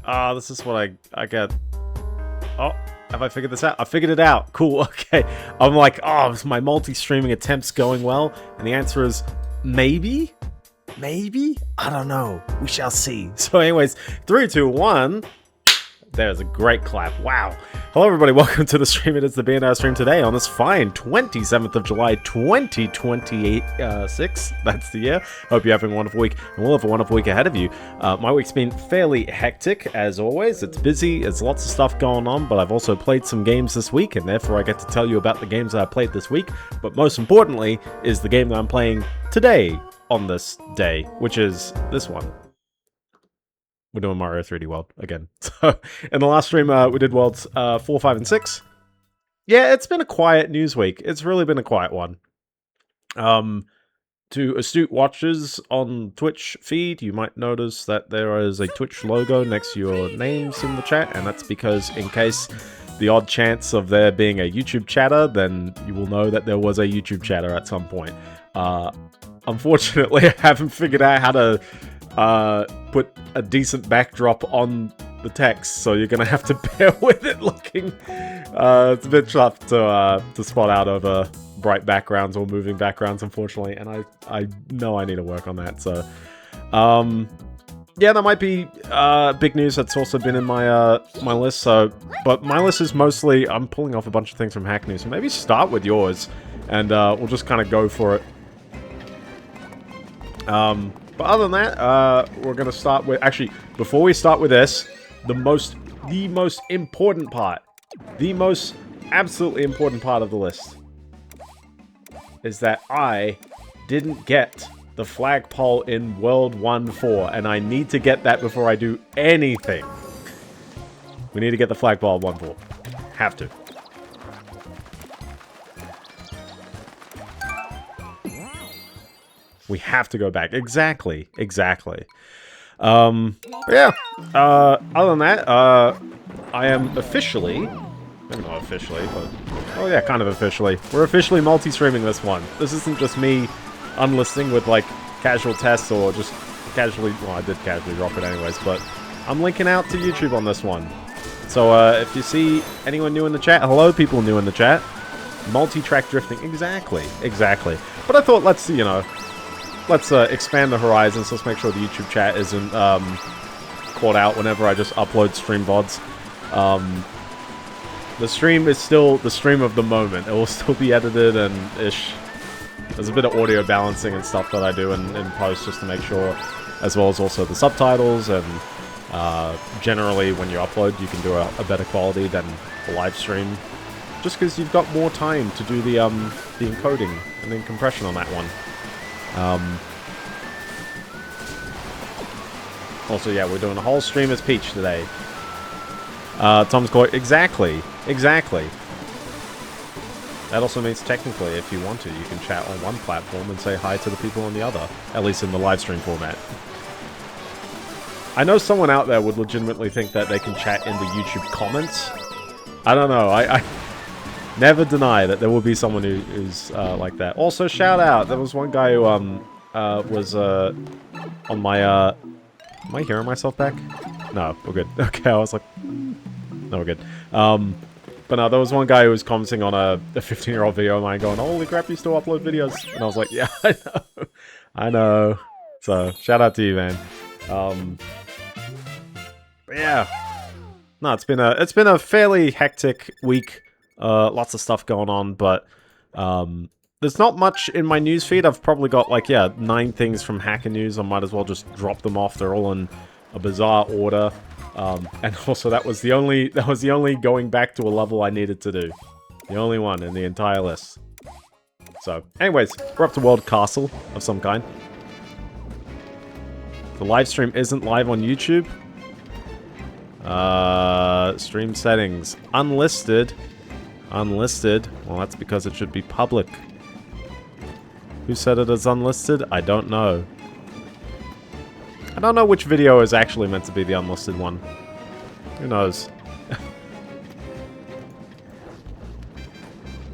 This is what I get. Oh, have I figured this out? I figured it out. Cool, okay. I'm like, oh, is my multi-streaming attempts going well? And the answer is maybe? Maybe? I don't know. We shall see. So anyways, 3, 2, 1. There's a great clap. Wow. Hello, everybody. Welcome to the stream. It is the Biendeo stream today on this fine 27th of July, 2026. That's the year. Hope you're having a wonderful week, and we'll have a wonderful week ahead of you. My week's been fairly hectic, as always. It's busy. There's lots of stuff going on, but I've also played some games this week, and therefore I get to tell you about the games that I played this week. But most importantly is the game that I'm playing today on this day, which is this one. We're doing Mario 3D World again. So, in the last stream, we did Worlds 4, 5, and 6. Yeah, it's been a quiet news week. It's really been a quiet one. To astute watchers on Twitch feed, you might notice that there is a Twitch logo next to your names in the chat, and that's because in case the odd chance of there being a YouTube chatter, then you will know that there was a YouTube chatter at some point. Unfortunately, I haven't figured out how to put a decent backdrop on the text, so you're gonna have to bear with it looking. It's a bit tough to spot out over bright backgrounds or moving backgrounds, unfortunately, and I know I need to work on that. So, yeah, that might be big news. That's also been in my my list. So, but my list is mostly I'm pulling off a bunch of things from Hack News. So maybe start with yours, and we'll just kind of go for it. But other than that, we're going to start with... Actually, before we start with this, the most important part, the most absolutely important part of the list is that I didn't get the flagpole in World 1-4, and I need to get that before I do anything. We need to get the flagpole in 1-4. Have to. We have to go back. Exactly. Exactly. Yeah. Other than that, I am officially... Maybe not officially, but... Oh yeah, kind of officially. We're officially multi-streaming this one. This isn't just me unlisting with, like, casual tests or just casually... Well, I did casually drop it anyways, but I'm linking out to YouTube on this one. So, if you see anyone new in the chat... Hello, people new in the chat. Multi-track drifting. Exactly. Exactly. But I thought, let's, you know... Let's expand the horizons. Let's make sure the YouTube chat isn't caught out whenever I just upload stream VODs. The stream is still the stream of the moment. It will still be edited and ish. There's a bit of audio balancing and stuff that I do in post just to make sure, as well as also the subtitles, and generally when you upload you can do a better quality than the live stream, just because you've got more time to do the encoding and then compression on that one. Also, yeah, we're doing a whole stream as Peach today. Tom's going, exactly. That also means technically, if you want to, you can chat on one platform and say hi to the people on the other, at least in the live stream format. I know someone out there would legitimately think that they can chat in the YouTube comments. I don't know, I never deny that there will be someone who's like that. Also, shout out, there was one guy who was on my... Am I hearing myself back? No, we're good. Okay, I was like... No, we're good. But no, there was one guy who was commenting on a 15-year-old video of mine going, holy crap, you still upload videos? And I was like, yeah, I know. I know. So, shout out to you, man. But yeah. No, it's been a fairly hectic week. Lots of stuff going on, but there's not much in my newsfeed. I've probably got, like, yeah, 9 things from Hacker News. I might as well just drop them off. They're all in a bizarre order. And also, that was the only going back to a level I needed to do. The only one in the entire list. So, anyways, we're up to World Castle of some kind. The live stream isn't live on YouTube. Stream settings. Unlisted. Unlisted. Well, that's because it should be public. Who said it is unlisted? I don't know. I don't know which video is actually meant to be the unlisted one. Who knows?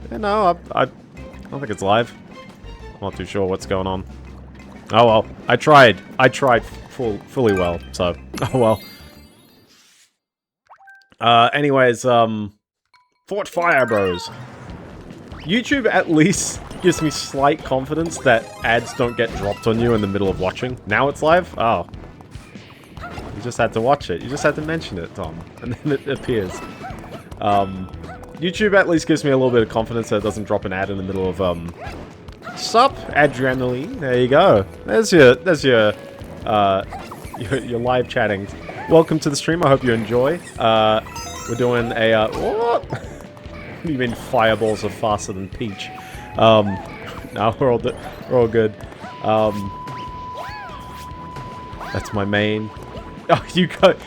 Yeah, no, I don't think it's live. I'm not too sure what's going on. Oh well, I tried. I tried fully well, so, oh well. Anyways, Fort Fire Bros. YouTube at least gives me slight confidence that ads don't get dropped on you in the middle of watching. Now it's live? Oh. You just had to watch it. You just had to mention it, Tom. And then it appears. YouTube at least gives me a little bit of confidence that it doesn't drop an ad in the middle of, Sup, Adrenaline. There you go. There's your live chatting. Welcome to the stream. I hope you enjoy. We're doing a, what? What do you mean fireballs are faster than Peach? No, we're all good. That's my main. Oh, you got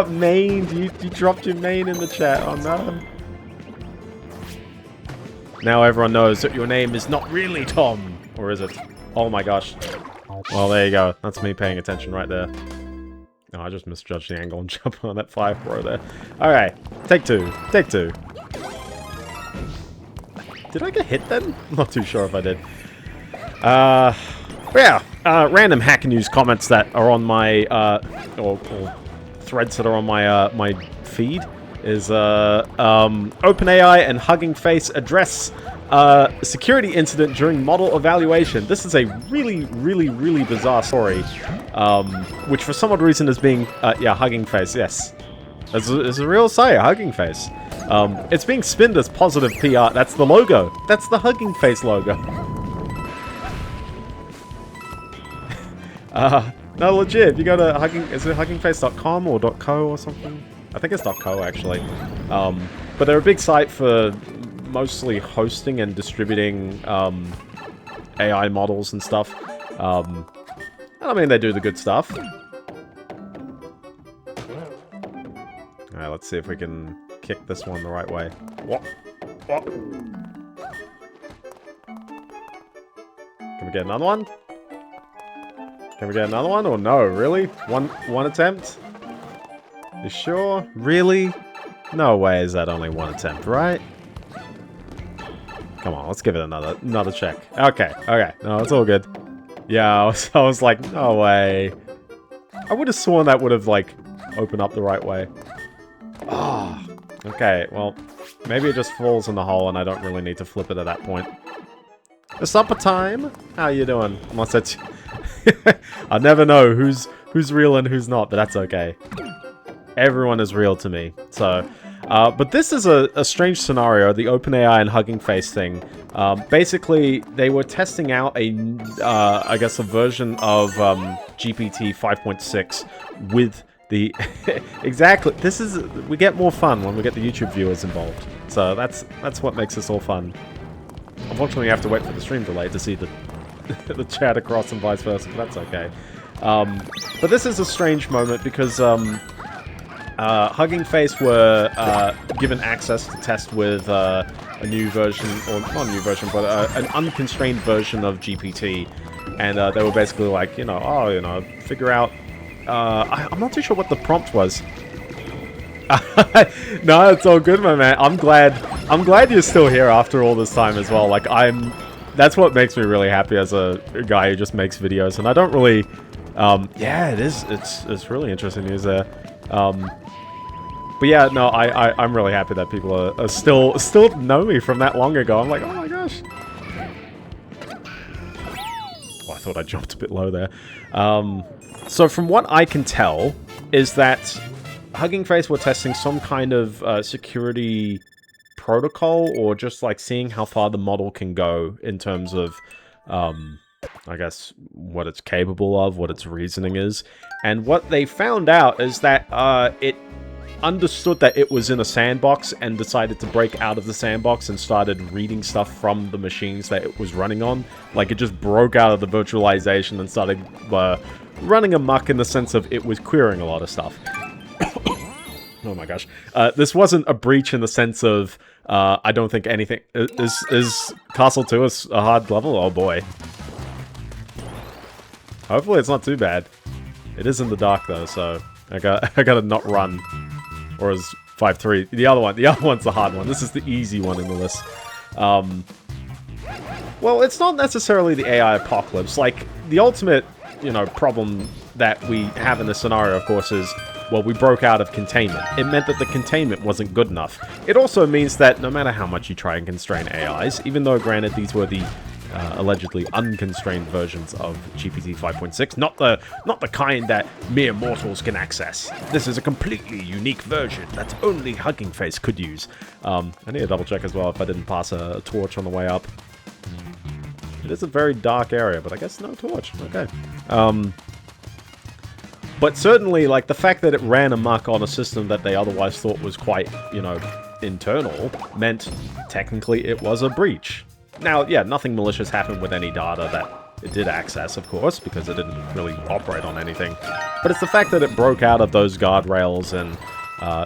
mained. You dropped your main in the chat. Oh no. Now everyone knows that your name is not really Tom, or is it? Oh my gosh. Well, there you go. That's me paying attention right there. Oh, I just misjudged the angle and jumped on that 5 pro there. Alright, take two. Take two. Did I get hit then? I'm not too sure if I did. Yeah, random Hacker News comments that are on my, or threads that are on my, my feed is, OpenAI and HuggingFace address, security incident during model evaluation. This is a really bizarre story, which for some odd reason is being, yeah, HuggingFace, yes. It's a real site, HuggingFace. It's being spinned as positive PR. That's the logo. That's the HuggingFace logo. No, legit, if you go to is it huggingface.com or .co or something? I think it's .co, actually. But they're a big site for mostly hosting and distributing, AI models and stuff. And I mean, they do the good stuff. Alright, let's see if we can kick this one the right way. What? What? Can we get another one? Can we get another one? Or no? Really? One attempt? You sure? Really? No way is that only one attempt, right? Come on, let's give it another check. Okay, okay. No, it's all good. Yeah, I was like, no way. I would have sworn that would have, like, opened up the right way. Ah, oh, okay, well, maybe it just falls in the hole and I don't really need to flip it at that point. It's supper time! How you doing? Unless it's... I never know who's real and who's not, but that's okay. Everyone is real to me, so... but this is a strange scenario, the OpenAI and HuggingFace thing. Basically, they were testing out I guess a version of GPT 5.6 with the... Exactly, this is... We get more fun when we get the YouTube viewers involved. So that's what makes this all fun. Unfortunately, you have to wait for the stream delay to see the chat across and vice versa, but that's okay. But this is a strange moment because... HuggingFace were given access to test with a new version, or not a new version, but an unconstrained version of GPT, and they were basically like, you know, figure out. I'm not too sure what the prompt was. No, it's all good, my man. I'm glad you're still here after all this time as well. Like that's what makes me really happy as a guy who just makes videos, and I don't really. Yeah, it is. It's really interesting news there. But yeah, no, I'm really happy that people are still know me from that long ago. I'm like, oh my gosh. Oh, I thought I jumped a bit low there. So from what I can tell, is that HuggingFace were testing some kind of security protocol, or just like seeing how far the model can go in terms of, I guess, what it's capable of, what its reasoning is. And what they found out is that it understood that it was in a sandbox and decided to break out of the sandbox and started reading stuff from the machines that it was running on. Like, it just broke out of the virtualization and started running amok in the sense of it was querying a lot of stuff. Oh my gosh. This wasn't a breach in the sense of, I don't think anything... Is Castle 2 a hard level? Oh boy. Hopefully it's not too bad. It is in the dark though, so I gotta not run. Or is 5-3. The other one's the hard one. This is the easy one in the list. Well, it's not necessarily the AI apocalypse. Like, the ultimate, you know, problem that we have in this scenario, of course, is well, we broke out of containment. It meant that the containment wasn't good enough. It also means that no matter how much you try and constrain AIs, even though, granted, these were the allegedly unconstrained versions of GPT 5.6, not the kind that mere mortals can access. This is a completely unique version that only HuggingFace could use. I need to double check as well if I didn't pass a torch on the way up. It is a very dark area, but I guess no torch. Okay. But certainly, like, the fact that it ran amok on a system that they otherwise thought was quite, you know, internal, meant technically it was a breach. Now, yeah, nothing malicious happened with any data that it did access, of course, because it didn't really operate on anything. But it's the fact that it broke out of those guardrails and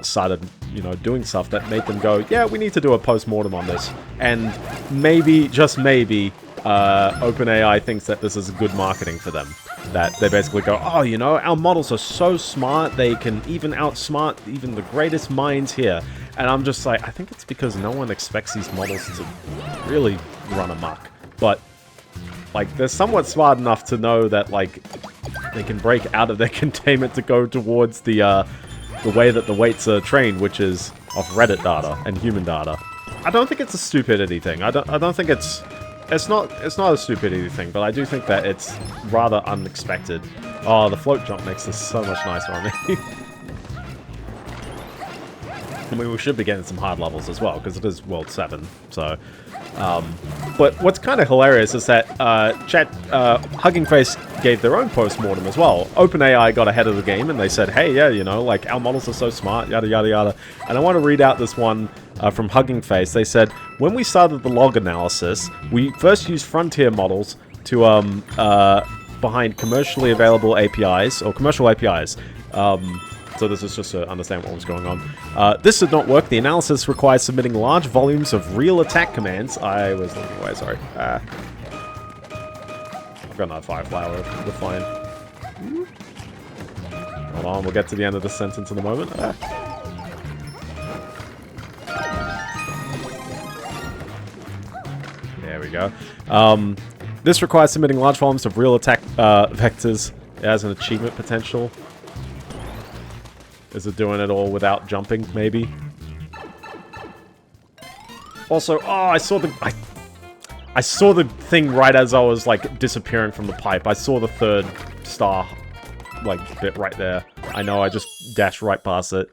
started, you know, doing stuff that made them go, yeah, we need to do a post-mortem on this. And maybe, just maybe, OpenAI thinks that this is good marketing for them. That they basically go, oh, you know, our models are so smart, they can even outsmart even the greatest minds here. And I'm just like, I think it's because no one expects these models to really run amok. But, like, they're somewhat smart enough to know that, like, they can break out of their containment to go towards the way that the weights are trained, which is off Reddit data and human data. I don't think it's a stupidity thing. I don't think it's not a stupidity thing, but I do think that it's rather unexpected. Oh, the float jump makes this so much nicer on me. I mean, we should be getting some hard levels as well, because it is World 7, so... but what's kind of hilarious is that HuggingFace gave their own post-mortem as well. OpenAI got ahead of the game, and they said, hey, yeah, you know, like, our models are so smart, yada, yada, yada. And I want to read out this one from HuggingFace. They said, when we started the log analysis, we first used frontier models to, behind commercially available APIs, or commercial APIs. So this is just to understand what was going on. This did not work. The analysis requires submitting large volumes of real attack commands. I was looking away, sorry. I've got another firefly, we're fine. Hold on, we'll get to the end of the sentence in a moment. There we go. This requires submitting large volumes of real attack vectors. It has an achievement potential. Is it doing it all without jumping, maybe? Also, oh, I saw the thing right as I was, like, disappearing from the pipe. I saw the third star, like, bit right there. I know, I just dashed right past it.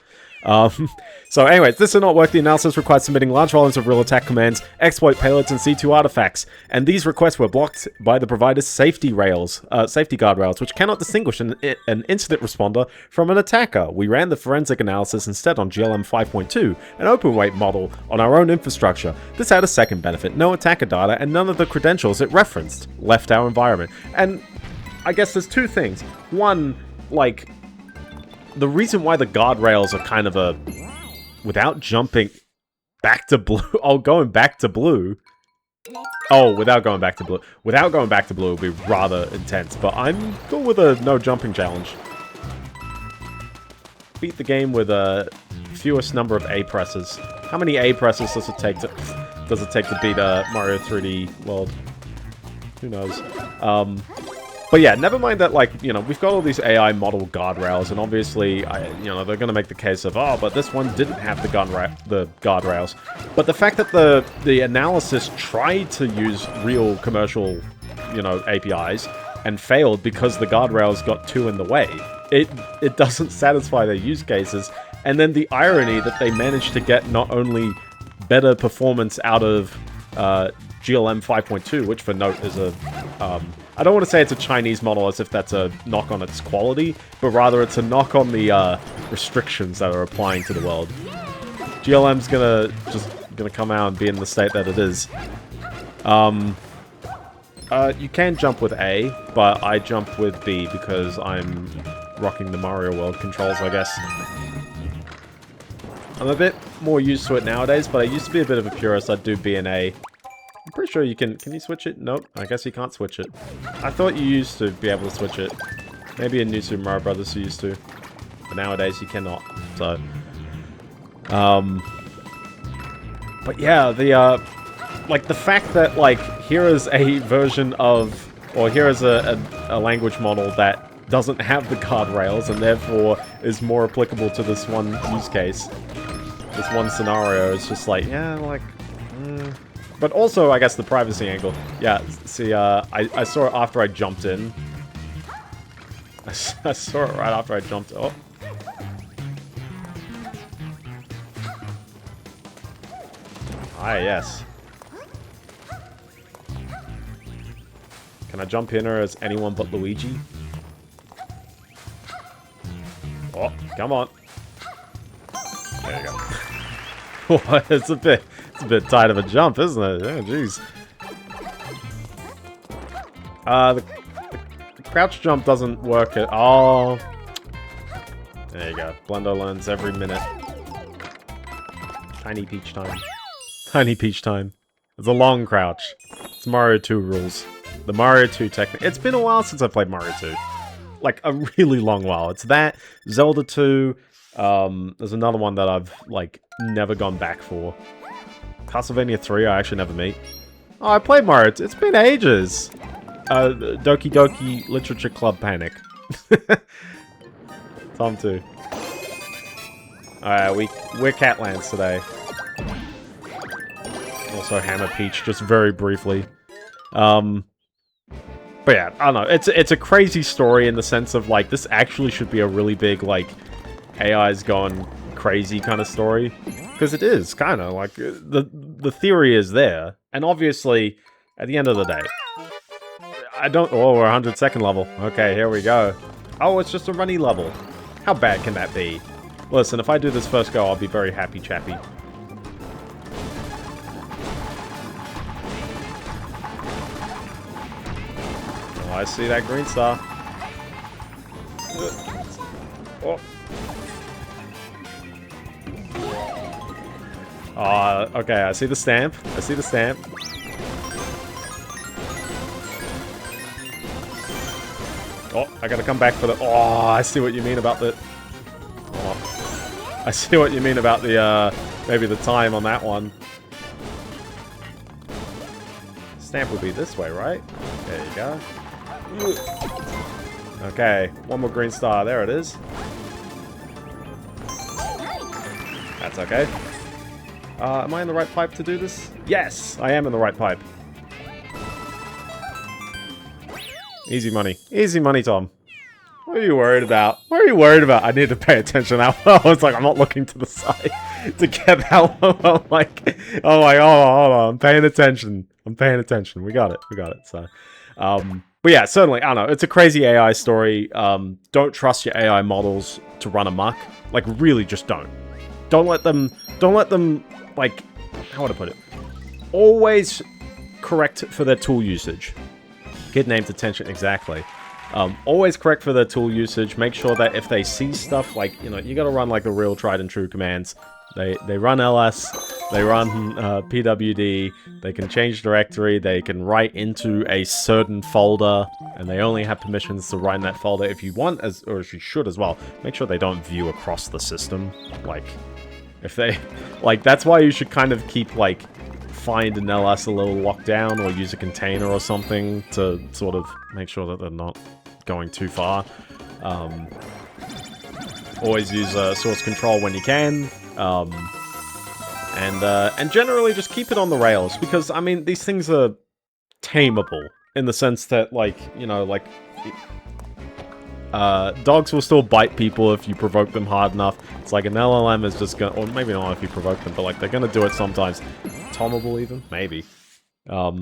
So anyways, this did not work. The analysis required submitting large volumes of real attack commands, exploit payloads, and C2 artifacts. And these requests were blocked by the provider's safety guardrails, which cannot distinguish an incident responder from an attacker. We ran the forensic analysis instead on GLM 5.2, an open weight model on our own infrastructure. This had a second benefit: no attacker data and none of the credentials it referenced left our environment. And I guess there's two things. One, like, the reason why the guardrails are kind of a... Without jumping back to blue... Oh, going back to blue... Oh, without going back to blue. Without going back to blue would be rather intense, but I'm good with a no jumping challenge. Beat the game with a fewest number of A presses. How many A presses does it take to beat Mario 3D World? Who knows? But yeah, never mind that, like, you know, we've got all these AI model guardrails, and obviously, you know, they're going to make the case of, oh, but this one didn't have the guardrails. But the fact that the analysis tried to use real commercial, you know, APIs and failed because the guardrails got too in the way, it doesn't satisfy their use cases. And then the irony that they managed to get not only better performance out of GLM 5.2, which for note is a... I don't want to say it's a Chinese model as if that's a knock on its quality, but rather it's a knock on the restrictions that are applying to the world. GLM's gonna come out and be in the state that it is. You can jump with A, but I jump with B because I'm rocking the Mario World controls, I guess. I'm a bit more used to it nowadays, but I used to be a bit of a purist. I'd do B and A. I'm pretty sure you can you switch it? Nope, I guess you can't switch it. I thought you used to be able to switch it. Maybe in New Super Mario Brothers you used to. But nowadays you cannot, so... But yeah, like, the fact that, like, here is a version of... Or here is a language model that doesn't have the guardrails and therefore is more applicable to this one use case. This one scenario is just like, yeah, like... But also, I guess, the privacy angle. Yeah, see, I saw it after I jumped in. I saw it right after I jumped... Oh. Ah, yes. Can I jump in her as anyone but Luigi? Oh, come on. There you go. It's a bit tight of a jump, isn't it? Oh, jeez. The crouch jump doesn't work at all. There you go. Biendeo learns every minute. Tiny Peach time. Tiny Peach time. It's a long crouch. It's Mario 2 rules. The Mario 2 technique. It's been a while since I played Mario 2. Like, a really long while. It's that, Zelda 2, there's another one that I've, like, never gone back for. Castlevania 3, I actually never meet. Oh, I played Mario 2. It's been ages. Doki Doki Literature Club Panic. Tom 2. Alright, we're Catlands today. Also Hammer Peach, just very briefly. But yeah, I don't know. It's a crazy story in the sense of, like, this actually should be a really big, like, AI's gone crazy kind of story. Because it is, kind of. Like, the theory is there. And obviously, at the end of the day, oh, we're 102nd level. Okay, here we go. Oh, it's just a runny level. How bad can that be? Listen, if I do this first go, I'll be very happy chappy. Oh, I see that green star. Oh. Okay, I see the stamp. I see the stamp. Oh, I gotta come back for the... Oh, I see what you mean about the... Oh. I see what you mean about the, maybe the time on that one. Stamp would be this way, right? There you go. Okay, one more green star. There it is. That's okay. Am I in the right pipe to do this? Yes, I am in the right pipe. Easy money. Easy money, Tom. What are you worried about? What are you worried about? I need to pay attention now. I was like, I'm not looking to the side to get that one. I'm like, oh my god, hold on. I'm paying attention. I'm paying attention. We got it. We got it. So, but yeah, certainly, I don't know. It's a crazy AI story. Don't trust your AI models to run amok. Like, really, just don't. Don't let them, like, how would I put it? Always correct for their tool usage. Kid named attention, exactly. Always correct for their tool usage. Make sure that if they see stuff, like, you know, you gotta run, like, the real tried and true commands. They run ls, they run pwd, they can change directory, they can write into a certain folder, and they only have permissions to write in that folder if you want, or if you should as well. Make sure they don't view across the system. Like, if they... Like, that's why you should kind of keep, like, find an ls a little locked down, or use a container or something to sort of make sure that they're not going too far. Always use source control when you can. And generally just keep it on the rails, because, I mean, these things are tameable, in the sense that, like, you know, like, dogs will still bite people if you provoke them hard enough. It's like an LLM is just gonna, or maybe not if you provoke them, but, like, they're gonna do it sometimes. Tomable even? Maybe. But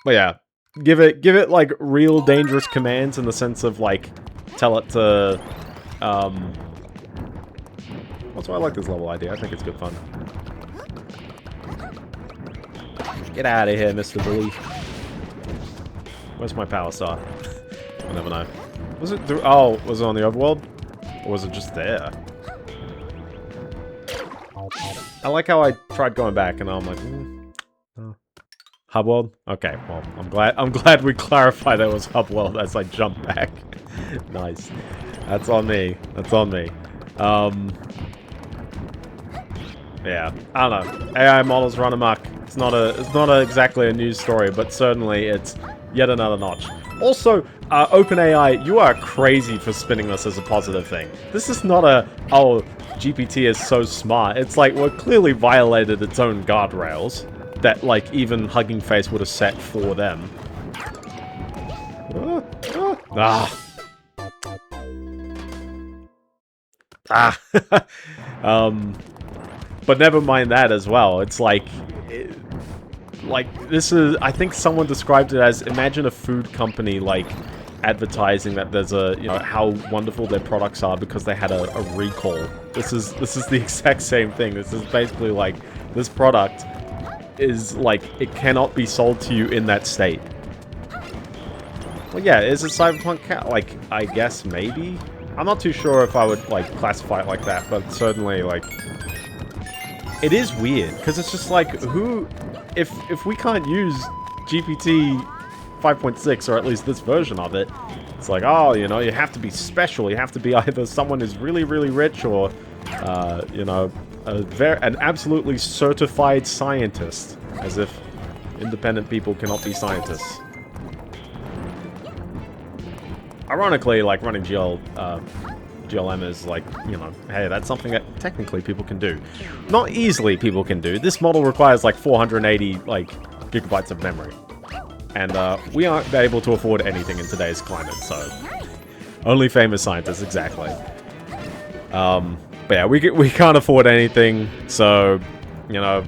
yeah, give it, like, real dangerous commands in the sense of, like, tell it to, that's why I like this level idea. I think it's good fun. Get out of here, Mr. Bully. Where's my power star? I never know. Was it through... Oh, was it on the overworld? Or was it just there? I like how I tried going back and I'm like... Oh. Hub world? Okay, well, I'm glad we clarified that it was hub world as I jumped back. Nice. That's on me. That's on me. Yeah, I don't know. AI models run amok. It's not exactly a news story, but certainly it's yet another notch. Also, OpenAI, you are crazy for spinning this as a positive thing. This is not a, oh, GPT is so smart. It's like, well, it clearly violated its own guardrails that, like, even HuggingFace would have set for them. But never mind that as well. It's like, this is, I think someone described it as, imagine a food company, like, advertising that there's a, you know, how wonderful their products are because they had a recall. This is the exact same thing. This is basically like, this product is, like, it cannot be sold to you in that state. Well, yeah, is it cyberpunk cat? Like, I guess maybe? I'm not too sure if I would, like, classify it like that, but certainly, like, it is weird, because it's just like, who, if we can't use GPT 5.6, or at least this version of it, it's like, oh, you know, you have to be special, you have to be either someone who's really, really rich, or, you know, an absolutely certified scientist, as if independent people cannot be scientists. Ironically, like, running GLM is like, you know, hey, that's something that technically people can do. Not easily people can do. This model requires like 480, like, gigabytes of memory. And we aren't able to afford anything in today's climate, so... Only famous scientists, exactly. But yeah, we can't afford anything, so, you know,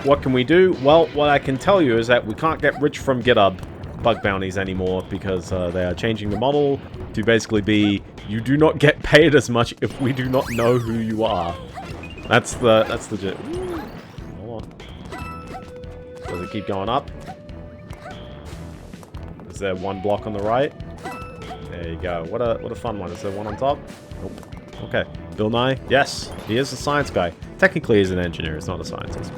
what can we do? Well, what I can tell you is that we can't get rich from GitHub bug bounties anymore, because they are changing the model to basically be, you do not get paid as much if we do not know who you are. That's legit. Hold on. Does it keep going up? Is there one block on the right? There you go. What a fun one. Is there one on top? Nope. Okay. Bill Nye? Yes, he is a science guy. Technically, he's an engineer. He's not a scientist.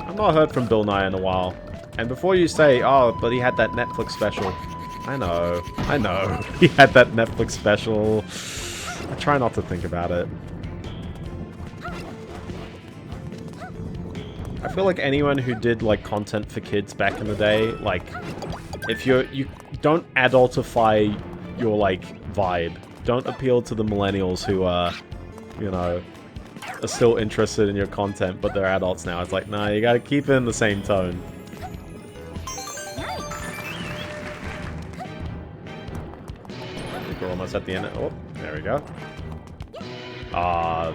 I've not heard from Bill Nye in a while. And before you say, oh, but he had that Netflix special. I know. He had that Netflix special. I try not to think about it. I feel like anyone who did, like, content for kids back in the day, like, if you don't adultify your, like, vibe. Don't appeal to the millennials who are, you know, are still interested in your content, but they're adults now. It's like, nah, you gotta keep it in the same tone. I think we're almost at the end. Oh, there we go.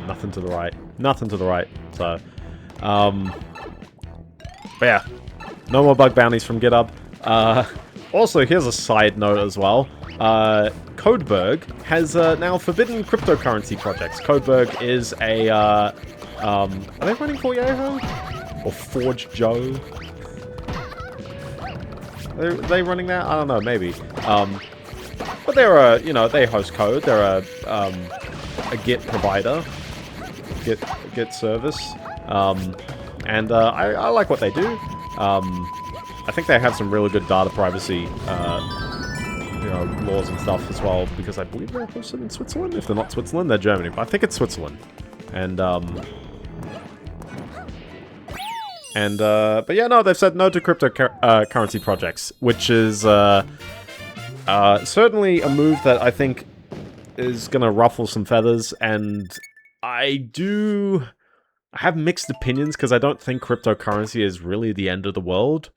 Nothing to the right. Nothing to the right. So, but yeah, no more bug bounties from GitHub. Also, here's a side note as well. Codeberg has now forbidden cryptocurrency projects. Codeberg is a, are they running Biendeo? Or Forge Joe? Are they running that? I don't know, maybe. But they're a, you know, they host code. They're a Git provider. Git service. And I like what they do. I think they have some really good data privacy, you know, laws and stuff as well, because I believe they're hosted in Switzerland. If they're not Switzerland, they're Germany. But I think it's Switzerland. And, but yeah, no, they've said no to cryptocurrency projects, which is, certainly a move that I think is gonna ruffle some feathers, and I have mixed opinions, because I don't think cryptocurrency is really the end of the world.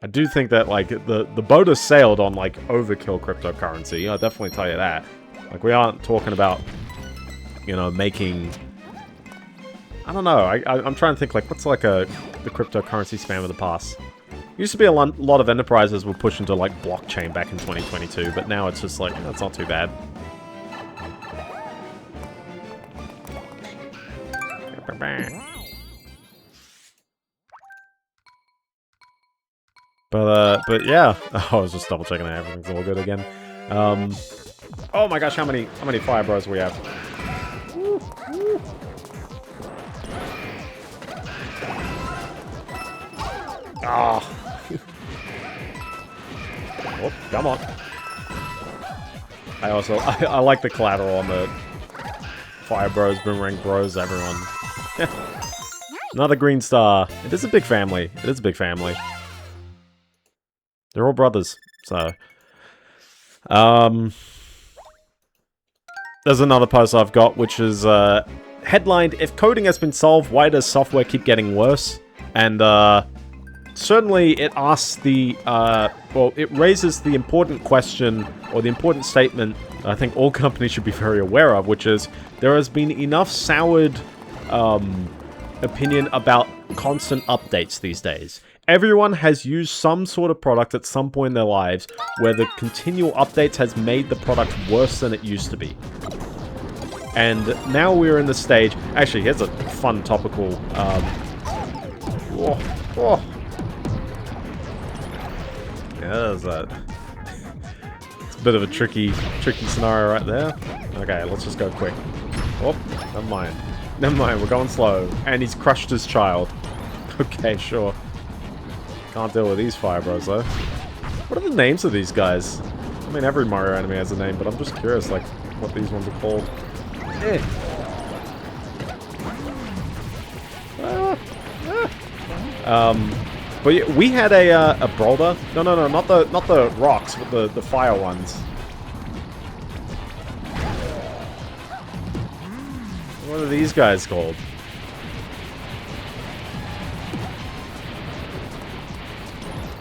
I do think that, like, the boat has sailed on, like, overkill cryptocurrency. I'll definitely tell you that. Like, we aren't talking about, you know, making... I don't know. I'm trying to think, like, what's, like, the cryptocurrency spam of the past? Used to be a lot of enterprises were pushing to, like, blockchain back in 2022, but now it's just, like, that's not too bad. But yeah. Oh, I was just double checking that everything's all good again. Oh my gosh, how many fire bros we have? Woo, woo. Ah. Oh, come on. I like the collateral on the fire bros, boomerang bros, everyone. Another green star. It is a big family. It is a big family. They're all brothers, so... There's another post I've got, which is, headlined, "If coding has been solved, why does software keep getting worse?" And, certainly it asks the, well, it raises the important question, or the important statement I think all companies should be very aware of, which is, there has been enough soured, opinion about constant updates these days. Everyone has used some sort of product at some point in their lives where the continual updates has made the product worse than it used to be. And now we're in the stage... Actually, here's a fun topical... Yeah, there's that. It's a bit of a tricky scenario right there. Okay, let's just go quick. Oh, never mind. Never mind, we're going slow. And he's crushed his child. Okay, sure. Can't deal with these fire bros, though. What are the names of these guys? I mean, every Mario anime has a name, but I'm just curious, like, what these ones are called. But yeah, we had a boulder. No, not the rocks, but the fire ones. What are these guys called?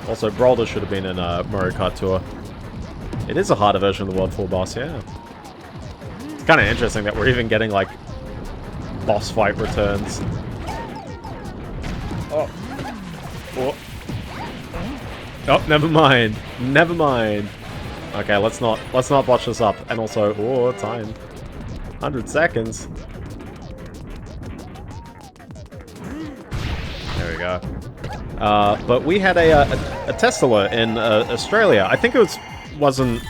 Also, Boulder should have been in Mario Kart Tour. It is a harder version of the World 4 boss, yeah. It's kind of interesting that we're even getting, like, boss fight returns. Oh. Oh. Oh, never mind. Never mind. Okay, let's not botch this up. And also, oh, time. 100 seconds. There we go. But we had a test alert in Australia. I think it wasn't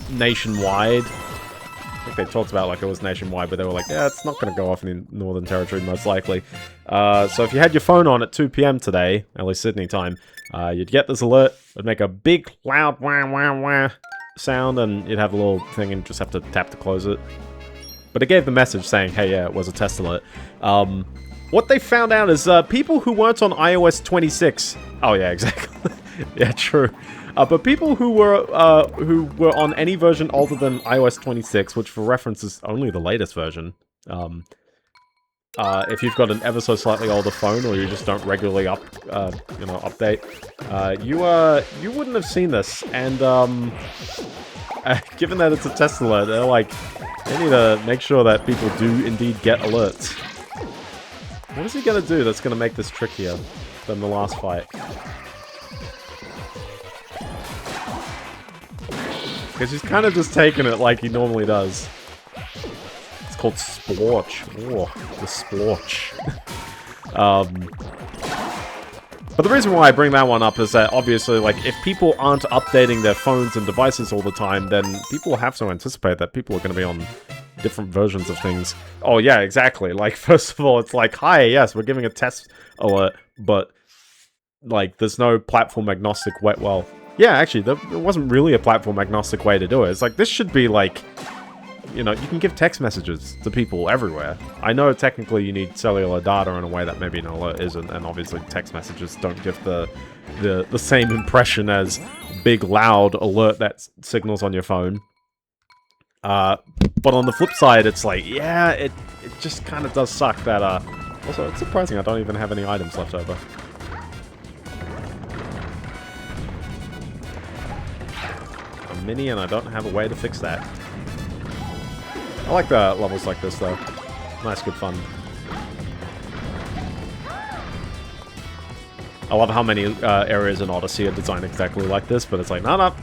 nationwide. I think they talked about like it was nationwide, but they were like, yeah, it's not going to go off in the Northern Territory most likely. So if you had your phone on at 2 PM today, at least Sydney time, you'd get this alert. It'd make a big, loud wah wah wah sound, and you'd have a little thing and just have to tap to close it. But it gave the message saying, hey, yeah, it was a test alert. What they found out is people who weren't on iOS 26... Oh, yeah, exactly. Yeah, true. But people who were on any version older than iOS 26, which for reference is only the latest version, if you've got an ever so slightly older phone or you just don't regularly update, you wouldn't have seen this. And given that it's a test alert, they're like, they need to make sure that people do indeed get alerts. What is he gonna do that's gonna make this trickier than the last fight? Because he's kind of just taking it like he normally does. It's called Splorch. Oh, the Splorch. But the reason why I bring that one up is that obviously, like, if people aren't updating their phones and devices all the time, then people have to anticipate that people are going to be on different versions of things. Oh, yeah, exactly. Like, first of all, it's like, hi, yes, we're giving a test alert, but, like, there's no platform agnostic way. Well, yeah, actually, there wasn't really a platform agnostic way to do it. It's like, this should be like, you know, you can give text messages to people everywhere. I know technically you need cellular data in a way that maybe an alert isn't, and obviously text messages don't give the same impression as big, loud alert that signals on your phone. But on the flip side, it's like, yeah, it just kind of does suck that, also, it's surprising I don't even have any items left over. A mini, and I don't have a way to fix that. I like the levels like this, though. Nice, good fun. I love how many areas in Odyssey are designed exactly like this, but it's like, no.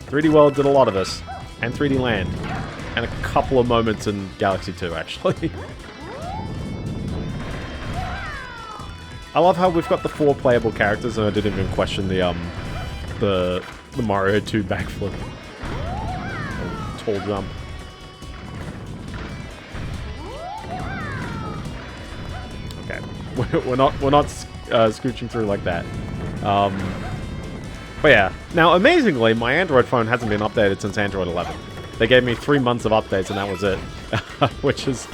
3D World did a lot of this. And 3D Land. And a couple of moments in Galaxy 2, actually. I love how we've got the 4 playable characters, and I didn't even question the Mario 2 backflip. Tall jump. Okay, we're not scooching through like that. But yeah, now amazingly, my Android phone hasn't been updated since Android 11. They gave me 3 months of updates, and that was it, which is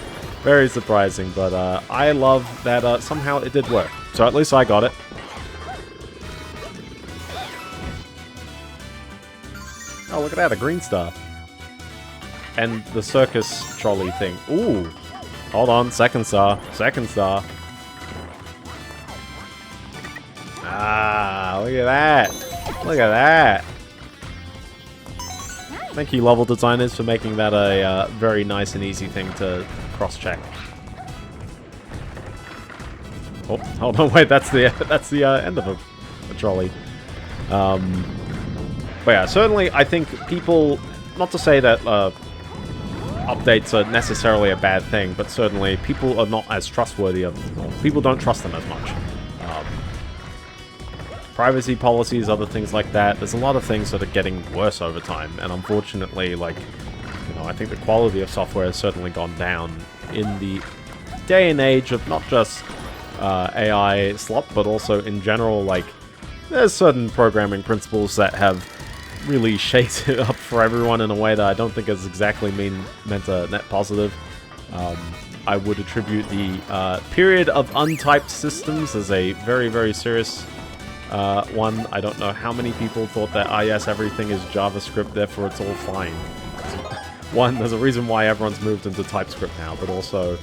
Very surprising, but I love that somehow it did work. So at least I got it. Oh, look at that, a green star. And the circus trolley thing. Ooh. Hold on, second star. Second star. Ah, look at that. Look at that. Thank you, level designers, for making that a very nice and easy thing to cross-check. Oh, hold on, wait, that's the end of a trolley. But yeah, certainly I think people, not to say that updates are necessarily a bad thing, but certainly people are not as trustworthy of them. Or people don't trust them as much. Privacy policies, other things like that. There's a lot of things that are getting worse over time, and unfortunately, like, you know, I think the quality of software has certainly gone down in the day and age of not just AI slop, but also in general. Like, there's certain programming principles that have really shaked it up for everyone in a way that I don't think is exactly meant a net positive. I would attribute the period of untyped systems as a very, very serious one. I don't know how many people thought that, yes, everything is JavaScript, therefore it's all fine. One, there's a reason why everyone's moved into TypeScript now, but also,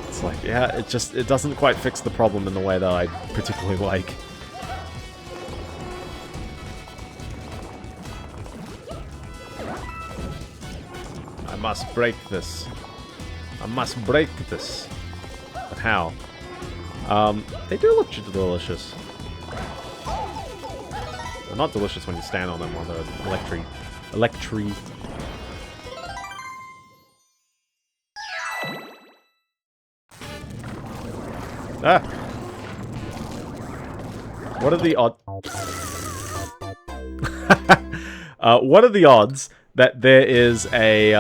it's like, yeah, it doesn't quite fix the problem in the way that I particularly like. I must break this. I must break this. But how? They do look delicious. They're not delicious when you stand on them while they're electric. Ah! What are the odds? What are the odds that there is a,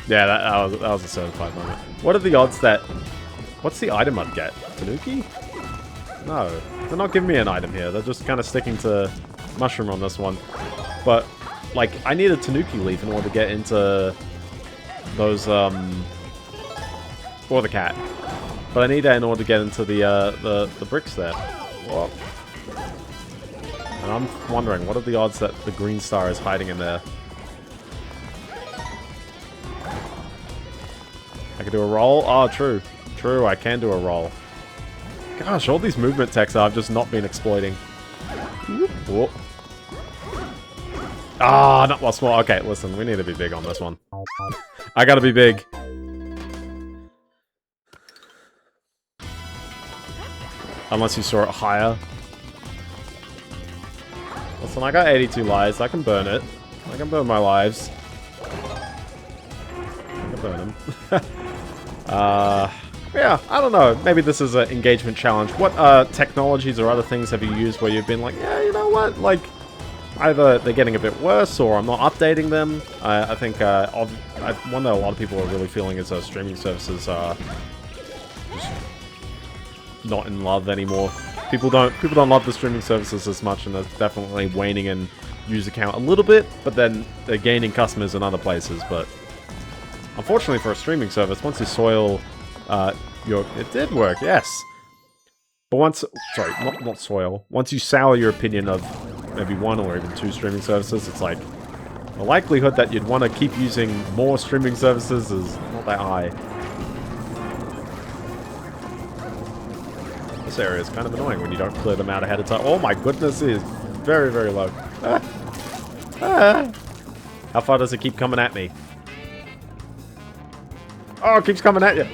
Yeah, that was a certified moment. What are the odds that... What's the item I'd get? Tanuki? No. They're not giving me an item here. They're just kind of sticking to mushroom on this one. But, like, I need a Tanuki leaf in order to get into those, or the cat. But I need that in order to get into the bricks there. Whoa. And I'm wondering, what are the odds that the green star is hiding in there? I can do a roll? Oh, true. True, I can do a roll. Gosh, all these movement techs I've just not been exploiting. Whoop. Ah, not well small. Okay, listen, we need to be big on this one. I gotta be big. Unless you saw it higher. Listen, I got 82 lives. I can burn it. I can burn my lives. I can burn them. Yeah, I don't know. Maybe this is an engagement challenge. What technologies or other things have you used where you've been like, yeah, you know what? Like, either they're getting a bit worse or I'm not updating them. I think one that a lot of people are really feeling is streaming services are just not in love anymore. People don't love the streaming services as much, and they're definitely waning in user count a little bit, but then they're gaining customers in other places. But unfortunately for a streaming service, once you soil it did work, yes. But once, sorry, not soil. Once you sour your opinion of maybe one or even two streaming services, it's like the likelihood that you'd want to keep using more streaming services is not that high. This area is kind of annoying when you don't clear them out ahead of time. Oh my goodness, it is very, very low. How far does it keep coming at me? Oh, it keeps coming at you.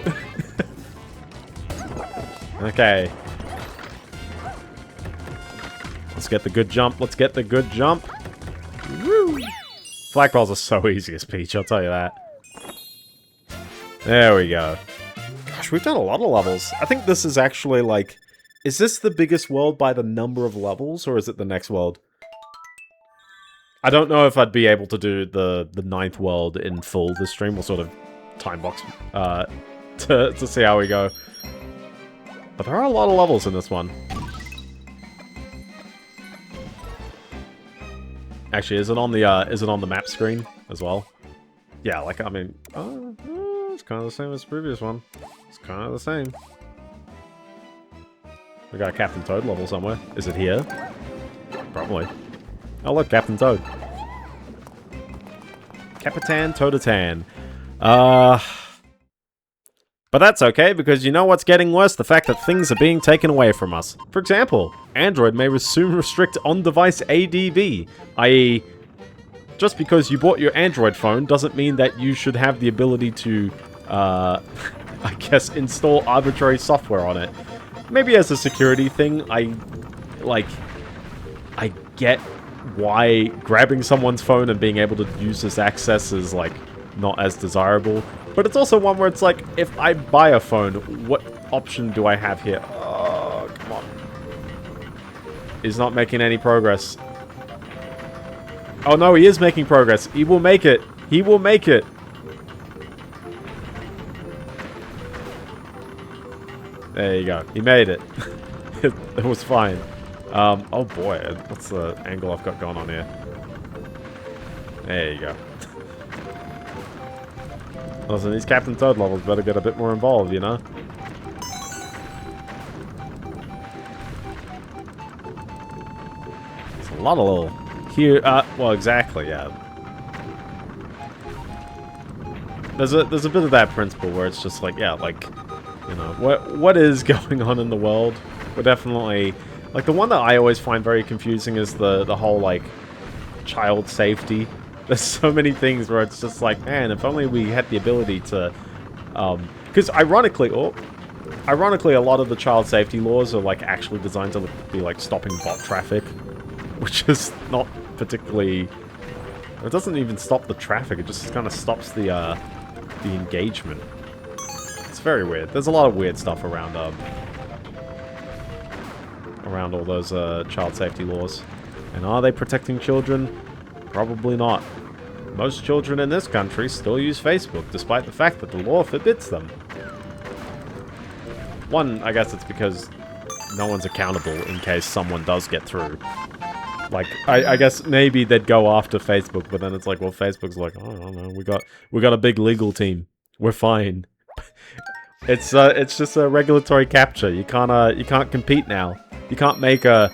Okay. Let's get the good jump. Let's get the good jump. Woo! Flagpoles are so easy as Peach, I'll tell you that. There we go. Gosh, we've done a lot of levels. I think this is actually like... Is this the biggest world by the number of levels, or is it the next world? I don't know if I'd be able to do the 9th world in full this stream. We'll sort of time box to see how we go. But there are a lot of levels in this one. Actually, is it on the map screen as well? Yeah, like, I mean, it's kind of the same as the previous one. It's kind of the same. We got a Captain Toad level somewhere. Is it here? Probably. Oh, look, Captain Toad. Capitan Toadatan. But that's okay, because you know what's getting worse? The fact that things are being taken away from us. For example, Android may soon restrict on-device ADB, i.e., just because you bought your Android phone doesn't mean that you should have the ability to, I guess, install arbitrary software on it. Maybe as a security thing, I get why grabbing someone's phone and being able to use this access is, like, not as desirable. But it's also one where it's like, if I buy a phone, what option do I have here? Oh, come on. He's not making any progress. Oh no, he is making progress. He will make it. He will make it. There you go. He made it. It was fine. Oh boy, what's the angle I've got going on here? There you go. Listen, these Captain Toad levels better get a bit more involved, you know? It's a lot of little... Here, well, exactly, yeah. There's a bit of that principle where it's just like, yeah, like, you know, what is going on in the world? We're definitely... Like, the one that I always find very confusing is the whole, like, child safety. There's so many things where it's just like, man, if only we had the ability to... Because ironically, a lot of the child safety laws are, like, actually designed to be, like, stopping bot traffic. Which is not particularly... It doesn't even stop the traffic, it just kind of stops the engagement. It's very weird. There's a lot of weird stuff around, around all those child safety laws. And are they protecting children? Probably not. Most children in this country still use Facebook, despite the fact that the law forbids them. One, I guess it's because no one's accountable in case someone does get through. Like, I guess maybe they'd go after Facebook, but then it's like, well, Facebook's like, oh, I don't know, we got a big legal team. We're fine. It's just a regulatory capture. You can't compete now. You can't make a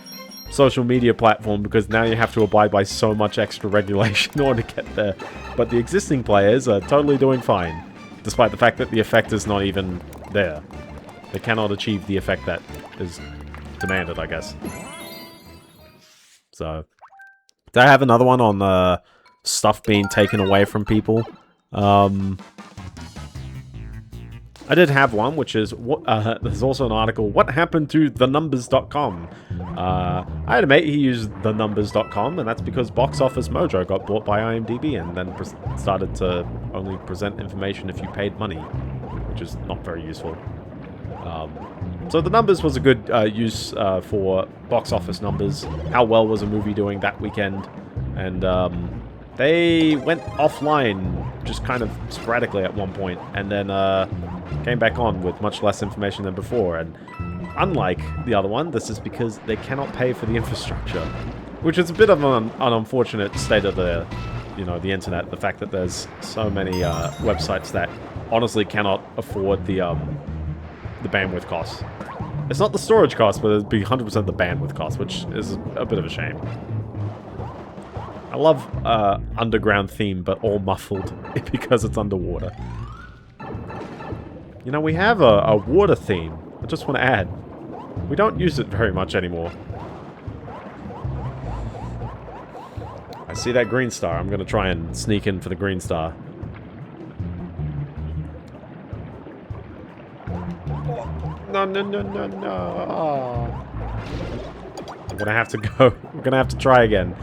social media platform because now you have to abide by so much extra regulation in order to get there. But the existing players are totally doing fine, despite the fact that the effect is not even there. They cannot achieve the effect that is demanded, I guess. So, do I have another one on stuff being taken away from people? I did have one, which is, there's also an article, what happened to thenumbers.com? I had a mate, he used thenumbers.com, and that's because Box Office Mojo got bought by IMDb and then started to only present information if you paid money, which is not very useful. So the numbers was a good use for box office numbers. How well was a movie doing that weekend? And they went offline just kind of sporadically at one point, and then came back on with much less information than before. And unlike the other one, this is because they cannot pay for the infrastructure, which is a bit of an unfortunate state of the, the internet. The fact that there's so many websites that honestly cannot afford the bandwidth costs. It's not the storage cost, but it'd be 100% the bandwidth cost, which is a bit of a shame. I love underground theme, but all muffled because it's underwater. You know, we have a water theme. I just want to add. We don't use it very much anymore. I see that green star. I'm going to try and sneak in for the green star. No, no, no, no, no. Oh. I'm gonna have to go. We're gonna have to try again.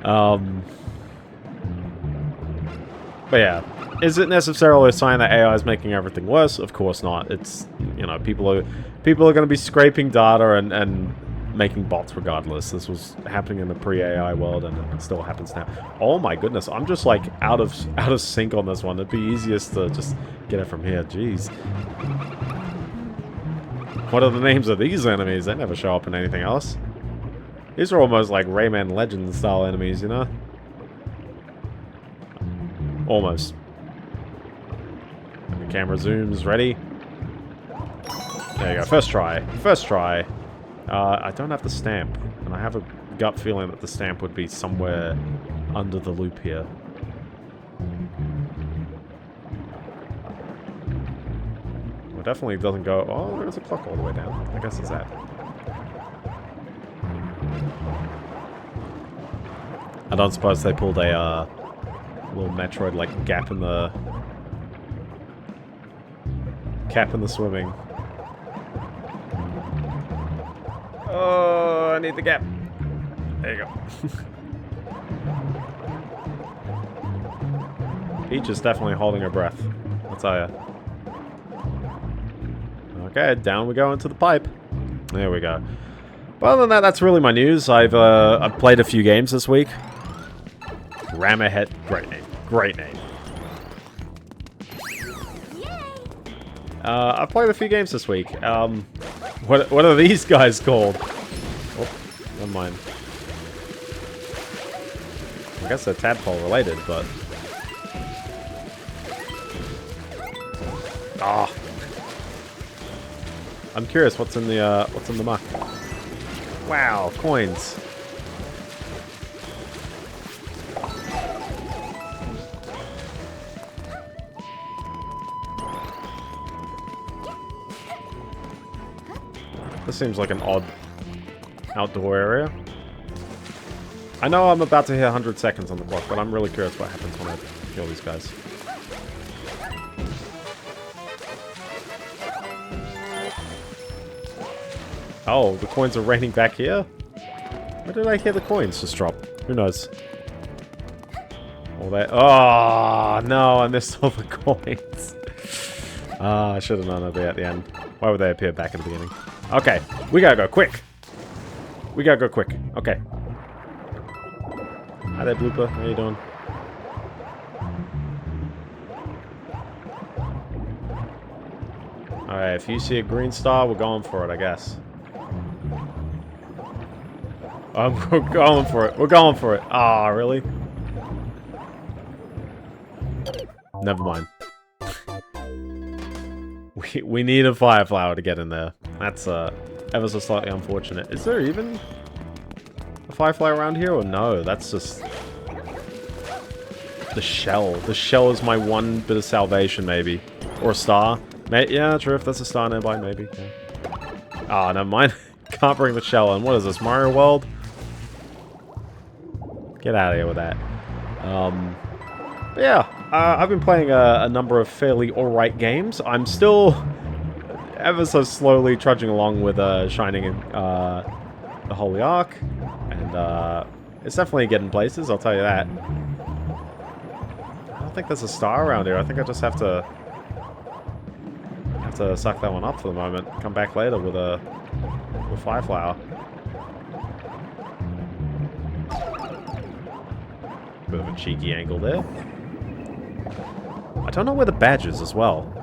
But yeah, is it necessarily a sign that AI is making everything worse? Of course not. It's, people are gonna be scraping data and making bots regardless. This was happening in the pre-AI world, and it still happens now. Oh my goodness, I'm just like out of sync on this one. It'd be easiest to just get it from here. Jeez. What are the names of these enemies? They never show up in anything else. These are almost like Rayman Legends style enemies, you know? Almost. Camera zooms, ready? There you go, first try. First try. I don't have the stamp, and I have a gut feeling that the stamp would be somewhere under the loop here. Well, it definitely doesn't go... Oh, there's a clock all the way down. I guess it's that. I don't suppose they pulled a little Metroid like gap in the swimming. Oh, I need the gap. There you go. Peach is definitely holding her breath, I'll tell ya. Okay, down we go into the pipe. There we go. But other than that, that's really my news. I've played a few games this week. Rammerhead, great name. Great name. I've played a few games this week. What are these guys called? Oh, never mind. I guess they're tadpole related, but... Ah. I'm curious what's in the muck. Wow, coins. This seems like an odd outdoor area. I know I'm about to hit 100 seconds on the clock, but I'm really curious what happens when I kill these guys. Oh, the coins are raining back here? Where did I hear the coins just drop? Who knows? All that. Oh, no, I missed all the coins. Ah, I should have known they'd be at the end. Why would they appear back at the beginning? Okay, we gotta go quick. We gotta go quick. Okay. Hi there, Blooper. How you doing? Alright, if you see a green star, we're going for it, I guess. We're going for it. We're going for it. Ah, really? Never mind. We need a fire flower to get in there. That's ever so slightly unfortunate. Is there even a firefly around here, or no? That's just the shell. The shell is my one bit of salvation, maybe, or a star. Yeah, true. If there's a star nearby, maybe. Ah, never mind. Can't bring the shell in. What is this, Mario World? Get out of here with that. But yeah, I've been playing a number of fairly alright games. I'm still ever so slowly trudging along with Shining in the Holy Ark, and it's definitely getting places, I'll tell you that. I don't think there's a star around here. I think I just have to suck that one up for the moment. Come back later with a fire flower. Bit of a cheeky angle there. I don't know where the badge is as well.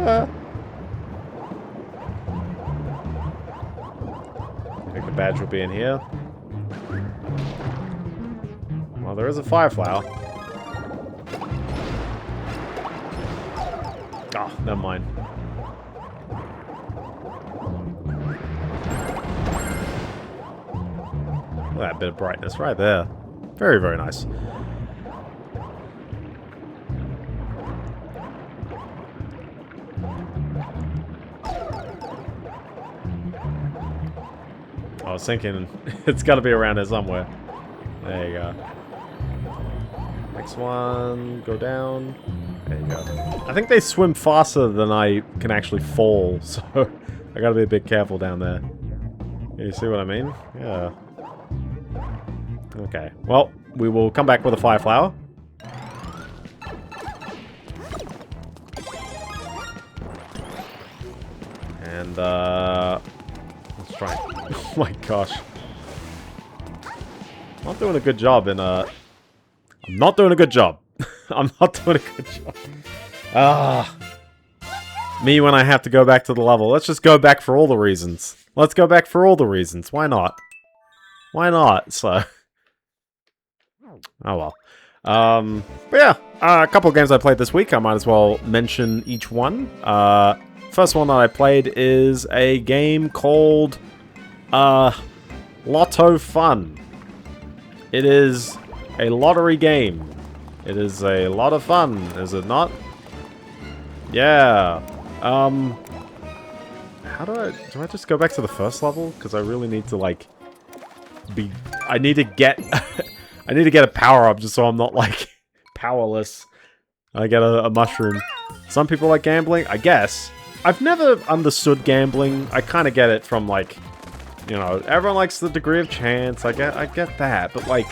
I think the badge will be in here. Well, there is a fire flower. Oh, never mind. Look at that bit of brightness right there. Very, very nice. I was thinking it's got to be around here somewhere. There you go. Next one, go down. There you go. I think they swim faster than I can actually fall, so I gotta be a bit careful down there. You see what I mean? Yeah. Okay, well, we will come back with a fire flower. And, let's try. Oh my gosh. I'm not doing a good job in, I'm not doing a good job. I'm not doing a good job. Ah. Me when I have to go back to the level. Let's just go back for all the reasons. Let's go back for all the reasons. Why not? Why not? So... Oh well. But yeah, a couple of games I played this week. I might as well mention each one. First one that I played is a game called Lotto Fun. It is a lottery game. It is a lot of fun, is it not? Yeah. How do I just go back to the first level? Because I really need to, like, I need to get I need to get a power-up just so I'm not, like, powerless. I get a mushroom. Some people like gambling, I guess. I've never understood gambling. I kind of get it from, like, you know, everyone likes the degree of chance. I get that, but, like,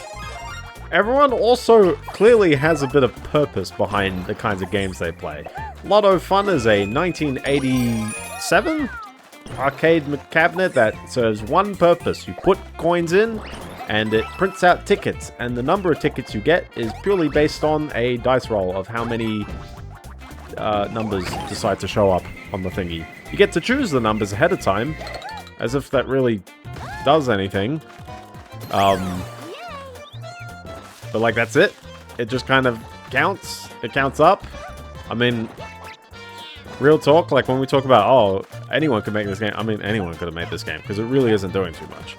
everyone also clearly has a bit of purpose behind the kinds of games they play. Lotto Fun is a 1987 arcade cabinet that serves one purpose. You put coins in, and it prints out tickets, and the number of tickets you get is purely based on a dice roll of how many numbers decide to show up on the thingy. You get to choose the numbers ahead of time, as if that really does anything. But, like, that's it. It just kind of counts. It counts up. I mean, real talk, like, when we talk about, oh, anyone could make this game. I mean, anyone could have made this game, because it really isn't doing too much.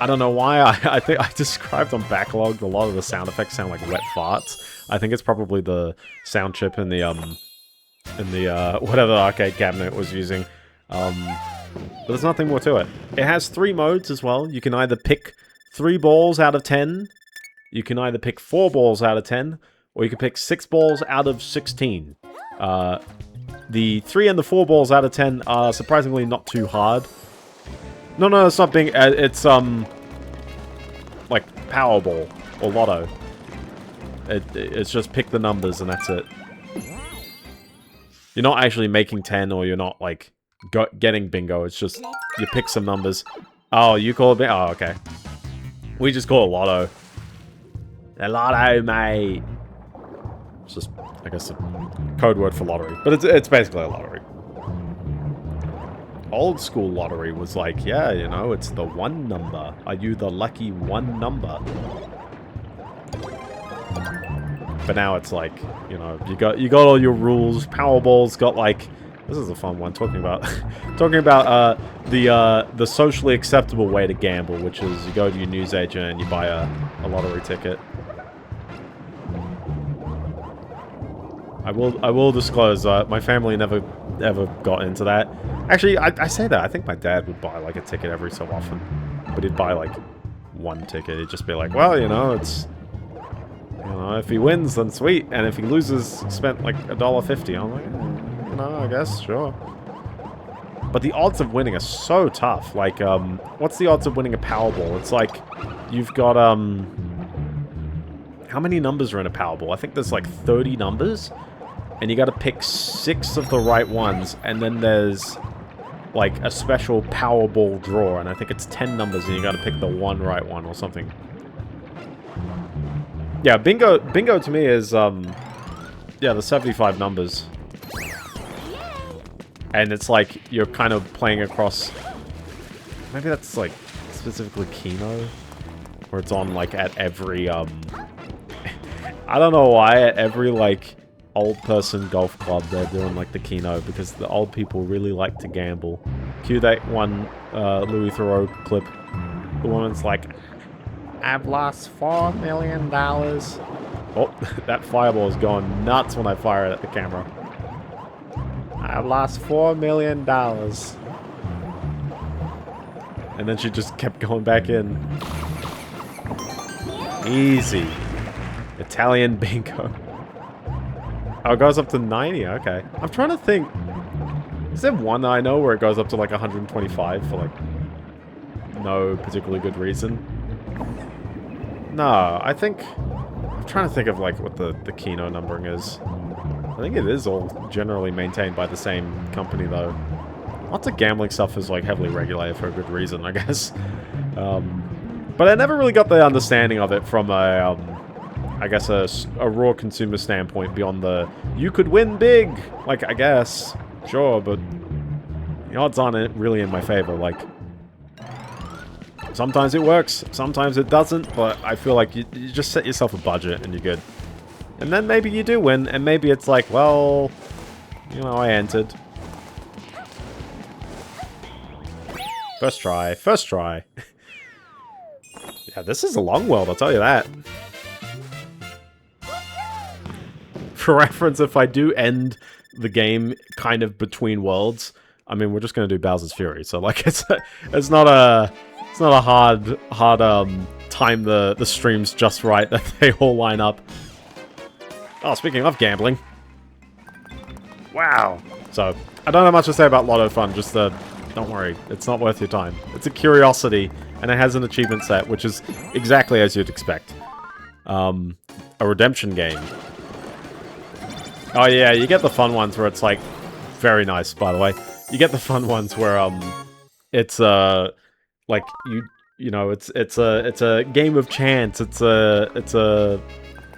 I don't know why. I think I described on Backlogged a lot of the sound effects sound like wet farts. I think it's probably the sound chip in the whatever the arcade cabinet was using. But there's nothing more to it. It has 3 modes as well. You can either pick 3 balls out of 10. You can either pick 4 balls out of 10, or you can pick 6 balls out of 16. The 3 and the 4 balls out of 10 are surprisingly not too hard. No, it's not being... it's, like, Powerball or Lotto. It's just pick the numbers and that's it. You're not actually making 10, or you're not, like, getting bingo. It's just, you pick some numbers. Oh, you call it bingo? Oh, okay. We just call it Lotto. The Lotto, mate. It's just, I guess, a code word for lottery. But it's basically a lottery. Old school lottery was like, yeah, you know, it's the 1 number. Are you the lucky 1 number? But now it's like, you know, you got all your rules. Powerball's got, like, this is a fun one, talking about the socially acceptable way to gamble, which is you go to your newsagent and you buy a lottery ticket. I will disclose, my family never ever got into that. Actually, I say that, I think my dad would buy, like, a ticket every so often. But he'd buy, like, 1 ticket. He'd just be like, well, you know, it's... You know, if he wins, then sweet. And if he loses, spent, like, $1.50. I'm like, you know, I guess, sure. But the odds of winning are so tough. Like, what's the odds of winning a Powerball? It's like, you've got, how many numbers are in a Powerball? I think there's, like, 30 numbers. And you gotta pick 6 of the right ones, and then there's, like, a special Powerball draw, and I think it's 10 numbers, and you gotta pick the 1 right one or something. Yeah, bingo to me is, yeah, the 75 numbers. And it's like, you're kind of playing across, maybe that's, like, specifically Keno, where it's on, like, at every, I don't know why, at every, like, old person golf club they're doing, like, the Keno, because the old people really like to gamble. Cue that one Louis Theroux clip. The woman's like, I've lost $4 million. Oh, that fireball is going nuts when I fire it at the camera. I've lost $4 million. And then she just kept going back in. Easy. Italian bingo. Oh, it goes up to 90, okay. I'm trying to think. Is there one that I know where it goes up to like 125 for like no particularly good reason? No, I think... I'm trying to think of like what the Keno numbering is. I think it is all generally maintained by the same company though. Lots of gambling stuff is like heavily regulated for a good reason, I guess. But I never really got the understanding of it from a... I guess a raw consumer standpoint beyond the, you could win big! Like, I guess. Sure, but the odds aren't really in my favor. Like, Sometimes it works, sometimes it doesn't, but I feel like you just set yourself a budget and you're good. And then maybe you do win, and maybe it's like, well, you know, I entered. First try, first try. Yeah, this is a long world, I'll tell you that. For reference, if I do end the game kind of between worlds, I mean, we're just gonna do Bowser's Fury, so like it's not a hard time the streams just right that they all line up. Oh, speaking of gambling. Wow. So, I don't have much to say about Lotto Fun, just don't worry, it's not worth your time. It's a curiosity, and it has an achievement set, which is exactly as you'd expect. A redemption game. Oh yeah, you get the fun ones where it's like, very nice, by the way. You get the fun ones where, it's, like, you know, it's a game of chance, it's a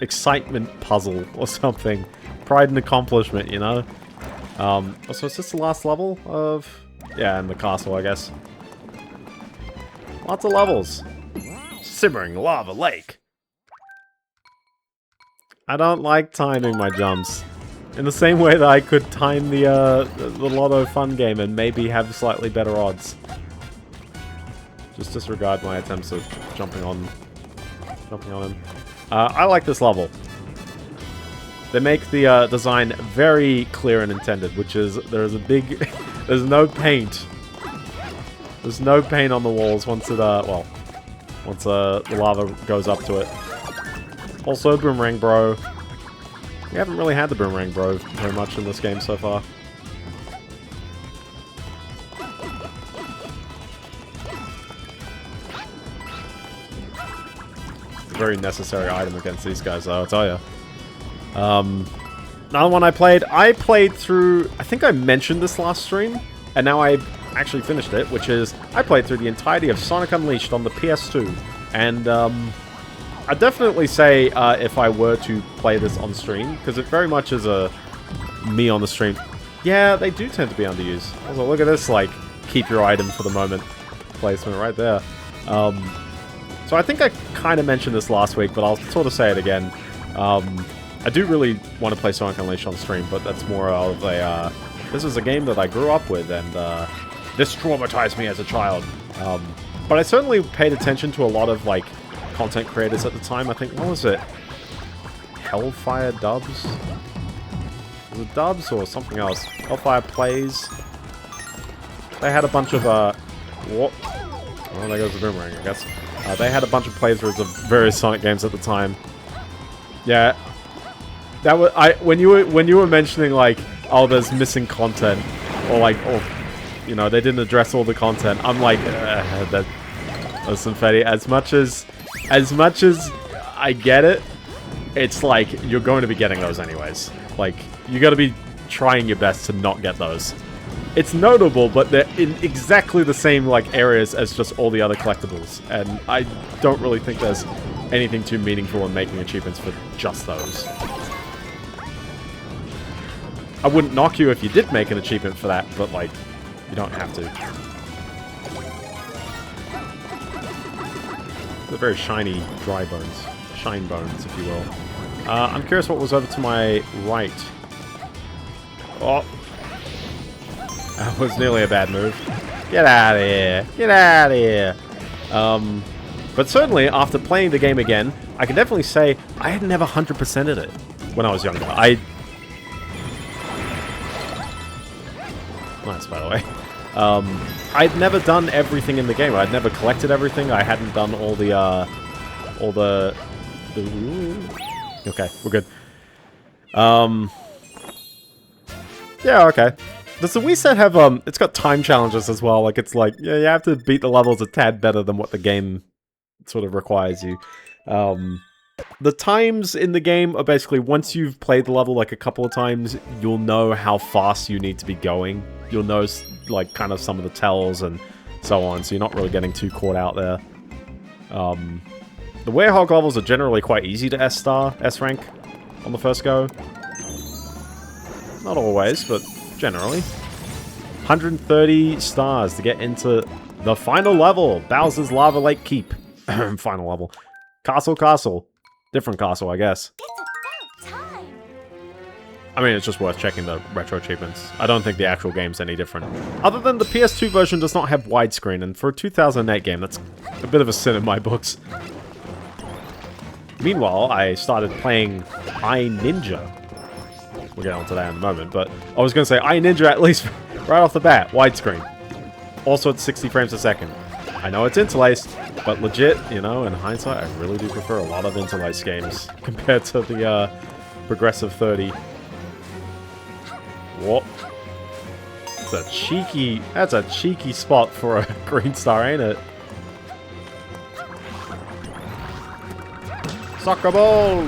excitement puzzle or something. Pride and accomplishment, you know? So is this the last level of... Yeah, in the castle, I guess. Lots of levels. Simmering lava lake. I don't like timing my jumps. In the same way that I could time the Lotto Fun game and maybe have slightly better odds. Just disregard my attempts at jumping on him. I like this level. They make the design very clear and intended, which is there's a big... there's no paint. There's no paint on the walls once it, once the lava goes up to it. Also, Boomerang Bro. We haven't really had the Boomerang Bro very much in this game so far. It's a very necessary item against these guys, though, I'll tell you. Another one I played through, I think I mentioned this last stream, and now I actually finished it, which is, I played through the entirety of Sonic Unleashed on the PS2, and, I'd definitely say, if I were to play this on stream, because it very much is a me on the stream. Yeah, they do tend to be underused. Also, look at this, like, keep your item for the moment placement right there. So I think I kind of mentioned this last week, but I'll sort of say it again. I do really want to play Sonic Unleashed on stream, but that's more of a, this is a game that I grew up with, and, this traumatized me as a child. But I certainly paid attention to a lot of, like, content creators at the time. I think, what was it? Hellfire Dubs? Was it Dubs or something else? Hellfire Plays. They had a bunch of, what? Oh, there goes the boomerang, I guess. They had a bunch of playthroughs of various Sonic games at the time. Yeah. That was, when you were mentioning, like, oh, there's missing content, or like, or, you know, they didn't address all the content, I'm like, listen, Fetty, as much as I get it, it's like, you're going to be getting those anyways. Like, you gotta be trying your best to not get those. It's notable, but they're in exactly the same, like, areas as just all the other collectibles, and I don't really think there's anything too meaningful in making achievements for just those. I wouldn't knock you if you did make an achievement for that, but, like, you don't have to. They're very shiny, dry bones. Shine bones, if you will. I'm curious what was over to my right. Oh. That was nearly a bad move. Get out of here. Get out of here. But certainly, after playing the game again, I can definitely say I had never 100%ed it when I was younger. Nice, by the way. I'd never done everything in the game. I'd never collected everything. I hadn't done all the okay, we're good. Yeah, okay. Does the Wii set have, it's got time challenges as well. Like, it's like, yeah, you have to beat the levels a tad better than what the game sort of requires you. The times in the game are basically, once you've played the level, like, a couple of times, you'll know how fast you need to be going. You'll know, like, kind of some of the tells and so on, so you're not really getting too caught out there. The Werehog levels are generally quite easy to S-rank on the first go. Not always, but generally. 130 stars to get into The final level, Bowser's Lava Lake Keep. Final level. Castle. Different castle, I guess. It's about time. I mean, it's just worth checking the retro achievements. I don't think the actual game's any different. Other than the PS2 version does not have widescreen, and for a 2008 game, that's a bit of a sin in my books. Meanwhile, I started playing iNinja. We'll get onto that in a moment, but I was going to say iNinja at least right off the bat, widescreen. Also at 60 frames a second. I know it's interlaced, but legit, you know, in hindsight, I really do prefer a lot of interlaced games compared to the progressive 30. Whoop. That's a cheeky spot for a green star, ain't it? Soccer ball!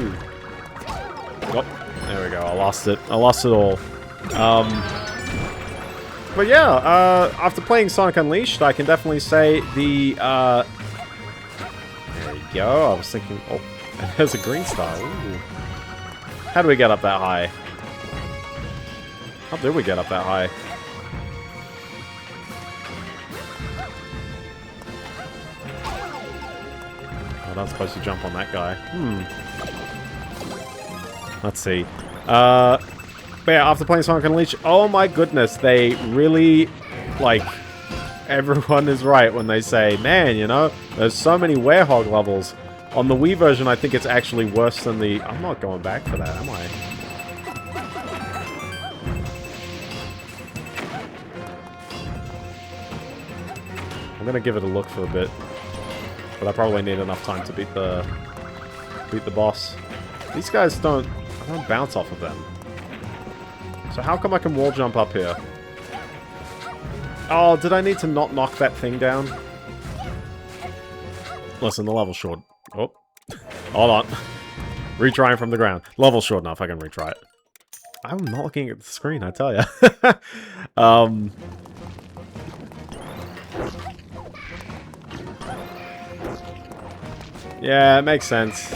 Oh, there we go, I lost it all. But yeah, after playing Sonic Unleashed, I can definitely say the, there you go, I was thinking, oh, there's a green star, ooh. How do we get up that high? How did we get up that high? Oh, I'm not supposed to jump on that guy. Let's see. But yeah, after playing Sonic Unleashed, oh my goodness, they really, like, everyone is right when they say, man, you know, there's so many Werehog levels. On the Wii version, I think it's actually worse than the... I'm not going back for that, am I? I'm gonna give it a look for a bit, but I probably need enough time to beat the boss. These guys I don't bounce off of them. So how come I can wall jump up here? Oh, did I need to not knock that thing down? Listen, the level's short. Oh, hold on. Retrying from the ground. Level's short enough, I can retry it. I'm not looking at the screen, I tell ya. Yeah, it makes sense.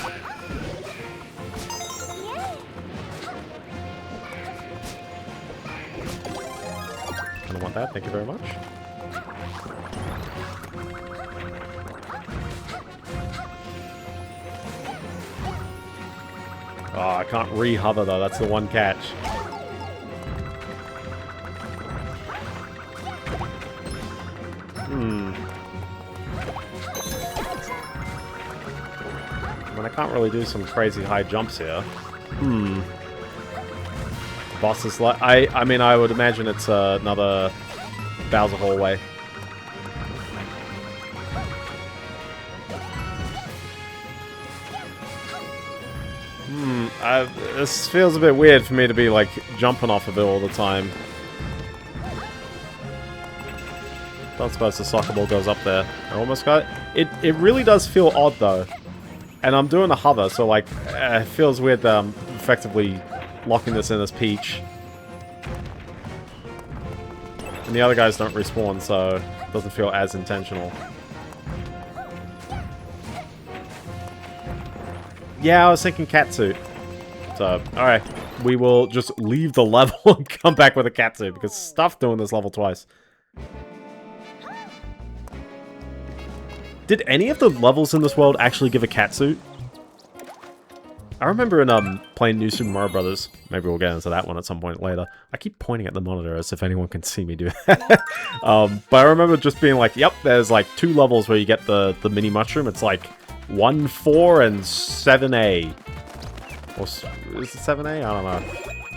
I don't want that, thank you very much. Oh, I can't re-hover though, that's the one catch. I mean, I can't really do some crazy high jumps here. Boss is like... I mean, I would imagine it's another Bowser hallway. This feels a bit weird for me to be, like, jumping off of it all the time. Don't suppose the soccer ball goes up there. I almost got it. It really does feel odd, though. And I'm doing a hover, so, like, it feels weird that I'm effectively locking this in as Peach. And the other guys don't respawn, so it doesn't feel as intentional. Yeah, I was thinking catsuit. So, alright. We will just leave the level and come back with a catsuit, because stuff doing this level twice. Did any of the levels in this world actually give a catsuit? I remember in playing New Super Mario Brothers, maybe we'll get into that one at some point later. I keep pointing at the monitor as if anyone can see me do that. But I remember just being like, yep, there's like 2 levels where you get the mini mushroom. It's like 1, 4, and 7A. Or is it 7A? I don't know.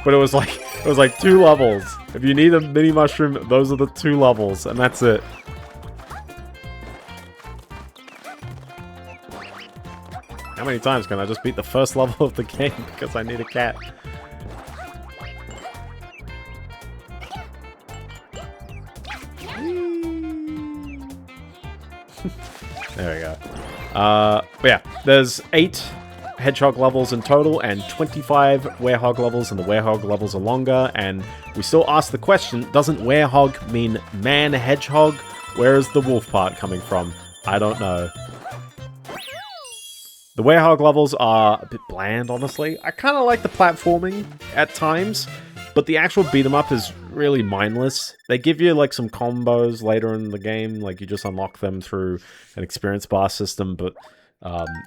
But it was like 2 levels. If you need a mini mushroom, those are the 2 levels, and that's it. How many times can I just beat the first level of the game because I need a cat? There we go. But yeah, there's 8 Hedgehog levels in total and 25 Werehog levels, and the Werehog levels are longer, and we still ask the question, doesn't Werehog mean man-hedgehog? Where is the wolf part coming from? I don't know. The Werehog levels are a bit bland, honestly. I kind of like the platforming at times, but the actual beat-em-up is really mindless. They give you like some combos later in the game, like you just unlock them through an experience bar system, but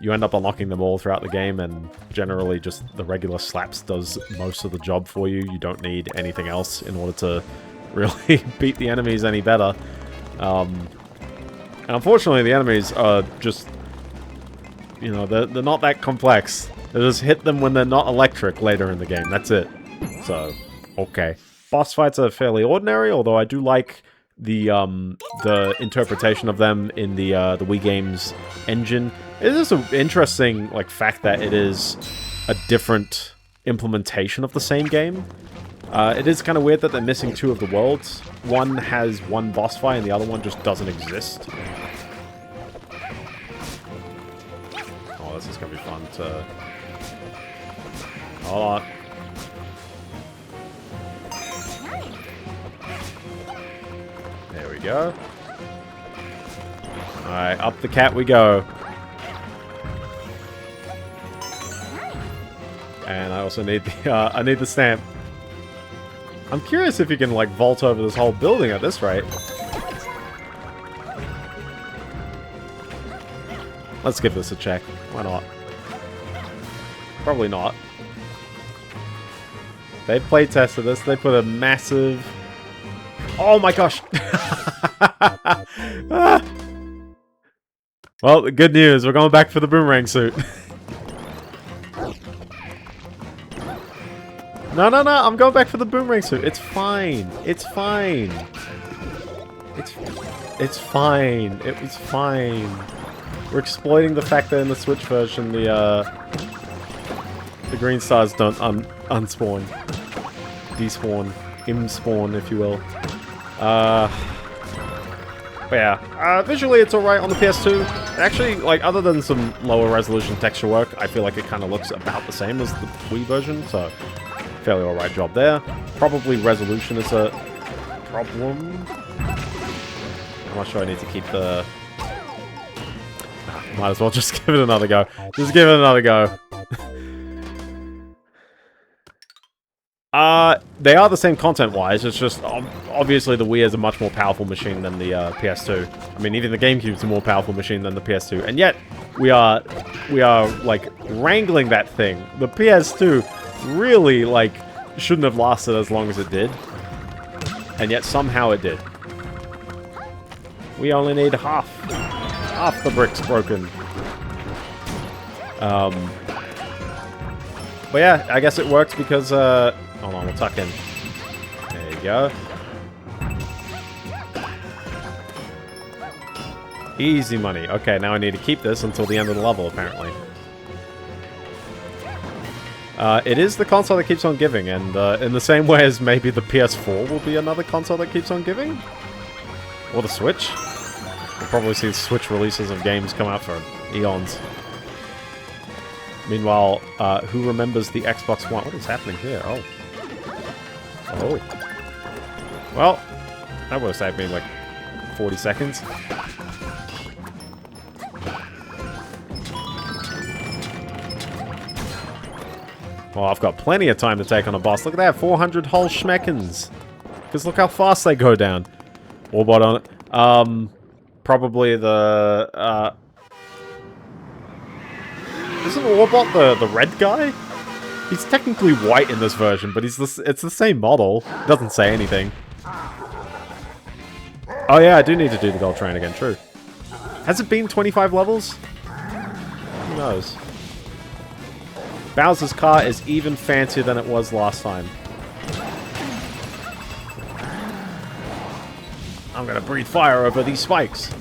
you end up unlocking them all throughout the game, and generally just the regular slaps does most of the job for you. You don't need anything else in order to really beat the enemies any better. And unfortunately, the enemies are just, you know, they're not that complex. They just hit them when they're not electric later in the game. That's it. So, okay. Boss fights are fairly ordinary, although I do like the interpretation of them in the Wii games engine. It is an interesting like fact that it is a different implementation of the same game. It is kind of weird that they're missing two of the worlds. One has one boss fight and the other one just doesn't exist. Oh, this is gonna be fun to... Hold on. There we go. Alright, up the cat we go. And I also need the, I need the stamp. I'm curious if you can, like, vault over this whole building at this rate. Let's give this a check. Why not? Probably not. They playtested this. They put a massive... Oh my gosh! Ah. Well, the good news. We're going back for the boomerang suit. No, no, no, I'm going back for the boomerang suit. It's fine. It's fine. It's fine. It was fine. We're exploiting the fact that in the Switch version, the green stars don't unspawn. Despawn. Im-spawn, if you will. But yeah. Visually, it's alright on the PS2. Actually, like, other than some lower resolution texture work, I feel like it kind of looks about the same as the Wii version, so... Fairly alright job there. Probably resolution is a problem. I'm not sure I need to keep the... Might as well just give it another go. Just give it another go. They are the same content-wise. It's just, obviously the Wii is a much more powerful machine than the PS2. I mean, even the GameCube's a more powerful machine than the PS2. And yet, we are like, wrangling that thing. The PS2... really, like, shouldn't have lasted as long as it did. And yet somehow it did. We only need half the bricks broken. But yeah, I guess it works because, hold on, we'll tuck in. There you go. Easy money. Okay, now I need to keep this until the end of the level, apparently. It is the console that keeps on giving, and in the same way as maybe the PS4 will be another console that keeps on giving. Or the Switch. We'll probably see Switch releases of games come out for eons. Meanwhile, who remembers the Xbox One? What is happening here? Oh. Oh. Well, that would have saved me like 40 seconds. Well, I've got plenty of time to take on a boss. Look at that, 400 whole schmeckins. Because look how fast they go down. Warbot on it. Probably the, Isn't Warbot the red guy? He's technically white in this version, but it's the same model. Doesn't say anything. Oh yeah, I do need to do the gold train again, true. Has it been 25 levels? Who knows? Bowser's car is even fancier than it was last time. I'm gonna breathe fire over these spikes.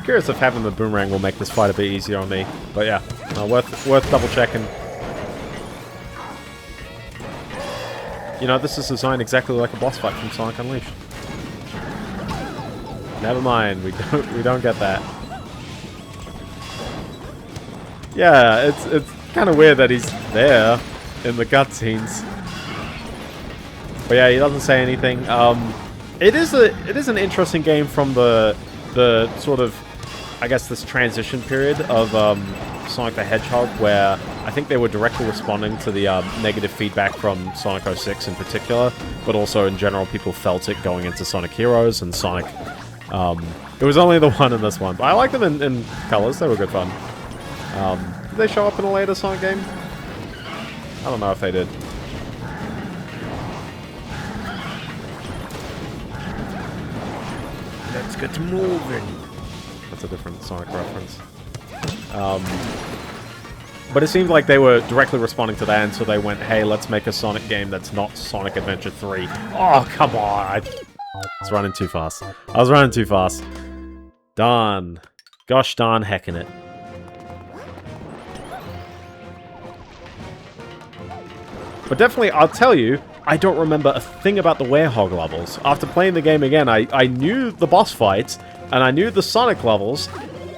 Curious if having the boomerang will make this fight a bit easier on me. But yeah, worth double checking. You know, this is designed exactly like a boss fight from Sonic Unleashed. Never mind, we don't get that. Yeah, it's kind of weird that he's there in the cutscenes. But yeah, he doesn't say anything. It is an interesting game from the sort of, I guess, this transition period of Sonic the Hedgehog, where I think they were directly responding to the negative feedback from Sonic 06 in particular, but also in general people felt it going into Sonic Heroes and Sonic. It was only the one in this one, but I like them in colors. They were good fun. Did they show up in a later Sonic game? I don't know if they did. Let's get moving. That's a different Sonic reference. But it seemed like they were directly responding to that, and so they went, hey, let's make a Sonic game that's not Sonic Adventure 3. Oh, come on! I was running too fast. I was running too fast. Darn. Gosh darn heckin' it. But definitely, I'll tell you, I don't remember a thing about the Werehog levels. After playing the game again, I knew the boss fights, and I knew the Sonic levels,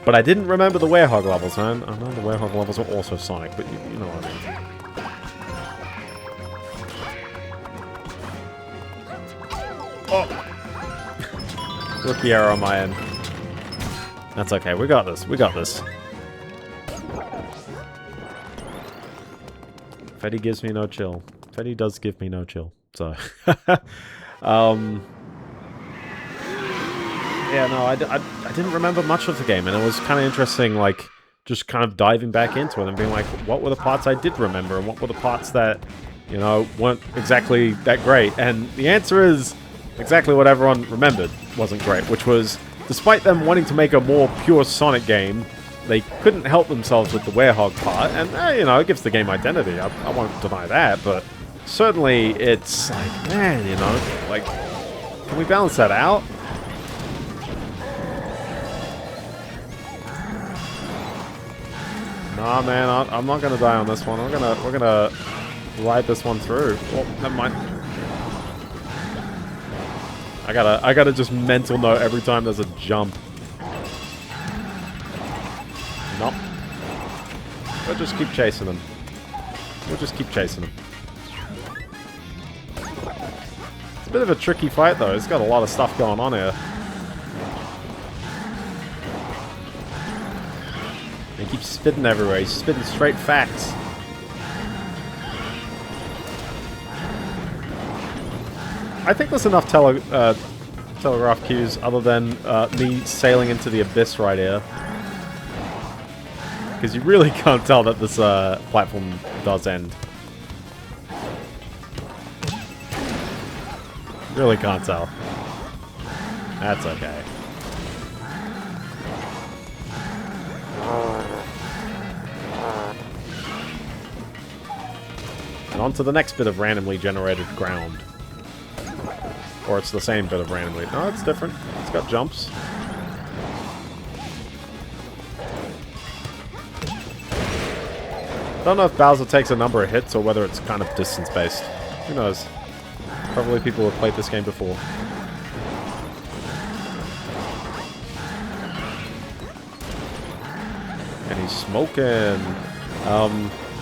but I didn't remember the Werehog levels, man. I know the Werehog levels were also Sonic, but you know what I mean. Oh! Rookie error on my end. That's okay, we got this, we got this. Fetty gives me no chill. Fetty does give me no chill, so... Yeah, no, I didn't remember much of the game, and it was kind of interesting, like, just kind of diving back into it and being like, what were the parts I did remember, and what were the parts that, you know, weren't exactly that great? And the answer is exactly what everyone remembered wasn't great, which was, despite them wanting to make a more pure Sonic game, they couldn't help themselves with the Werehog part, and, you know, it gives the game identity. I won't deny that, but certainly it's like, man, you know, like, can we balance that out? Nah, man, I'm not gonna die on this one. We're gonna ride this one through. Oh, never mind. I gotta just mental note every time there's a jump. Nope. We'll just keep chasing them. We'll just keep chasing them. It's a bit of a tricky fight, though. It's got a lot of stuff going on here. He keeps spitting everywhere. He's spitting straight facts. I think there's enough telegraph cues other than me sailing into the abyss right here. Because you really can't tell that this platform does end. Really can't tell. That's okay. And on to the next bit of randomly generated ground. Or it's the same bit of randomly... No, it's different. It's got jumps. Don't know if Bowser takes a number of hits or whether it's kind of distance-based. Who knows? Probably people who have played this game before. And he's smoking.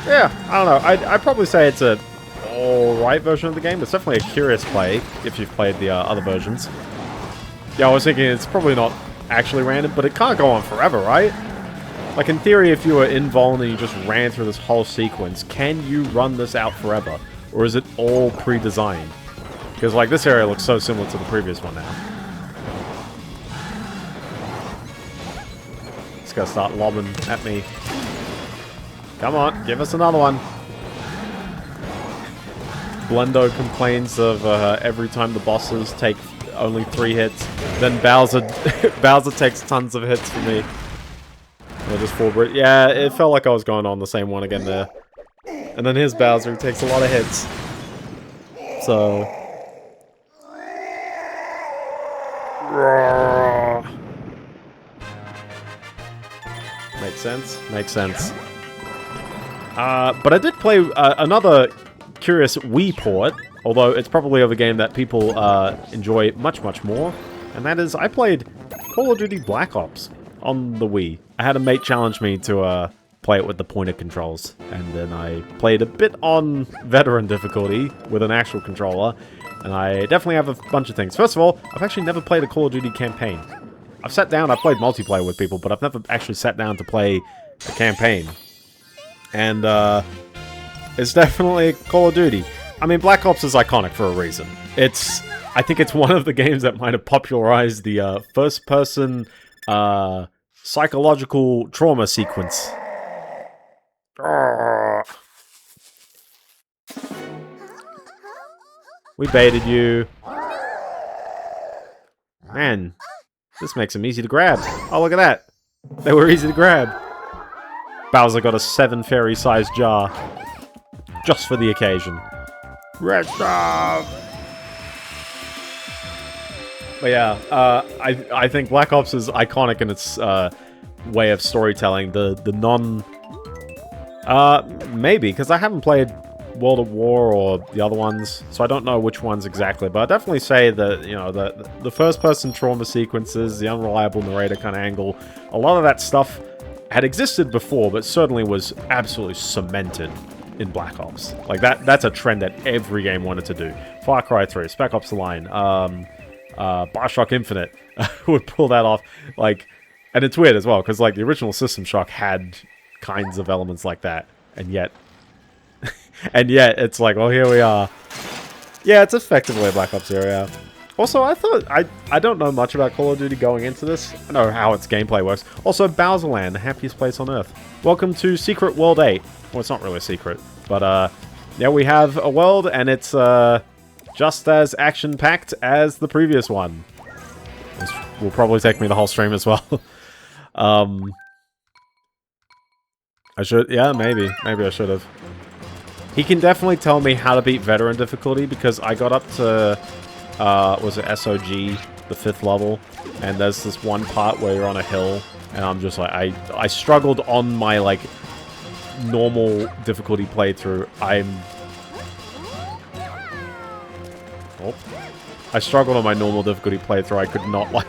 Yeah, I don't know. I'd probably say it's a alright version of the game. It's definitely a curious play if you've played the other versions. Yeah, I was thinking it's probably not actually random, but it can't go on forever, right? Like, in theory, if you were in Voln and you just ran through this whole sequence, can you run this out forever? Or is it all pre-designed? Because, like, this area looks so similar to the previous one now. It's gonna start lobbing at me. Come on, give us another one. Biendeo complains of every time the bosses take only 3 hits. Then Bowser Bowser takes tons of hits from me. They're just forward. Yeah, it felt like I was going on the same one again there. And then here's Bowser, who takes a lot of hits. So... Makes sense. Makes sense. But I did play another curious Wii port, although it's probably of a game that people enjoy much, much more. And that is, I played Call of Duty Black Ops on the Wii. I had a mate challenge me to play it with the pointer controls, and then I played a bit on veteran difficulty with an actual controller, and I definitely have a bunch of things. First of all, I've actually never played a Call of Duty campaign. I've played multiplayer with people, but I've never actually sat down to play a campaign. And it's definitely Call of Duty. I mean, Black Ops is iconic for a reason. I think it's one of the games that might have popularized the first-person psychological trauma sequence. We baited you. Man, this makes them easy to grab. Oh, look at that. They were easy to grab. Bowser got a 7 fairy-sized jar. Just for the occasion. Red stuff! But yeah, I think Black Ops is iconic in its way of storytelling. The non... maybe, because I haven't played World at War or the other ones, so I don't know which ones exactly, but I'd definitely say that, you know, the first-person trauma sequences, the unreliable narrator kind of angle, a lot of that stuff had existed before, but certainly was absolutely cemented in Black Ops. Like, that's a trend that every game wanted to do. Far Cry 3, Spec Ops The Line, Bioshock Infinite would pull that off, like, and it's weird as well, because, like, the original System Shock had kinds of elements like that, and yet it's like, well, here we are. Yeah, it's effectively a Black Ops area. Also, I thought, I don't know much about Call of Duty going into this. I know how its gameplay works. Also, Bowserland, the happiest place on Earth. Welcome to Secret World 8. Well, it's not really a secret, but, yeah, we have a world, and it's, just as action-packed as the previous one. This will probably take me the whole stream as well. I should, yeah, maybe I should have. He can definitely tell me how to beat veteran difficulty, because I got up to, was it SOG, the 5th level, and there's this one part where you're on a hill, and I'm just like, I struggled on my, like, normal difficulty playthrough. I struggled on my normal difficulty playthrough. I could not, like,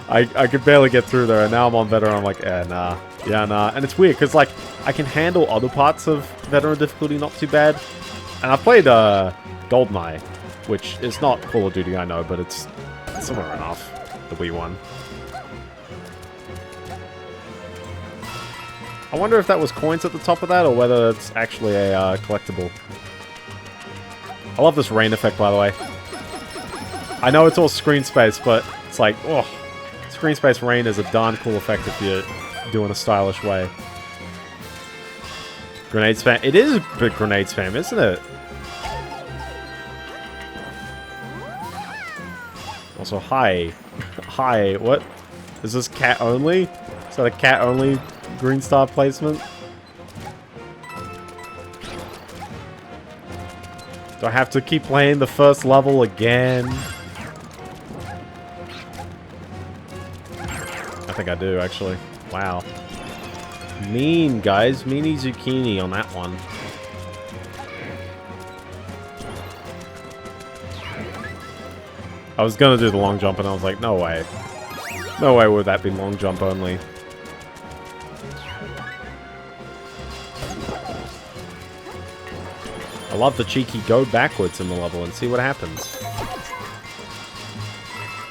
I could barely get through there, and now I'm on veteran, I'm like, nah. Yeah, nah. And it's weird, because, like, I can handle other parts of veteran difficulty not too bad. And I've played, GoldenEye, which is not Call of Duty, I know, but it's similar enough, the Wii one. I wonder if that was coins at the top of that, or whether it's actually a, collectible. I love this rain effect, by the way. I know it's all screen space, but it's like, oh, screen space rain is a darn cool effect if you're doing a stylish way. Grenade spam. It is a big grenade spam, isn't it? Also, hi. Hi, what? Is this cat only? Is that a cat only green star placement? Do I have to keep playing the first level again? I think I do, actually. Wow. Mean, guys. Meanie zucchini on that one. I was gonna do the long jump, and I was like, no way. No way would that be long jump only. I love the cheeky go backwards in the level and see what happens.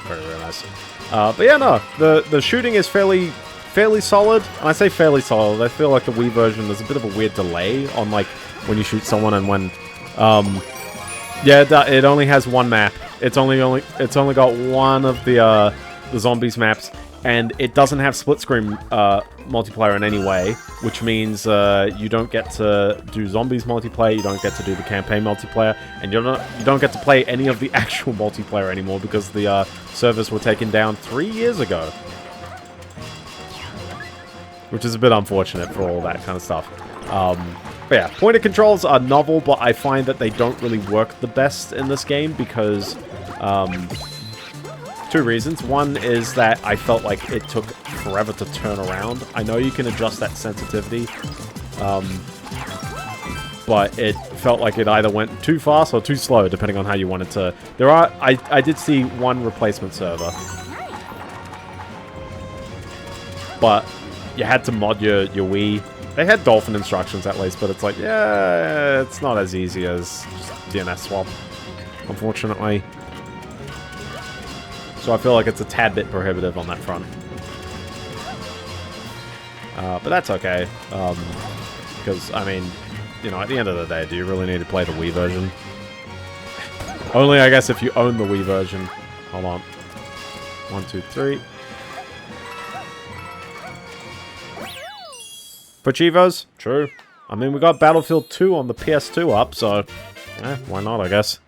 Very, very nice. But yeah, no. The shooting is fairly solid. And I say fairly solid. I feel like the Wii version, there's a bit of a weird delay on, like, when you shoot someone and when... yeah, it only has one map. It's only got one of the zombies maps, and it doesn't have split screen multiplayer in any way, which means you don't get to do zombies multiplayer, you don't get to do the campaign multiplayer, and you don't get to play any of the actual multiplayer anymore because the servers were taken down 3 years ago, which is a bit unfortunate for all that kind of stuff. But yeah, pointer controls are novel, but I find that they don't really work the best in this game because, two reasons. One is that I felt like it took forever to turn around. I know you can adjust that sensitivity, but it felt like it either went too fast or too slow, depending on how you wanted to. I did see one replacement server, but you had to mod your Wii. They had dolphin instructions at least, but it's like, yeah, it's not as easy as just DNS swap, unfortunately. So I feel like it's a tad bit prohibitive on that front. But that's okay. Because, I mean, you know, at the end of the day, do you really need to play the Wii version? Only, I guess, if you own the Wii version. Hold on. 1, 2, 3. For Chivos? True. I mean, we got Battlefield 2 on the PS2 up, so... why not, I guess.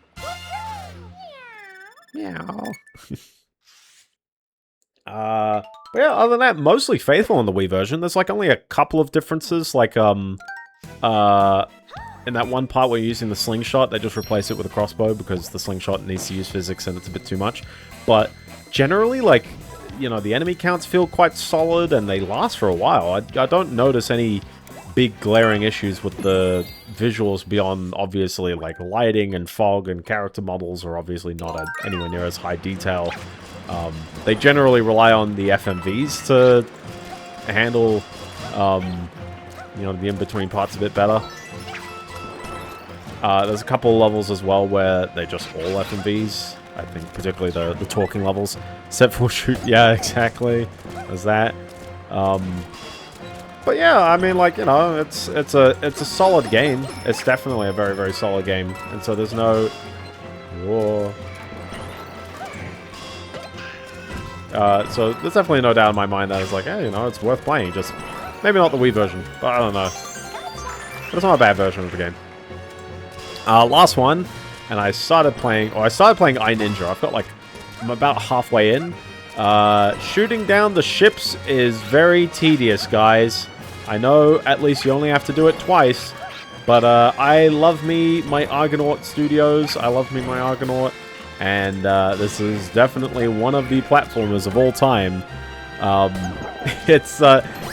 Meow. But yeah, other than that, mostly faithful in the Wii version. There's, like, only a couple of differences, like, in that one part where you're using the slingshot, they just replace it with a crossbow because the slingshot needs to use physics and it's a bit too much. But generally, like, you know, the enemy counts feel quite solid and they last for a while. I don't notice any big glaring issues with the visuals beyond, obviously, like, lighting and fog, and character models are obviously not at anywhere near as high detail. They generally rely on the FMVs to handle, you know, the in-between parts a bit better. There's a couple of levels as well where they're just all FMVs. I think particularly the talking levels. Except for shoot, yeah, exactly. There's that. But yeah, I mean, like, you know, it's a solid game. It's definitely a very, very solid game. And so there's no... Whoa. So there's definitely no doubt in my mind that it's like, hey, you know, it's worth playing. Just maybe not the Wii version, but I don't know. But it's not a bad version of the game. Last one, and I started playing I iNinja. I've got, like, I'm about halfway in. Shooting down the ships is very tedious, guys. I know at least you only have to do it twice, but I love me my Argonaut Studios. I love me my Argonaut, and this is definitely one of the platformers of all time.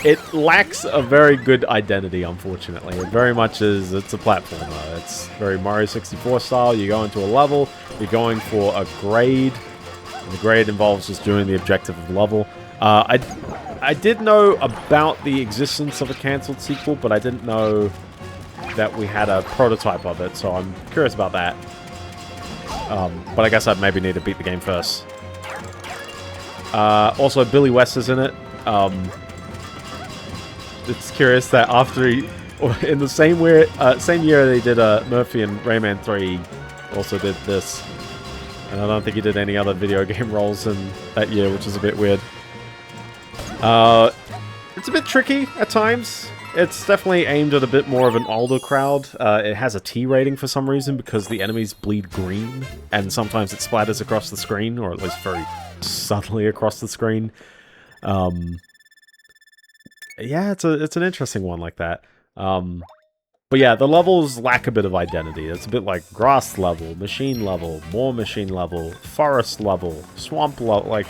It lacks a very good identity, unfortunately. It very much is, it's a platformer. It's very Mario 64 style. You go into a level, you're going for a grade, and the grade involves just doing the objective of the level. I did know about the existence of a cancelled sequel, but I didn't know that we had a prototype of it, so I'm curious about that. But I guess I'd maybe need to beat the game first. Also, Billy West is in it. It's curious that after in the same year they did Murphy and Rayman 3 also did this. And I don't think he did any other video game roles in that year, which is a bit weird. It's a bit tricky at times. It's definitely aimed at a bit more of an older crowd. It has a T rating for some reason because the enemies bleed green, and sometimes it splatters across the screen, or at least very subtly across the screen. Yeah, it's an interesting one like that. But yeah, the levels lack a bit of identity. It's a bit like grass level, machine level, more machine level, forest level, swamp level, like...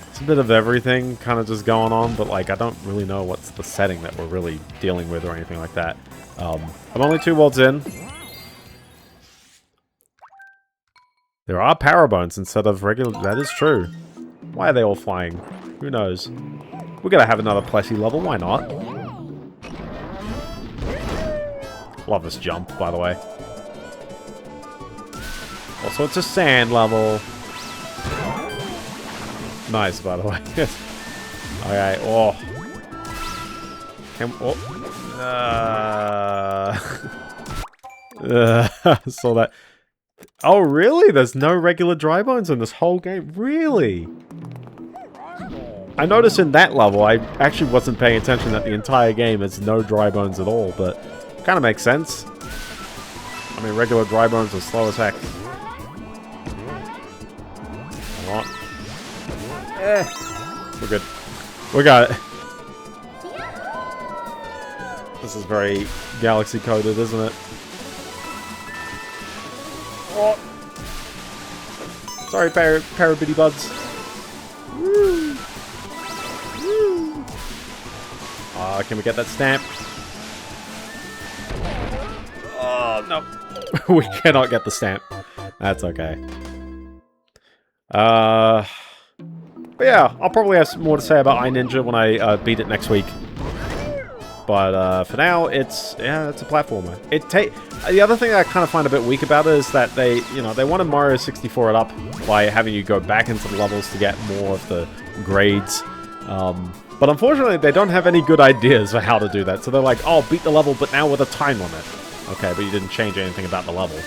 It's a bit of everything kind of just going on, but, like, I don't really know what's the setting that we're really dealing with or anything like that. I'm only 2 worlds in. There are power bones instead of regular... That is true. Why are they all flying? Who knows? We're gonna have another Plessy level, why not? Love this jump, by the way. Also, it's a sand level. Nice, by the way. Okay, oh. Saw that. Oh, really? There's no regular dry bones in this whole game? Really? I noticed in that level, I actually wasn't paying attention that the entire game is no dry bones at all, but kind of makes sense. I mean, regular dry bones are slow as heck. Hold on. We're good. We got it. This is very galaxy coded, isn't it? Oh. Sorry, Parabitty Buds. Woo. Woo. Can we get that stamp? Oh, no. We cannot get the stamp. That's okay. But yeah, I'll probably have some more to say about iNinja when I beat it next week. But for now, it's a platformer. The other thing I kind of find a bit weak about it is that they wanted Mario 64 it up by having you go back into the levels to get more of the grades. But unfortunately, they don't have any good ideas for how to do that. So they're like, oh, beat the level, but now with a time limit. Okay, but you didn't change anything about the level.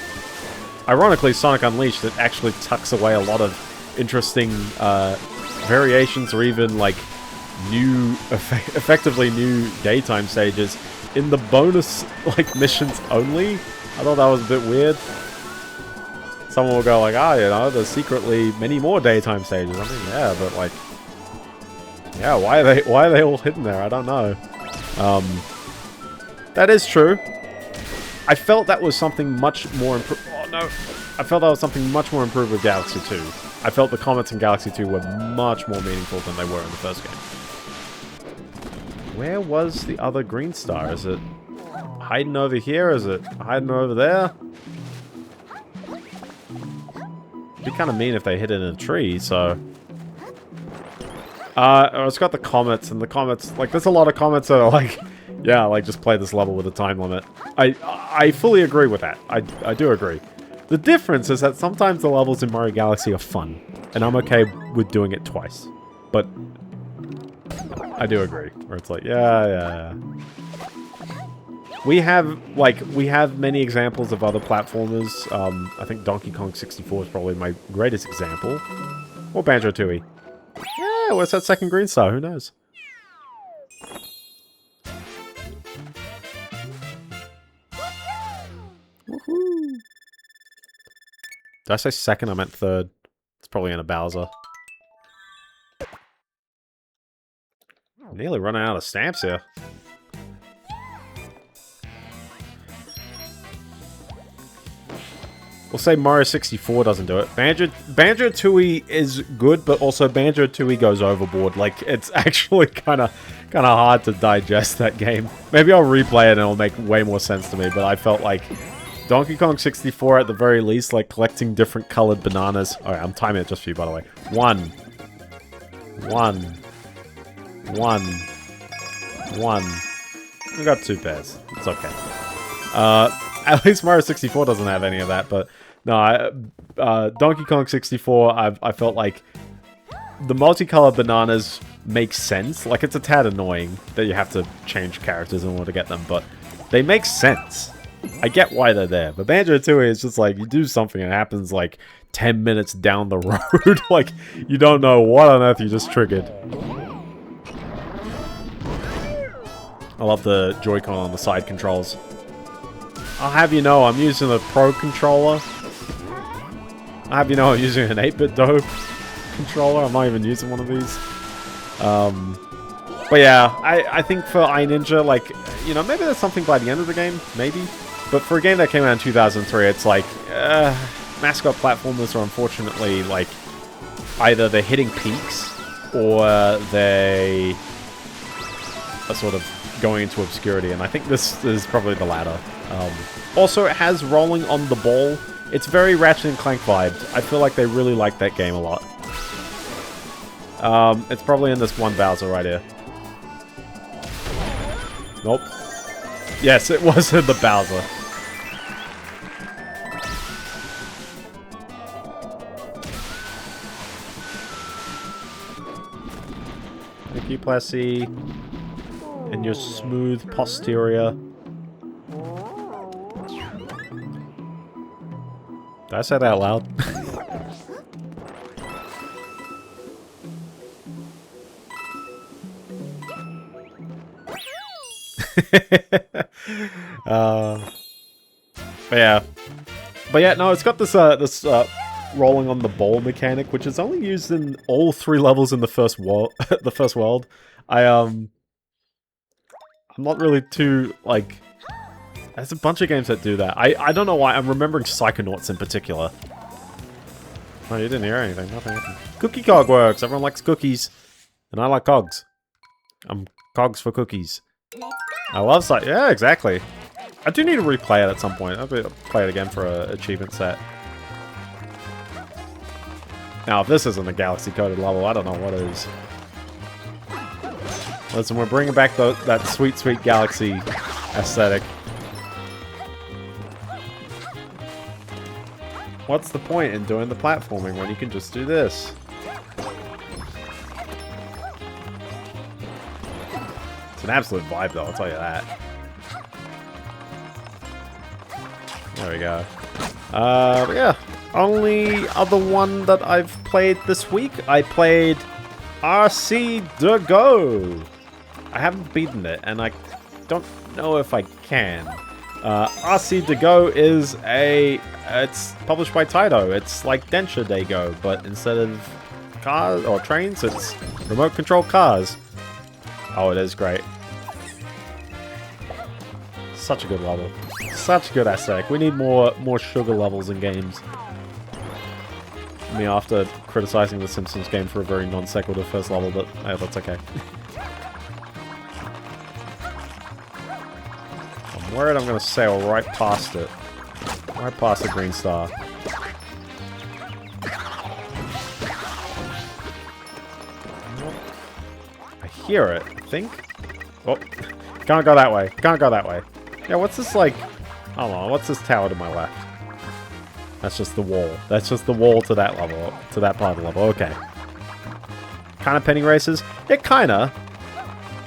Ironically, Sonic Unleashed, it actually tucks away a lot of interesting variations or even, like, new, effectively new daytime stages in the bonus, like, missions only. I thought that was a bit weird. Someone will go like, ah, you know, there's secretly many more daytime stages. I mean, yeah, but, like, yeah, why are they all hidden there? I don't know. That is true. I felt that was something much more improved. Oh no, I felt that was something much more improved with Galaxy 2. I felt the comments in Galaxy 2 were much more meaningful than they were in the first game. Where was the other green star? Is it hiding over here? Is it hiding over there? It'd be kind of mean if they hid it in a tree, so... it's got the comments, and the comments, like, there's a lot of comments that are like, yeah, like, just play this level with a time limit. I fully agree with that. I do agree. The difference is that sometimes the levels in Mario Galaxy are fun, and I'm okay with doing it twice. But I do agree, where it's like, yeah. We have many examples of other platformers. I think Donkey Kong 64 is probably my greatest example. Or Banjo-Tooie. Yeah, where's that second green star? Who knows? Woohoo! Did I say second? I meant third. It's probably in a Bowser. Nearly running out of stamps here. We'll say Mario 64 doesn't do it. Banjo-Tooie is good, but also Banjo-Tooie goes overboard. Like, it's actually kind of hard to digest that game. Maybe I'll replay it and it'll make way more sense to me, but I felt like Donkey Kong 64 at the very least, like collecting different colored bananas. Alright, I'm timing it just for you, by the way. One. We got 2 pairs. It's okay. At least Mario 64 doesn't have any of that, but no, Donkey Kong 64, I felt like the multicolored bananas make sense. Like, it's a tad annoying that you have to change characters in order to get them, but they make sense. I get why they're there, but Banjo-Tooie is just like, you do something and it happens like 10 minutes down the road. Like, you don't know what on earth you just triggered. I love the Joy-Con on the side controls. I'll have you know, I'm using the Pro controller. I'll have you know, I'm using an 8BitDo controller. I'm not even using one of these. But yeah, I think for iNinja, like, you know, maybe there's something by the end of the game, maybe. But for a game that came out in 2003, it's like, mascot platformers are unfortunately, like, either they're hitting peaks, or they are sort of going into obscurity, and I think this is probably the latter. Also, it has rolling on the ball. It's very Ratchet & Clank vibed. I feel like they really like that game a lot. It's probably in this one Bowser right here. Nope. Yes, it was in the Bowser. Thank you, Plessy. And your smooth posterior. Did I say that out loud? But yeah, no, it's got this rolling on the ball mechanic, which is only used in all 3 levels in the first world. The first world. I'm not really too, like... There's a bunch of games that do that. I don't know why. I'm remembering Psychonauts in particular. Oh, you didn't hear anything. Nothing happened. Cookie Cog works. Everyone likes cookies. And I like cogs. I'm cogs for cookies. I love Psych... Yeah, exactly. I do need to replay it at some point. I'll play it again for an achievement set. Now, if this isn't a Galaxy-coded level, I don't know what is. Listen, we're bringing back that sweet, sweet Galaxy aesthetic. What's the point in doing the platforming when you can just do this? It's an absolute vibe, though, I'll tell you that. There we go. But yeah, only other one that I've played this week, I played RC de Go. I haven't beaten it, and I don't know if I can. RC de Go is it's published by Taito. It's like Densha de Go, but instead of cars or trains, it's remote control cars. Oh, it is great. Such a good level. Such a good aesthetic. We need more sugar levels in games. I mean, after criticizing the Simpsons game for a very non-sequitur first level, but that's okay. I'm worried I'm going to sail right past it. Right past the green star. I hear it, I think. Oh, can't go that way. Can't go that way. Yeah, what's this like? Hold on, what's this tower to my left? That's just the wall. That's just the wall to that level, to that part of the level. Okay. Kind of penny races? Yeah, kinda.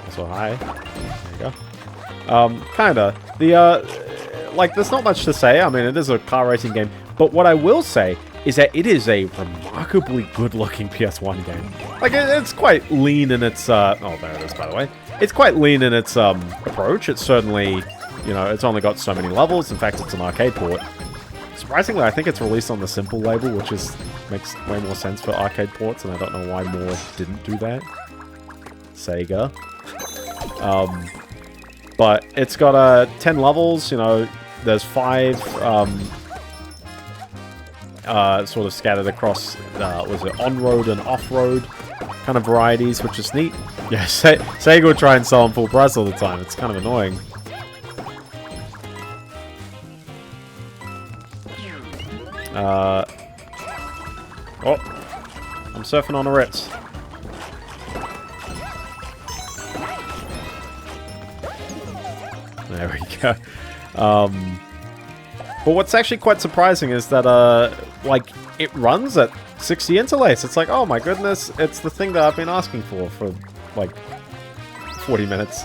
Also high. There you go. Kinda. Like, there's not much to say. I mean, it is a car racing game. But what I will say is that it is a remarkably good-looking PS1 game. Like, it's quite lean in its, oh, there it is, by the way. It's quite lean in its, approach. It's certainly, you know, it's only got so many levels. In fact, it's an arcade port. Surprisingly, I think it's released on the Simple label, which makes way more sense for arcade ports, and I don't know why more didn't do that. Sega. But it's got 10 levels, you know, there's 5 sort of scattered across, was it on-road and off-road kind of varieties, which is neat. Yeah, Sega would try and sell them full price all the time, it's kind of annoying. Oh, I'm surfing on a Ritz. There we go. But what's actually quite surprising is that, like, it runs at 60 interlace. It's like, oh my goodness, it's the thing that I've been asking for like, 40 minutes.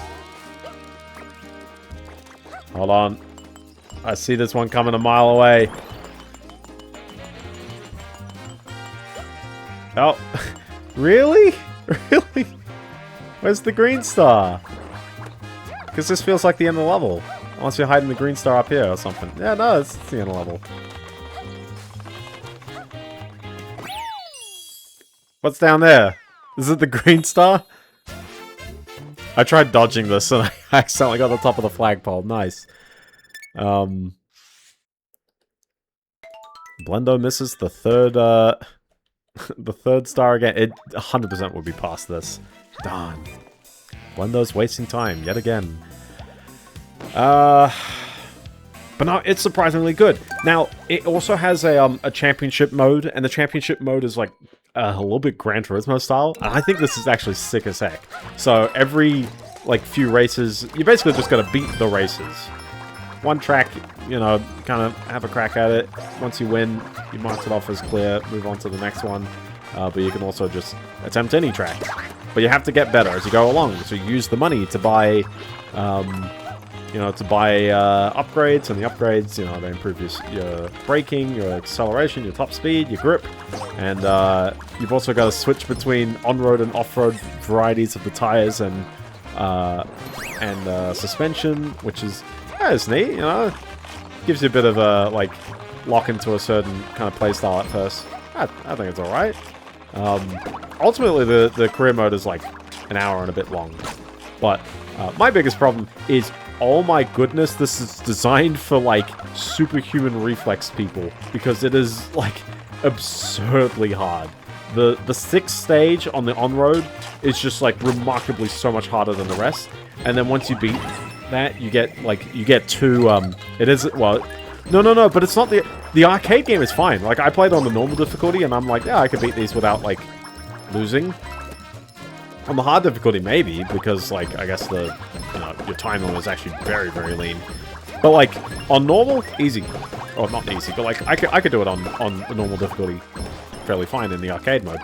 Hold on. I see this one coming a mile away. Oh, really? Really? Where's the green star? Because this feels like the end of the level. Unless you're hiding the green star up here or something. Yeah, no, it's the end of the level. What's down there? Is it the green star? I tried dodging this and I accidentally got the top of the flagpole. Nice. Biendeo misses the third, the third star again. It 100% would be past this. Darn. Biendeo's wasting time yet again. But no, it's surprisingly good. Now, it also has a championship mode, and the championship mode is like a little bit Gran Turismo style. And I think this is actually sick as heck. So every like few races, you basically just gotta beat the races. One track, you know, kind of have a crack at it. Once you win, you mark it off as clear, move on to the next one. But you can also just attempt any track. But you have to get better as you go along. So you use the money to buy, you know, upgrades. And the upgrades, you know, they improve your braking, your acceleration, your top speed, your grip. And you've also got to switch between on-road and off-road varieties of the tires and suspension, which is neat, you know. Gives you a bit of a, like, lock into a certain kind of playstyle at first. I think it's alright. Ultimately, the career mode is like an hour and a bit long. But my biggest problem is, oh my goodness, this is designed for like superhuman reflex people. Because it is like absurdly hard. The 6th stage on the on-road is just like remarkably so much harder than the rest. And then once you beat that, you get 2, it is, well, no, but it's not the arcade game is fine. Like, I played on the normal difficulty, and I'm like, yeah, I could beat these without, like, losing. On the hard difficulty, maybe, because, like, I guess your time limit is actually very, very lean. But, like, on normal, easy. Or, not easy, but, like, I could do it on the normal difficulty fairly fine in the arcade mode.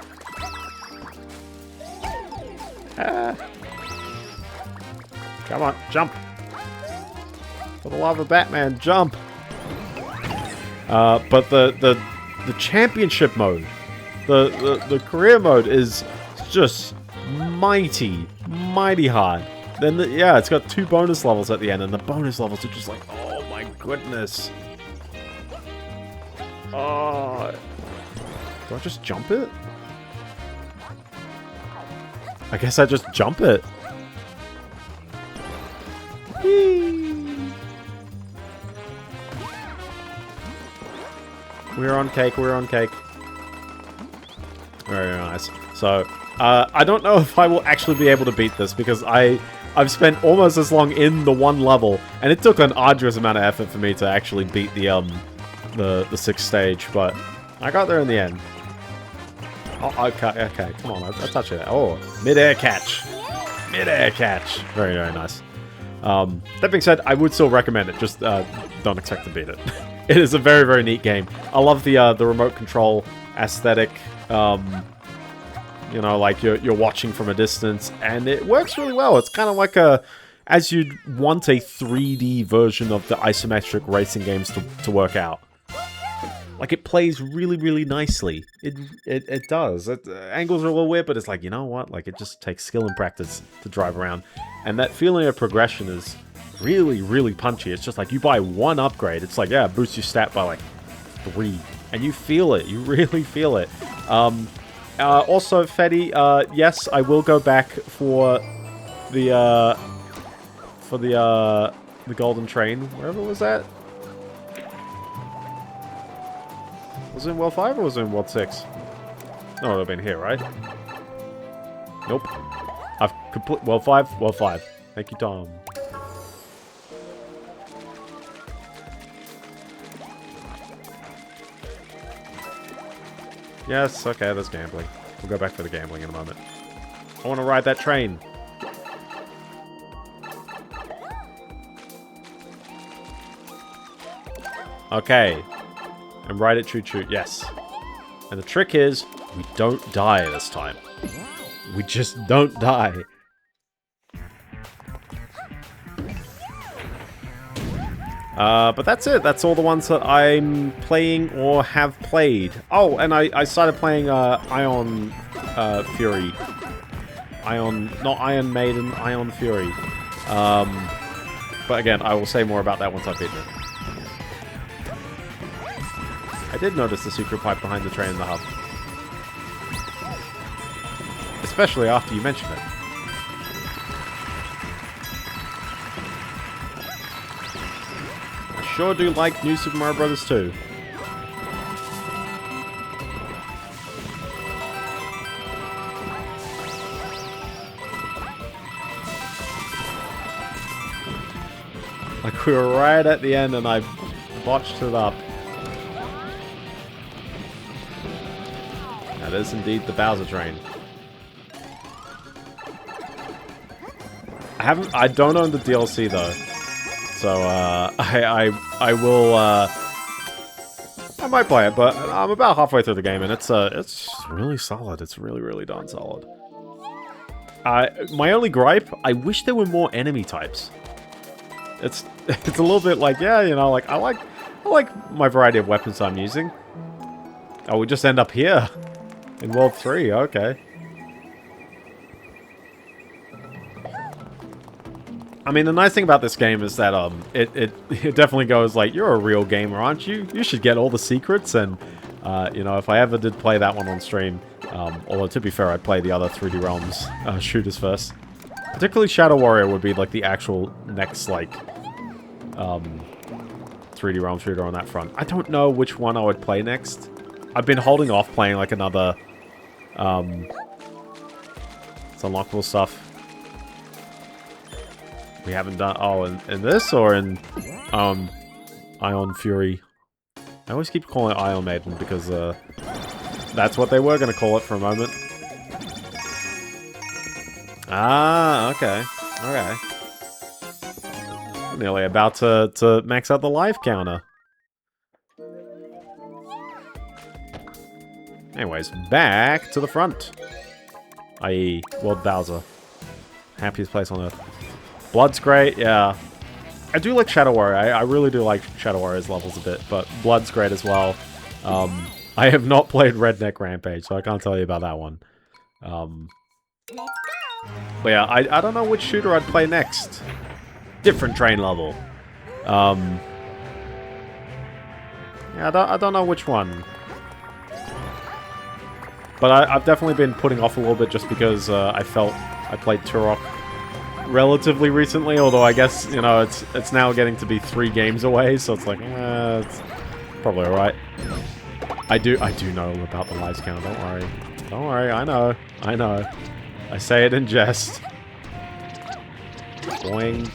Come on, jump. For the love of Batman, jump. But the championship mode, the career mode is just mighty hard. Then yeah, it's got 2 bonus levels at the end, and the bonus levels are just like, oh my goodness. Oh, do I just jump it? I guess I just jump it. Whee! We're on cake, we're on cake. Very nice. So, I don't know if I will actually be able to beat this, because I've spent almost as long in the one level, and it took an arduous amount of effort for me to actually beat the 6th stage, but I got there in the end. Oh, okay, come on, I touched it. Oh, mid-air catch. Mid-air catch. Very, very nice. That being said, I would still recommend it, just don't expect to beat it. It is a very, very neat game. I love the remote control aesthetic. You know, like you're watching from a distance, and it works really well. It's kind of like as you'd want a 3D version of the isometric racing games to work out. Like, it plays really, really nicely. It does. Angles are a little weird, but it's like, you know what? Like, it just takes skill and practice to drive around. And that feeling of progression is really, really punchy. It's just like, you buy 1 upgrade, it's like, yeah, boost your stat by like 3. And you feel it. You really feel it. Also, Fetty, yes, I will go back for the golden train. Wherever was that? Was it in World 5 or was it in World 6? No, it would have been here, right? Nope. I've complete World 5. World 5. Thank you, Tom. Yes, okay, there's gambling. We'll go back for the gambling in a moment. I want to ride that train. Okay. And ride it choo-choo. Yes. And the trick is, we don't die this time. We just don't die. But that's it. That's all the ones that I'm playing or have played. Oh, and I started playing Ion Fury. Not Iron Maiden, Ion Fury. But again, I will say more about that once I've beaten it. I did notice the secret pipe behind the train in the hub. Especially after you mentioned it. I sure do like New Super Mario Bros. 2. Like, we were right at the end and I botched it up. That is indeed the Bowser train. I don't own the DLC though, so I will I might play it, but I'm about halfway through the game and it's really solid. It's really, really darn solid. My only gripe, I wish there were more enemy types. It's a little bit like, yeah, you know, like I like my variety of weapons I'm using. Oh, we just end up here. In World 3, okay. I mean, the nice thing about this game is that it definitely goes like, you're a real gamer, aren't you? You should get all the secrets, and you know, if I ever did play that one on stream, although to be fair, I'd play the other 3D Realms shooters first. Particularly Shadow Warrior would be like the actual next like 3D Realm shooter on that front. I don't know which one I would play next. I've been holding off playing like another it's unlockable stuff. We haven't done... Oh, in this or in Ion Fury? I always keep calling it Ion Maiden because that's what they were going to call it for a moment. Ah, okay. Okay. I'm nearly about to max out the life counter. Anyways, back to the front. I.e., World Bowser. Happiest place on Earth. Blood's great, yeah. I do like Shadow Warrior. I really do like Shadow Warrior's levels a bit, but Blood's great as well. I have not played Redneck Rampage, so I can't tell you about that one. But yeah, I don't know which shooter I'd play next. Different train level. Yeah, I don't know which one. But I've definitely been putting off a little bit just because I felt I played Turok relatively recently, although I guess, you know, it's now getting to be 3 games away, so it's like, it's probably alright. I do know about the lives count, don't worry. Don't worry, I know. I say it in jest. Boing.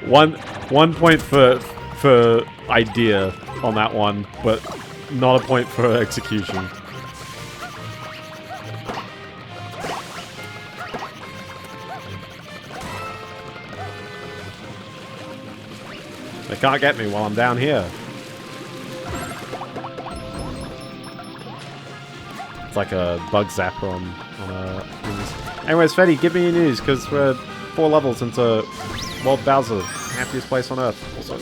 one point for idea on that one, but not a point for execution. They can't get me while I'm down here. It's like a bug zapper on Anyways, Fetty, give me your news, because we're 4 levels into World Bowser, happiest place on Earth. Also,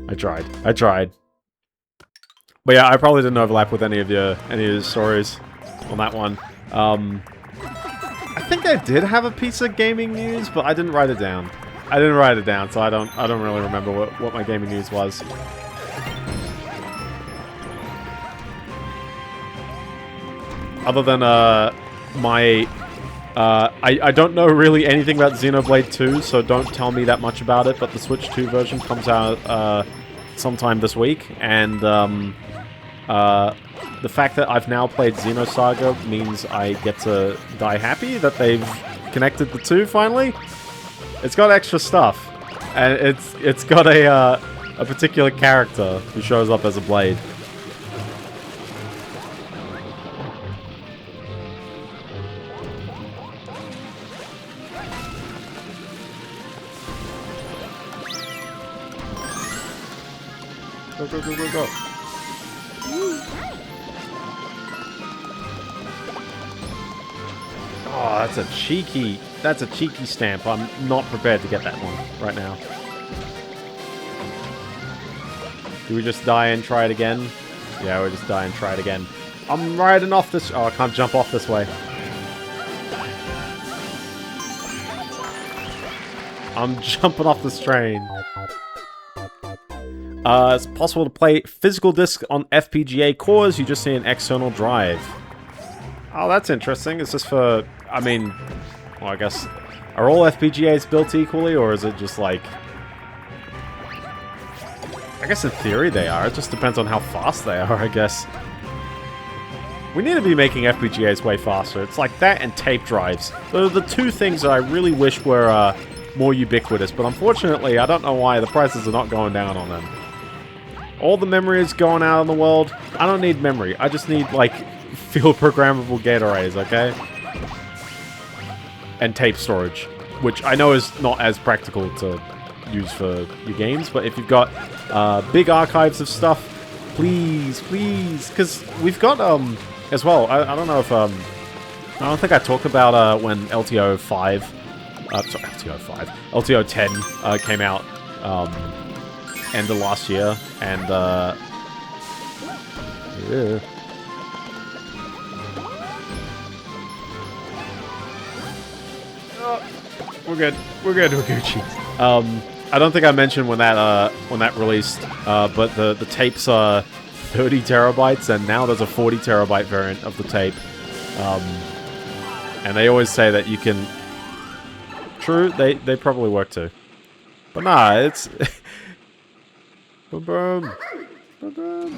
I tried. But yeah, I probably didn't overlap with any of your stories on that one. I think I did have a piece of gaming news, but I didn't write it down. So I don't really remember what my gaming news was. Other than I don't know really anything about Xenoblade 2, so don't tell me that much about it, but the Switch 2 version comes out sometime this week, and the fact that I've now played Xenosaga means I get to die happy that they've connected the 2 finally. It's got extra stuff, and it's got a particular character who shows up as a blade. Go. Oh, that's a cheeky stamp. I'm not prepared to get that one right now. Do we just die and try it again? Yeah, we'll just die and try it again. I'm riding off this... Oh, I can't jump off this way. I'm jumping off this train. It's possible to play physical disc on FPGA cores. You just need an external drive. Oh, that's interesting. Is this for... I mean... Well, I guess... Are all FPGAs built equally, or is it just like... I guess in theory they are. It just depends on how fast they are, I guess. We need to be making FPGAs way faster. It's like that and tape drives. Those are the 2 things that I really wish were more ubiquitous, but unfortunately, I don't know why the prices are not going down on them. All the memory is going out in the world. I don't need memory. I just need, like, field programmable gate arrays, okay? And tape storage, which I know is not as practical to use for your games, but if you've got big archives of stuff, please, because we've got, as well, I don't know if, I don't think I talked about when LTO 10 came out, end of last year, and yeah. We're good, we're Gucci. I don't think I mentioned when that released, but the tapes are 30 terabytes, and now there's a 40 terabyte variant of the tape. And they always say that you can... True, they probably work too. But nah, it's... Boom boom. Boom boom. Too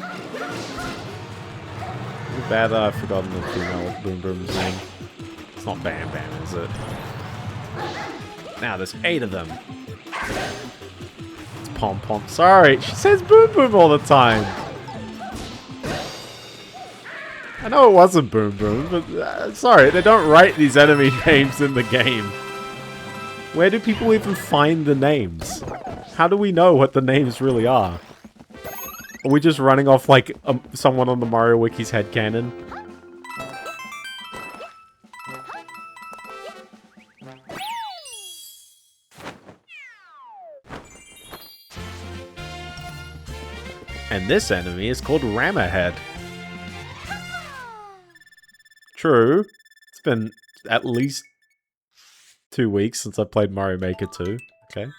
bad that I've forgotten the female Boom Boom's name. It's not Bam Bam, is it? Now there's 8 of them. It's Pom Pom. Sorry, she says Boom Boom all the time. I know it wasn't Boom Boom, but sorry, they don't write these enemy names in the game. Where do people even find the names? How do we know what the names really are? Are we just running off like someone on the Mario Wiki's headcanon? And this enemy is called Rammerhead. True. It's been at least 2 weeks since I played Mario Maker 2. Okay.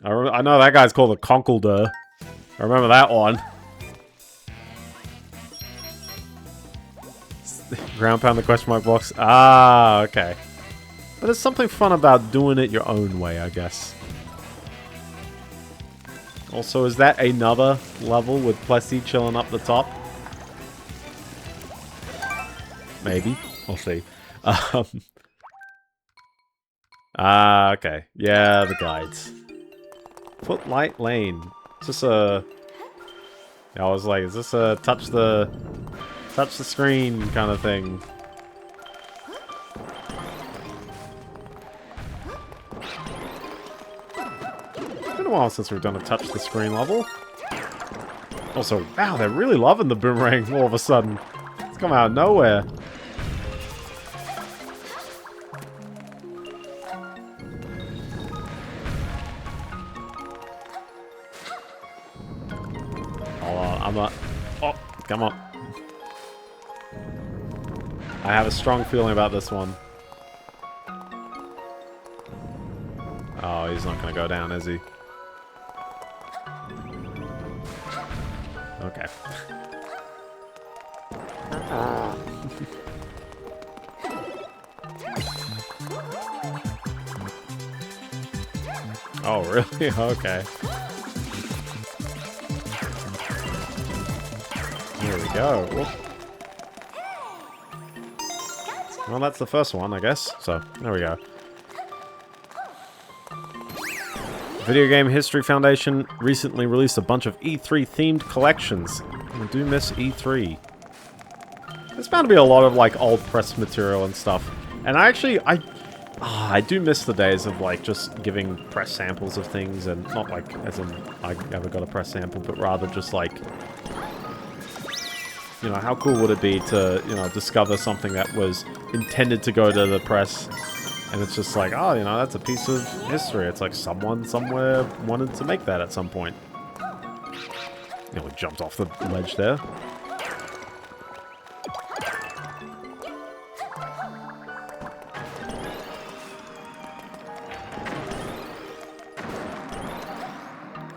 I know that guy's called a Conkeldurr. I remember that one. Ground pound the question mark box. Ah, okay. But there's something fun about doing it your own way, I guess. Also, is that another level with Plessy chilling up the top? Maybe. We'll see. Okay. Yeah, the guides. Footlight Lane. Is this a... I was like, is this a touch the screen kind of thing? It's been a while since we've done a touch the screen level. Also, wow, they're really loving the boomerang all of a sudden. It's come out of nowhere. Oh, come on. I have a strong feeling about this one. Oh, he's not going to go down, is he? Okay. Oh, really? Okay. Here we go. Whoop. Well, that's the first one, I guess. So, there we go. Video Game History Foundation recently released a bunch of E3-themed collections. I do miss E3. There's bound to be a lot of, like, old press material and stuff. And I do miss the days of, like, just giving press samples of things, and not, like, as in I ever got a press sample, but rather just, like... You know, how cool would it be to, you know, discover something that was intended to go to the press, and it's just like, oh, you know, that's a piece of history. It's like someone somewhere wanted to make that at some point. You know, we jumped off the ledge there.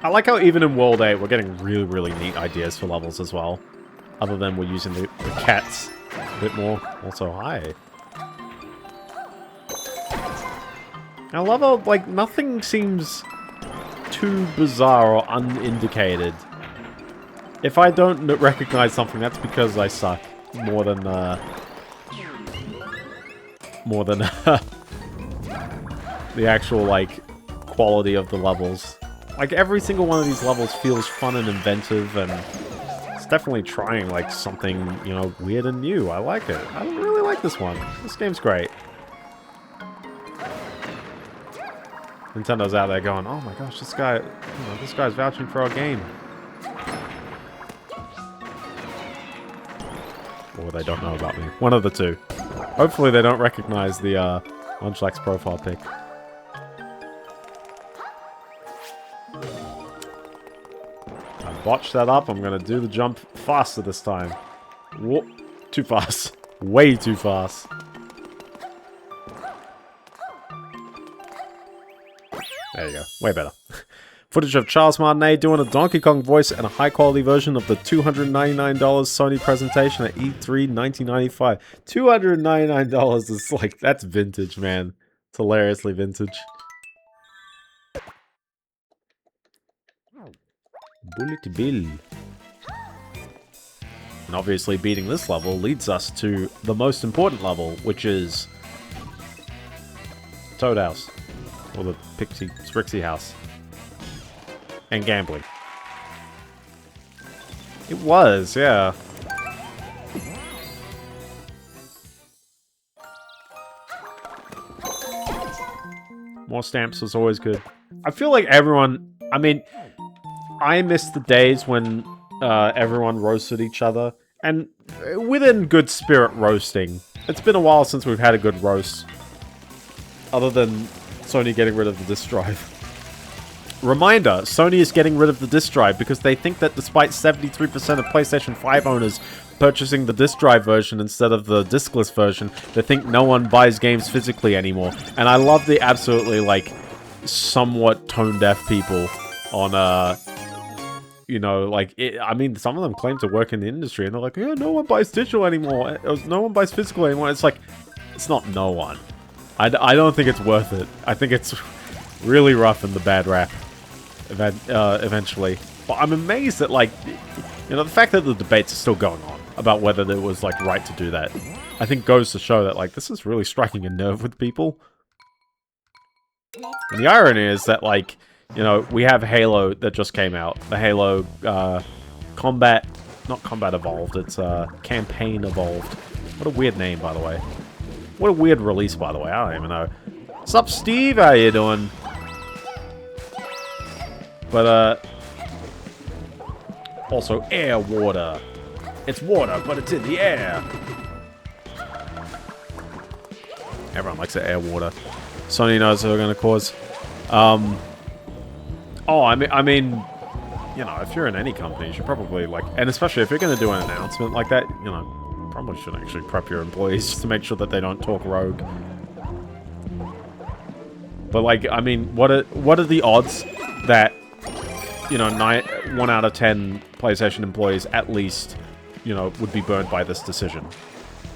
I like how even in World 8, we're getting really, really neat ideas for levels as well. Other than we're using the cats a bit more. Also, hi. I love how, like, nothing seems too bizarre or unindicated. If I don't recognize something, that's because I suck. More than the actual, like, quality of the levels. Like, every single one of these levels feels fun and inventive, and... It's definitely trying, like, something, you know, weird and new. I like it. I really like this one. This game's great. Nintendo's out there going, oh my gosh, this guy, you know, this guy's vouching for our game. Or they don't know about me. One of the two. Hopefully they don't recognize the, Munchlax profile pic. Botch that up. I'm going to do the jump faster this time. Whoop. Too fast. Way too fast. There you go. Way better. Footage of Charles Martinet doing a Donkey Kong voice and a high-quality version of the $299 Sony presentation at E3 1995. $299 is like... That's vintage, man. It's hilariously vintage. Bullet Bill. And obviously beating this level leads us to the most important level, which is Toad House. Or the Sprixie House. And gambling. It was, yeah. More stamps was always good. I feel like everyone... I mean... I miss the days when everyone roasted each other, and within good spirit roasting. It's been a while since we've had a good roast, other than Sony getting rid of the disk drive. Reminder, Sony is getting rid of the disk drive because they think that despite 73% of PlayStation 5 owners purchasing the disk drive version instead of the diskless version, they think no one buys games physically anymore. And I love the absolutely, like, somewhat tone-deaf people on, you know, like, I mean, some of them claim to work in the industry, and they're like, yeah, no one buys digital anymore. No one buys physical anymore. It's like, it's not no one. I don't think it's worth it. I think it's really rough in the bad rap, eventually. But I'm amazed that, like, you know, the fact that the debates are still going on about whether it was, like, right to do that, I think goes to show that, like, this is really striking a nerve with people. And the irony is that, like, you know, we have Halo that just came out. The Halo, Combat... Not Combat Evolved, it's, Campaign Evolved. What a weird name, by the way. What a weird release, by the way. I don't even know. What's up, Steve? How you doing? But, also, air water. It's water, but it's in the air. Everyone likes the air water. Sony knows what they're going to cause. Oh, I mean, you know, if you're in any company, you should probably, like, and especially if you're going to do an announcement like that, you know, probably should actually prep your employees just to make sure that they don't talk rogue. But, like, I mean, what are the odds that, you know, 1 out of 10 PlayStation employees at least, you know, would be burned by this decision?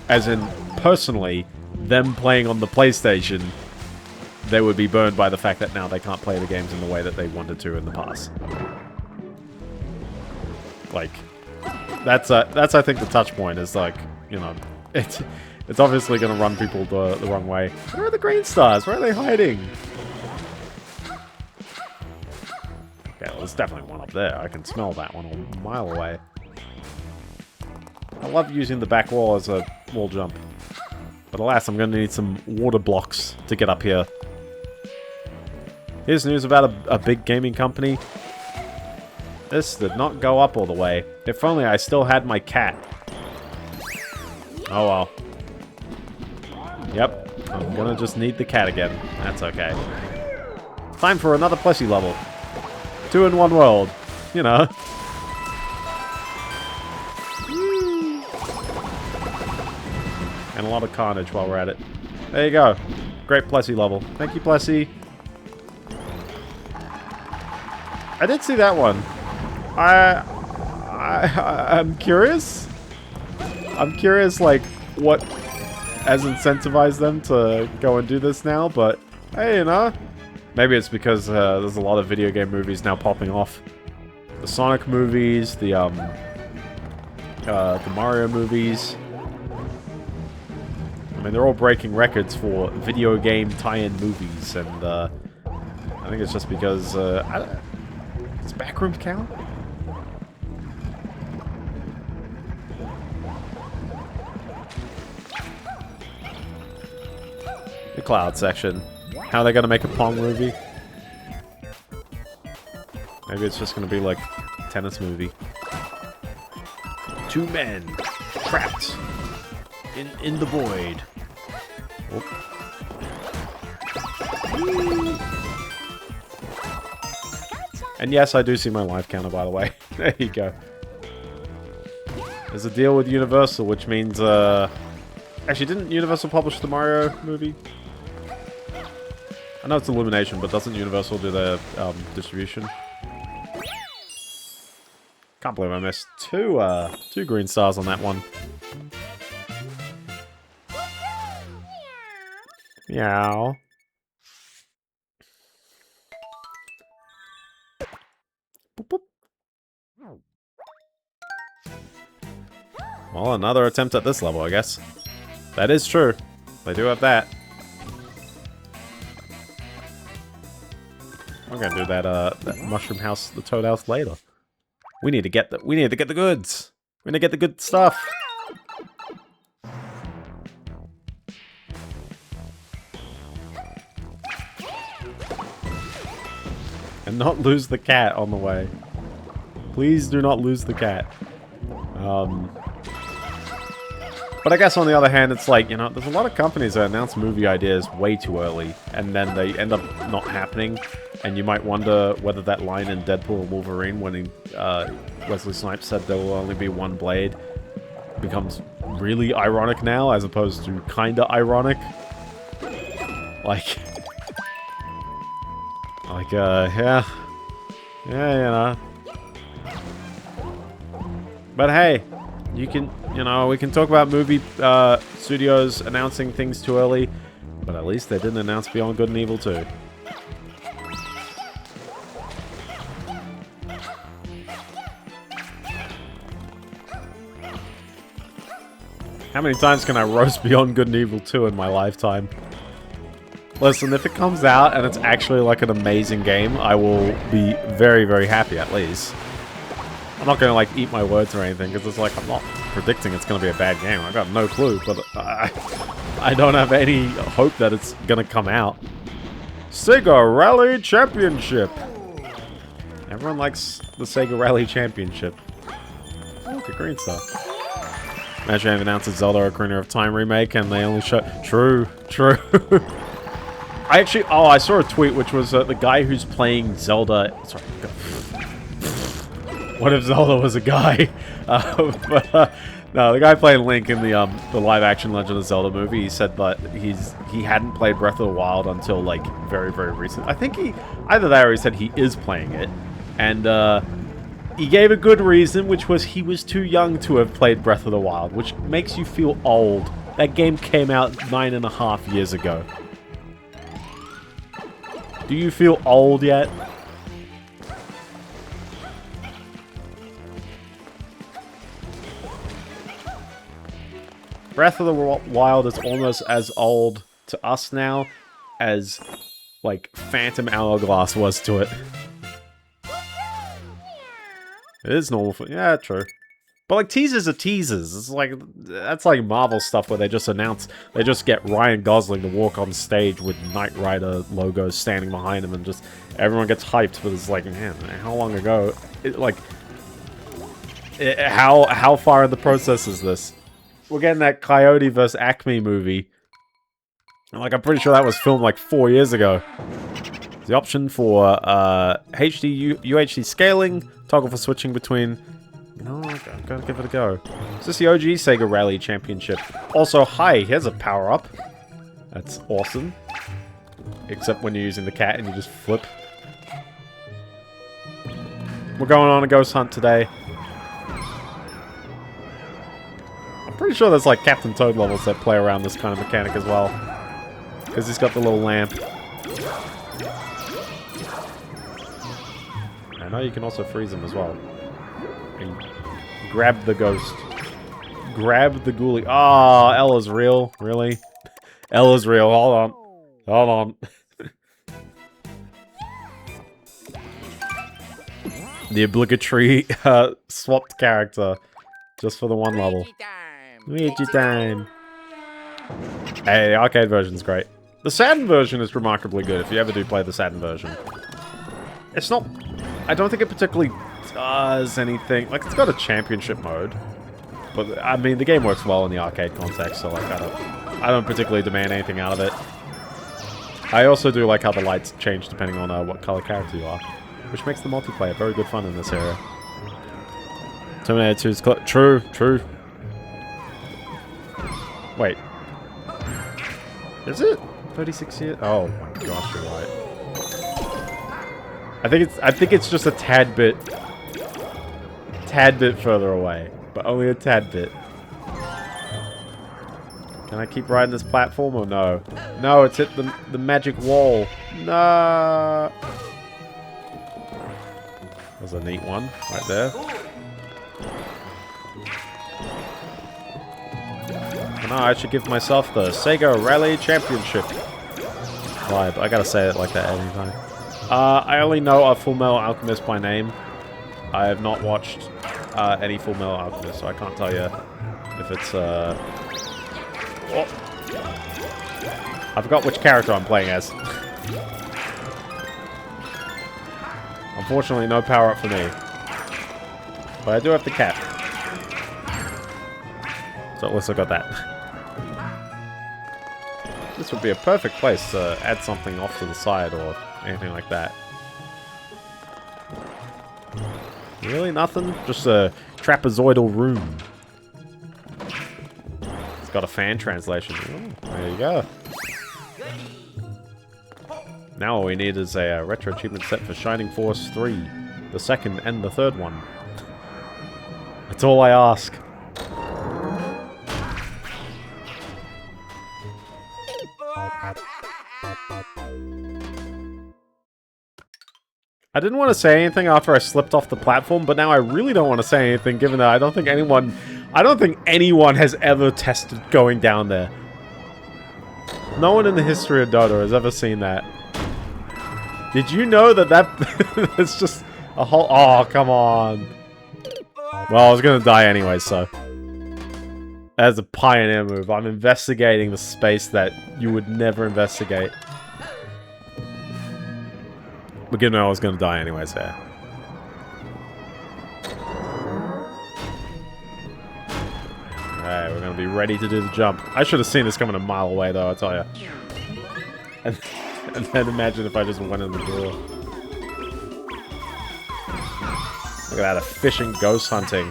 As in, personally, them playing on the PlayStation, they would be burned by the fact that now they can't play the games in the way that they wanted to in the past. Like, that's I think the touch point is, like, you know, it's obviously going to run people the wrong way. Where are the green stars? Where are they hiding? Okay, well, there's definitely one up there. I can smell that one a mile away. I love using the back wall as a wall jump. But alas, I'm going to need some water blocks to get up here. Here's news about a big gaming company. This did not go up all the way. If only I still had my cat. Oh well. Yep, I'm gonna just need the cat again. That's okay. Time for another Plessy level. 2 in 1 world. You know. And a lot of carnage while we're at it. There you go. Great Plessy level. Thank you, Plessy. I did see that one. I'm curious. I'm curious, like, what has incentivized them to go and do this now, but hey, you know. Maybe it's because there's a lot of video game movies now popping off. The Sonic movies, the Mario movies. I mean, they're all breaking records for video game tie-in movies, and I think it's just because, does Backrooms count? The cloud section. How are they gonna make a Pong movie? Maybe it's just gonna be like a tennis movie. 2 men trapped in the void. And yes, I do see my life counter, by the way. There you go. There's a deal with Universal, which means, actually, didn't Universal publish the Mario movie? I know it's Illumination, but doesn't Universal do their, distribution? Can't believe I missed two green stars on that one. Meow. Boop, boop. Well, another attempt at this level, I guess. That is true. They do have that. I'm gonna do that mushroom house, the toad house later. We need to get the goods. We're gonna get the good stuff. And not lose the cat on the way. Please do not lose the cat. But I guess on the other hand, it's like, you know, there's a lot of companies that announce movie ideas way too early, and then they end up not happening. And you might wonder whether that line in Deadpool and Wolverine when Wesley Snipes said there will only be one blade becomes really ironic now, as opposed to kinda ironic. Yeah. Yeah, you know. But hey, we can talk about movie studios announcing things too early, but at least they didn't announce Beyond Good and Evil 2. How many times can I roast Beyond Good and Evil 2 in my lifetime? Listen, if it comes out and it's actually like an amazing game, I will be very, very happy at least. I'm not going to like eat my words or anything, because it's like I'm not predicting it's going to be a bad game. I got no clue, but I don't have any hope that it's going to come out. Sega Rally Championship! Everyone likes the Sega Rally Championship. Oh, look at green stuff. Imagine they've announced a Zelda Ocarina of Time remake and they only show... True. I saw a tweet which was the guy who's playing Zelda... Sorry. What if Zelda was a guy? No, the guy playing Link in the live-action Legend of Zelda movie, he said that he hadn't played Breath of the Wild until, like, very, very recent. I think either that or he said he is playing it. And, he gave a good reason, which was he was too young to have played Breath of the Wild, which makes you feel old. That game came out 9.5 years ago. Do you feel old yet? Breath of the Wild is almost as old to us now as, like, Phantom Hourglass was to it. It is normal for... Yeah, true. But, like, teasers are teasers. It's like... That's like Marvel stuff where they just announce... They just get Ryan Gosling to walk on stage with Knight Rider logos standing behind him and just... Everyone gets hyped, but it's like, man, how long ago... How far in the process is this? We're getting that Coyote vs. Acme movie. And, like, I'm pretty sure that was filmed, like, 4 years ago. The option for HD UHD scaling, toggle for switching between... No, I'm gonna give it a go. Is this the OG Sega Rally Championship? Also, hi, here's a power-up. That's awesome. Except when you're using the cat and you just flip. We're going on a ghost hunt today. I'm pretty sure there's like Captain Toad levels that play around this kind of mechanic as well. Because he's got the little lamp. I know you can also freeze him as well. And grab the ghost. Grab the ghoulie. Oh, Ella's real. Really? Ella's real. Hold on. Hold on. The obligatory swapped character. Just for the one level. Luigi time. Hey, the arcade version's great. The Saturn version is remarkably good if you ever do play the Saturn version. It's not... I don't think it particularly does anything. Like, it's got a championship mode. But, I mean, the game works well in the arcade context, so, like, I don't particularly demand anything out of it. I also do like how the lights change depending on what color character you are. Which makes the multiplayer very good fun in this area. Terminator 2's... True, true. Wait. Is it 36 years? Oh my gosh, you're right. I think it's just a tad bit further away, but only a tad bit. Can I keep riding this platform or no? No, it's hit the magic wall. No. There's a neat one right there. No, I should give myself the Sega Rally Championship vibe. I gotta say it like that every time. I only know a Full Metal Alchemist by name. I have not watched any Full Metal Alchemist, so I can't tell you if it's Oh. I forgot which character I'm playing as. Unfortunately, no power up for me. But I do have the cat. So at least I got that. This would be a perfect place to add something off to the side or anything like that. Really? Nothing? Just a trapezoidal room. It's got a fan translation. Ooh, there you go. Now all we need is a retro achievement set for Shining Force 3. The second and the third one. That's all I ask. I didn't want to say anything after I slipped off the platform, but now I really don't want to say anything, given that I don't think anyone has ever tested going down there. No one in the history of Dota has ever seen that. Did you know that it's just a whole... Oh, come on. Well, I was gonna die anyway, so... As a pioneer move, I'm investigating the space that you would never investigate. But you know I was gonna die anyways here. Alright, we're gonna be ready to do the jump. I should have seen this coming a mile away, though, I tell ya. And then imagine if I just went in the door. Look at that, a fishing ghost hunting.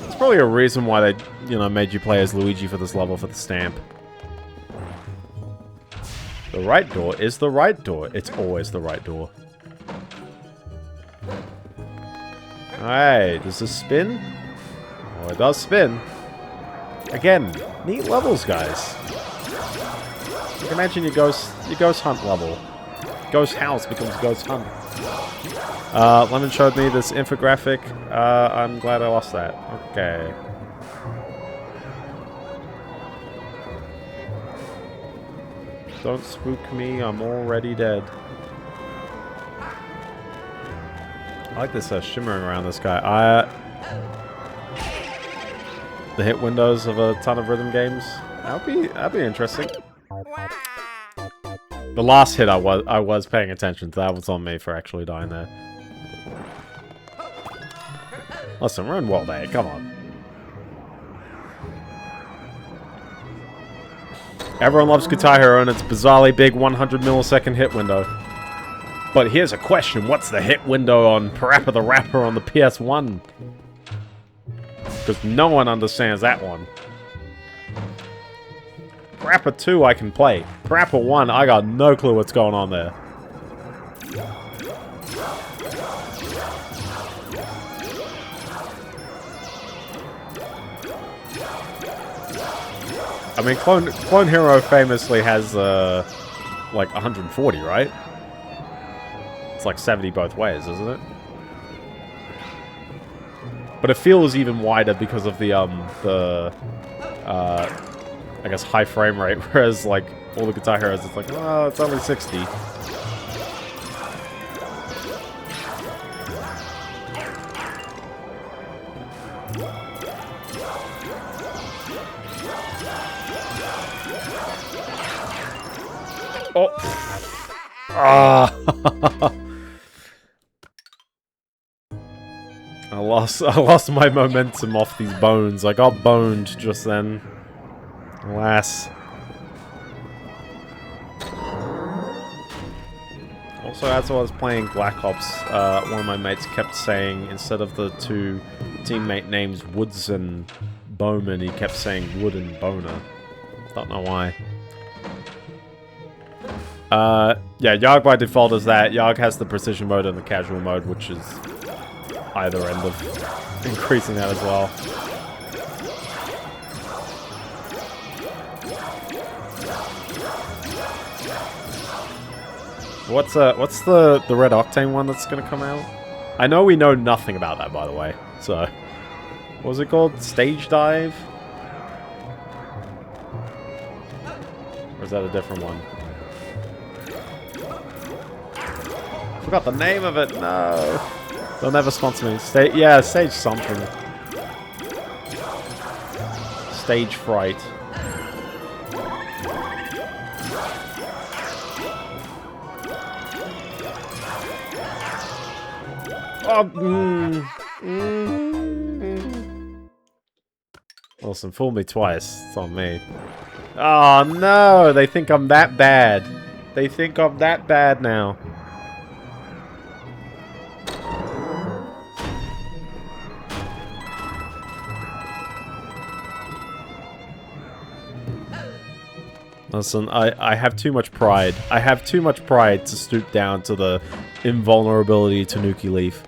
It's probably a reason why they, you know, made you play as Luigi for this level for the stamp. The right door is the right door. It's always the right door. Alright, does this spin? Oh, it does spin. Again, neat levels, guys. Like, imagine your ghost hunt level. Ghost house becomes ghost hunt. Lemon showed me this infographic. I'm glad I lost that. Okay. Don't spook me, I'm already dead. I like this shimmering around this guy. The hit windows of a ton of rhythm games. That'd be interesting. The last hit I was paying attention to. That was on me for actually dying there. Listen, we're in World A, come on. Everyone loves Guitar Hero and its bizarrely big 100 millisecond hit window. But here's a question, what's the hit window on Parappa the Rapper on the PS1? Because no one understands that one. Parappa 2 I can play. Parappa 1, I got no clue what's going on there. I mean, Clone Hero famously has, like 140, right? It's like 70 both ways, isn't it? But it feels even wider because of the I guess, high frame rate, whereas, like, all the Guitar Heroes, it's like, oh, it's only 60. Oh! Ah! I lost my momentum off these bones. I got boned just then. Alas. Also, as I was playing Black Ops, one of my mates kept saying, instead of the two teammate names Woods and Bowman, he kept saying Wood and Boner. Don't know why. Yeah, Yarg by default is that. Yarg has the precision mode and the casual mode, which is either end of increasing that as well. What's the Red Octane one that's gonna come out? I know we know nothing about that, by the way. So, what was it called? Stage Dive? Or is that a different one? Forgot the name of it. No, they'll never sponsor me. Yeah, Stage something. Stage Fright. Oh, Listen, fool me twice. It's on me. Oh no, they think I'm that bad. They think I'm that bad now. Listen, I have too much pride. I have too much pride to stoop down to the invulnerability to Nuki Leaf.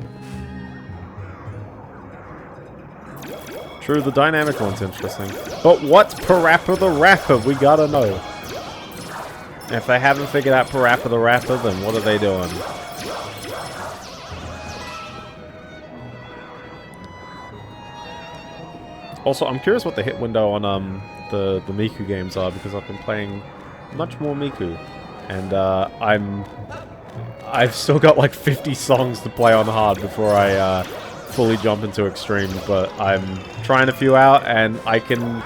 True, the dynamic one's interesting. But what's Parappa the Rapper? We gotta know. If they haven't figured out Parappa the Rapper, then what are they doing? Also, I'm curious what the hit window on the Miku games are, because I've been playing much more Miku, and I've still got like 50 songs to play on hard before I fully jump into extreme. But I'm trying a few out, and I can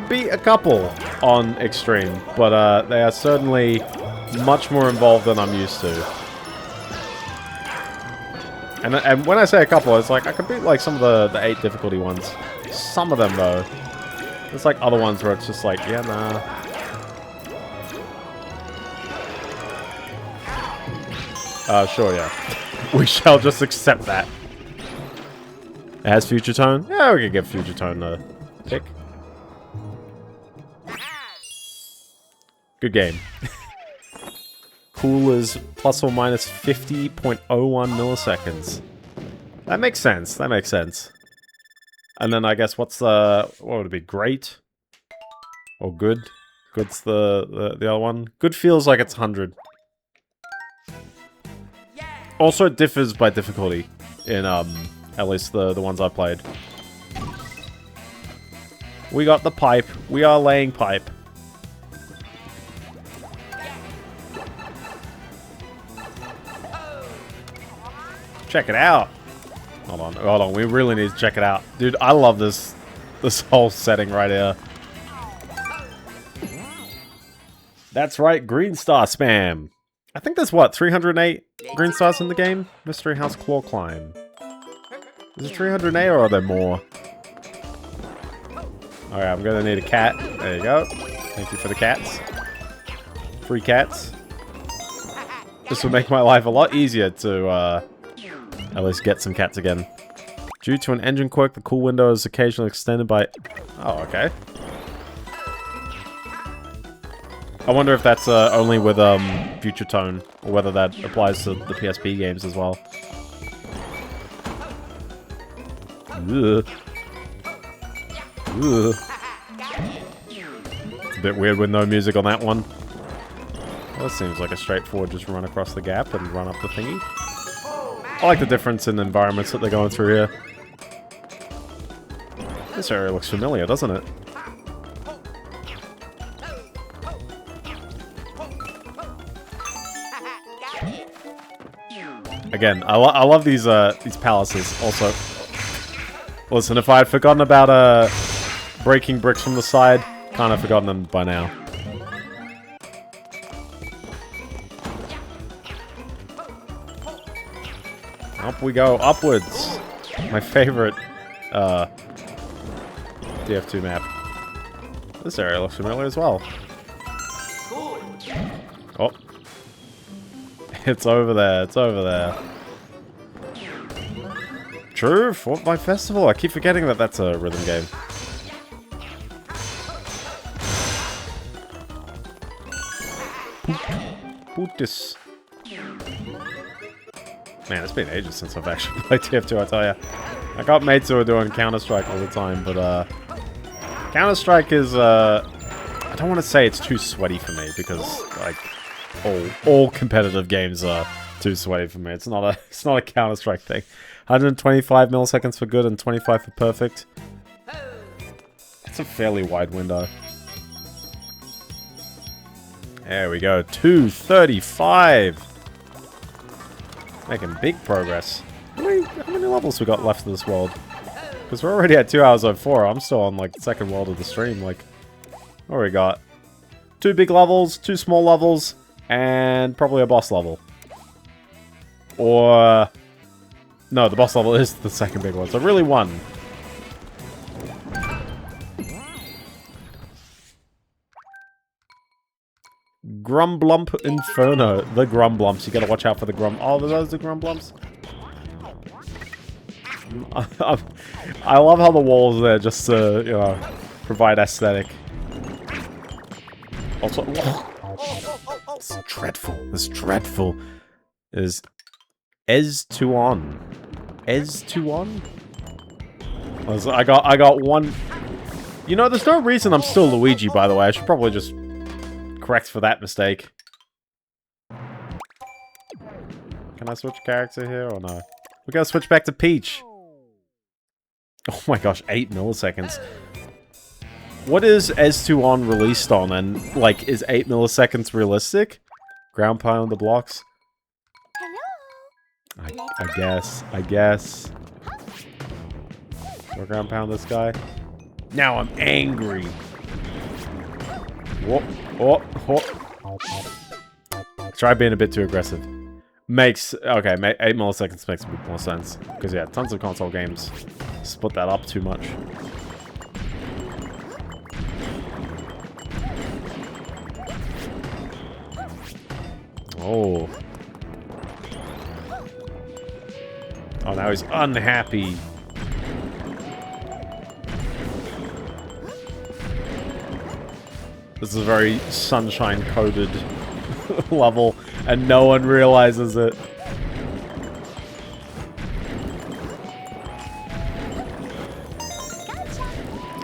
beat a couple on extreme, but they are certainly much more involved than I'm used to. And when I say a couple, it's like I can beat like some of the 8 difficulty ones. Some of them, though. There's like other ones where it's just like, yeah, nah. Sure, yeah. We shall just accept that. It has Future Tone? Yeah, we can give Future Tone a pick. Good game. Cool is plus or minus 50.01 milliseconds. That makes sense. That makes sense. And then I guess what's the... What would it be? Great? Or good? Good's the other one. Good feels like it's 100. Also, it differs by difficulty in, at least the ones I've played. We got the pipe. We are laying pipe. Check it out. Hold on. We really need to check it out. Dude, I love this whole setting right here. That's right, Green Star spam. I think there's, what, 308 Green Stars in the game? Mystery House Claw Climb. Is it 308 or are there more? Alright, I'm gonna need a cat. There you go. Thank you for the cats. Free cats. This will make my life a lot easier to, at least get some cats again. Due to an engine quirk, the cool window is occasionally extended by... Oh, okay. I wonder if that's only with Future Tone, or whether that applies to the PSP games as well. Ugh. Ugh. It's a bit weird with no music on that one. Well, this seems like a straightforward just run across the gap and run up the thingy. I like the difference in environments that they're going through here. This area looks familiar, doesn't it? Again, I love these palaces. Also, listen, if I had forgotten about breaking bricks from the side, kind of forgotten them by now. Up we go, upwards. My favorite DF2 map. This area looks familiar as well. Oh. It's over there, it's over there. True, Fortnite Festival. I keep forgetting that that's a rhythm game. Pootis. Man, it's been ages since I've actually played TF2, I tell ya. I got mates who are doing Counter-Strike all the time, but Counter-Strike is, I don't want to say it's too sweaty for me, because, like, all competitive games are too sweaty for me. It's not a Counter-Strike thing. 125 milliseconds for good and 25 for perfect. It's a fairly wide window. There we go, 235! Making big progress. How many levels we got left of this world? Because we're already at 2 hours 04. I'm still on, like, the second world of the stream. Like, what do we got? 2 big levels, 2 small levels, and probably a boss level. Or... No, the boss level is the second big one, so really one. Grumblump Inferno. The Grumblumps. You gotta watch out for the Grum... Oh, are those the Grumblumps? I love how the walls there just to, you know, provide aesthetic. Also, it's dreadful. It's dreadful. Is Ez2on. Ez2on? I got one. You know, there's no reason I'm still Luigi, by the way. I should probably just correct for that mistake. Can I switch character here or no? We gotta switch back to Peach. Oh my gosh, 8 milliseconds. What is Ez2on released on? And, like, is 8 milliseconds realistic? Ground pound the blocks? I guess. We'll ground pound this guy. Now I'm angry. Whoop, whoop, whoop. Try being a bit too aggressive. Okay, 8 milliseconds makes a bit more sense. Because, yeah, tons of console games split that up too much. Oh. Oh, now he's unhappy. This is a very sunshine-coded level, and no one realizes it.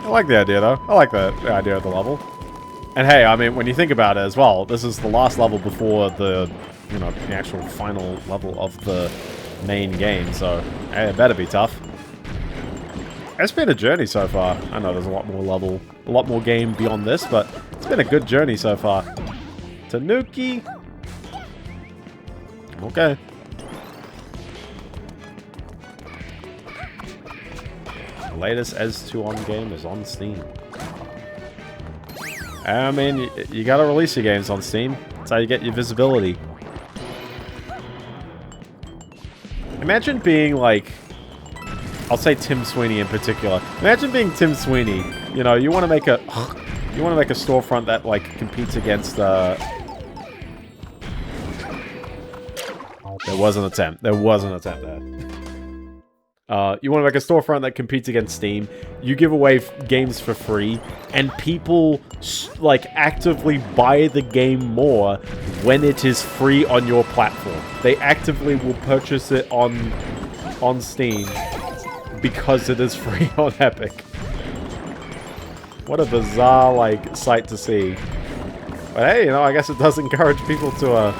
I like the idea, though. I like the idea of the level. And hey, I mean, when you think about it as well, this is the last level before the, you know, the actual final level of the main game, so hey, it better be tough. It's been a journey so far. I know there's a lot more game beyond this, but it's been a good journey so far. Tanuki. Okay. The latest Ez2on game is on Steam. I mean, you gotta release your games on Steam. That's how you get your visibility. Imagine being like, I'll say Tim Sweeney in particular. Imagine being Tim Sweeney. You know, you want to make a storefront that like competes against. There was an attempt. There was an attempt there. You want to make a storefront that competes against Steam. You give away games for free, and people like actively buy the game more when it is free on your platform. They actively will purchase it on Steam because it is free on Epic. What a bizarre like sight to see. But hey, you know, I guess it does encourage people to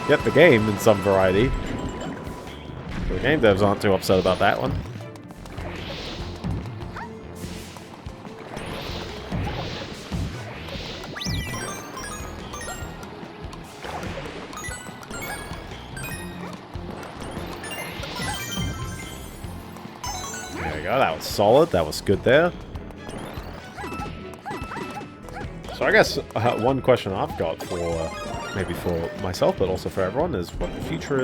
get the game in some variety. The game devs aren't too upset about that one. There we go, that was solid, that was good there. So I guess one question I've got for, maybe for myself, but also for everyone, is what future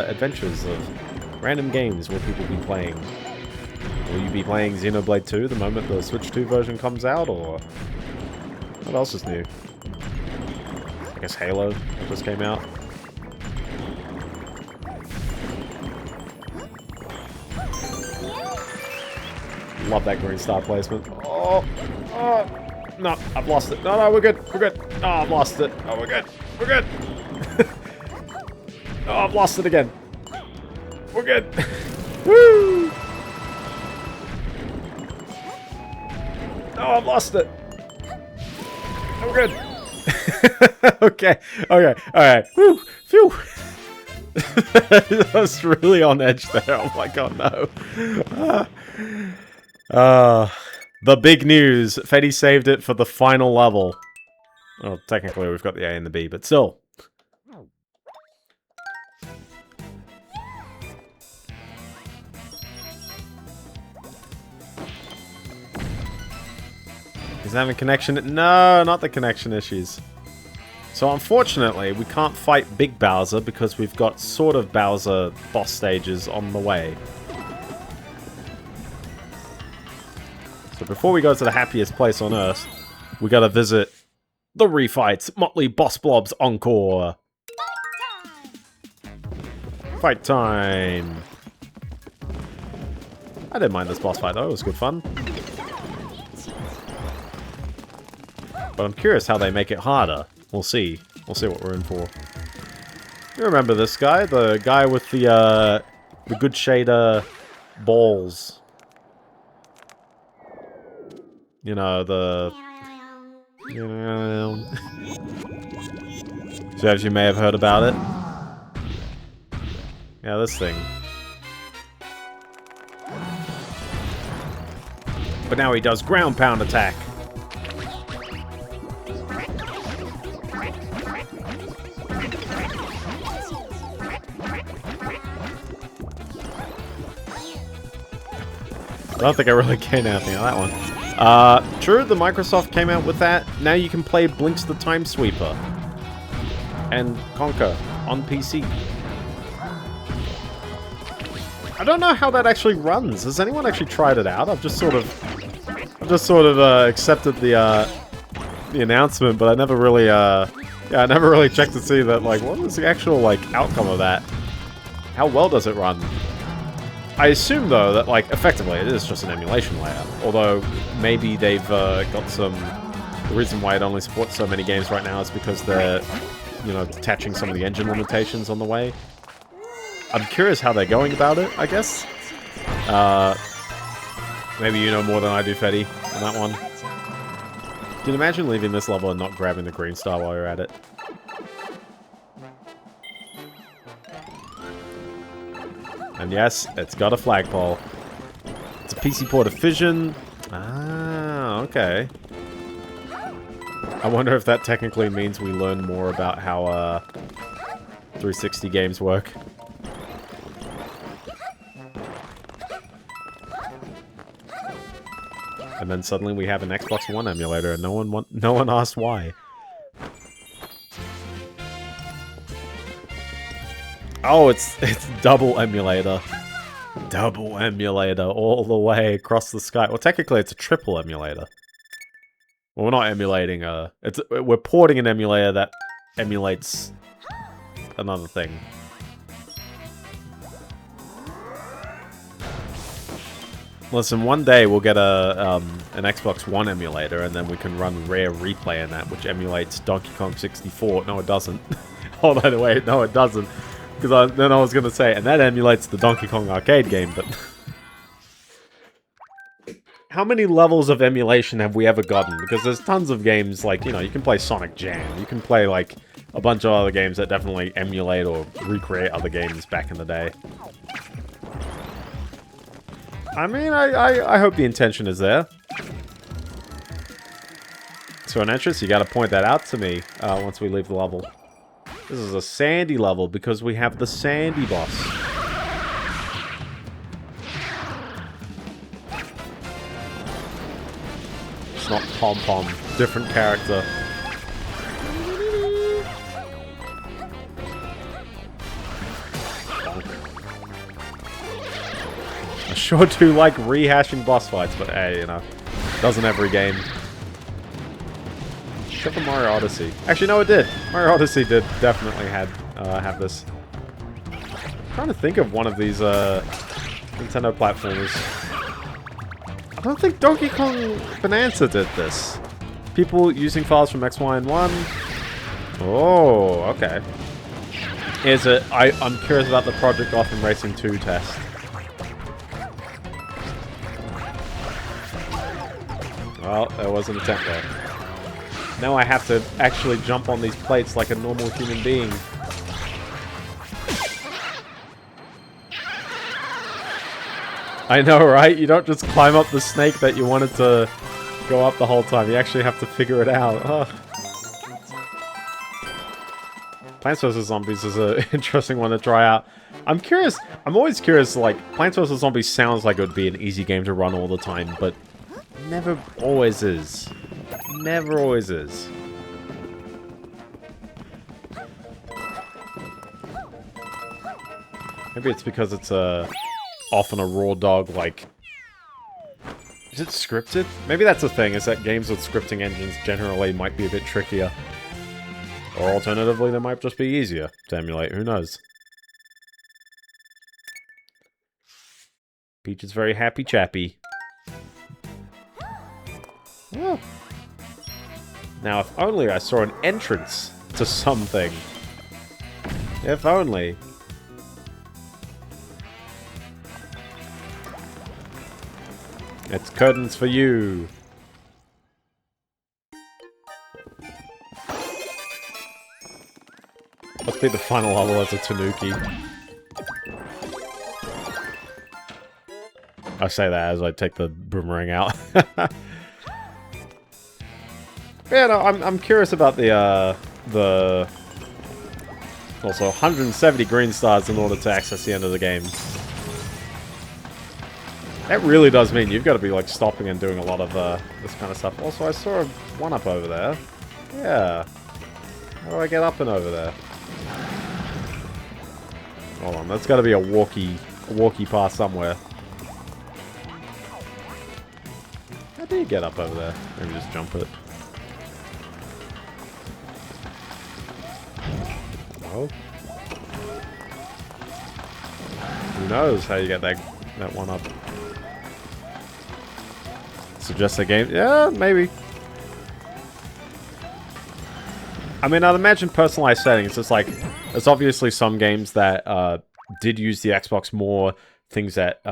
adventures of random games will people be playing? Will you be playing Xenoblade 2 the moment the Switch 2 version comes out, or what else is new? I guess Halo that just came out. Love that green star placement. Oh, no, I've lost it. No, we're good. We're good. Oh, I've lost it. Oh, we're good. We're good. Oh, I've lost it again. We're good. Woo! Oh, I've lost it. Oh, we're good. Okay. Alright. Woo! Phew! That was really on edge there. I'm like, oh no. The big news. Fetty saved it for the final level. Well, technically we've got the A and the B, but still. He's having connection... No, not the connection issues. So unfortunately, we can't fight Big Bowser because we've got sort of Bowser boss stages on the way. So before we go to the happiest place on Earth, we gotta visit the Refights Motley Boss Blobs Encore. Fight time! I didn't mind this boss fight though, it was good fun. But I'm curious how they make it harder. We'll see. We'll see what we're in for. You remember this guy? The guy with the good shader balls. You know, the... So as you may have heard about it. Yeah, this thing. But now he does ground pound attack. I don't think I really gained anything on that one. True, the Microsoft came out with that. Now you can play Blinks the Time Sweeper and Conquer on PC. I don't know how that actually runs. Has anyone actually tried it out? I've just sort of accepted the announcement, but I never really I never really checked to see that, like, what was the actual, like, outcome of that? How well does it run? I assume, though, that, like, effectively it is just an emulation layer. Although, maybe they've got some... The reason why it only supports so many games right now is because they're, you know, detaching some of the engine limitations on the way. I'm curious how they're going about it, I guess. Maybe you know more than I do, Fetty, on that one. Can you imagine leaving this level and not grabbing the green star while you're at it? And yes, it's got a flagpole. It's a PC port of Fission. Ah, okay. I wonder if that technically means we learn more about how 360 games work. And then suddenly we have an Xbox One emulator, and no one asked why. Oh, it's double emulator. Double emulator all the way across the sky. Well, technically it's a triple emulator. Well, we're not emulating we're porting an emulator that emulates another thing. Listen, one day we'll get an Xbox One emulator, and then we can run Rare Replay in that, which emulates Donkey Kong 64. No, it doesn't. Hold on, wait, no, it doesn't. Because then I was going to say, and that emulates the Donkey Kong arcade game, but... How many levels of emulation have we ever gotten? Because there's tons of games, like, you know, you can play Sonic Jam. You can play, like, a bunch of other games that definitely emulate or recreate other games back in the day. I mean, I hope the intention is there. So in entrance, you gotta point that out to me once we leave the level. This is a sandy level because we have the sandy boss. It's not Pom-Pom. Different character. I sure do like rehashing boss fights, but hey, you know, doesn't every game. Except for Mario Odyssey. Actually, no, it did. Mario Odyssey did definitely have this. I'm trying to think of one of these Nintendo platformers. I don't think Donkey Kong Bonanza did this. People using files from X, Y, and 1. Oh, okay. I'm curious about the Project Gotham Racing 2 test. Well, there was an attempt there. Now I have to actually jump on these plates like a normal human being. I know, right? You don't just climb up the snake that you wanted to go up the whole time. You actually have to figure it out. Ugh. Plants vs. Zombies is an interesting one to try out. I'm curious. I'm always curious, like, Plants vs. Zombies sounds like it would be an easy game to run all the time, but never always is. Never always is. Maybe it's because it's often a raw dog, like... Is it scripted? Maybe that's the thing, is that games with scripting engines generally might be a bit trickier. Or alternatively, they might just be easier to emulate, who knows? Peach is very happy-chappy. Oh. Now, if only I saw an entrance to something. If only. It's curtains for you. Must be the final level as a Tanuki. I say that as I take the boomerang out. Yeah, no, I'm curious about the also 170 green stars in order to access the end of the game. That really does mean you've got to be like stopping and doing a lot of this kind of stuff. Also, I saw a one-up over there. Yeah. How do I get up and over there? Hold on, that's got to be a walkie path somewhere. How do you get up over there? Maybe just jump it. Oh. Who knows how you get that one up? Suggest a game? Yeah, maybe. I mean, I'd imagine personalized settings. It's like, there's obviously some games that did use the Xbox more, things that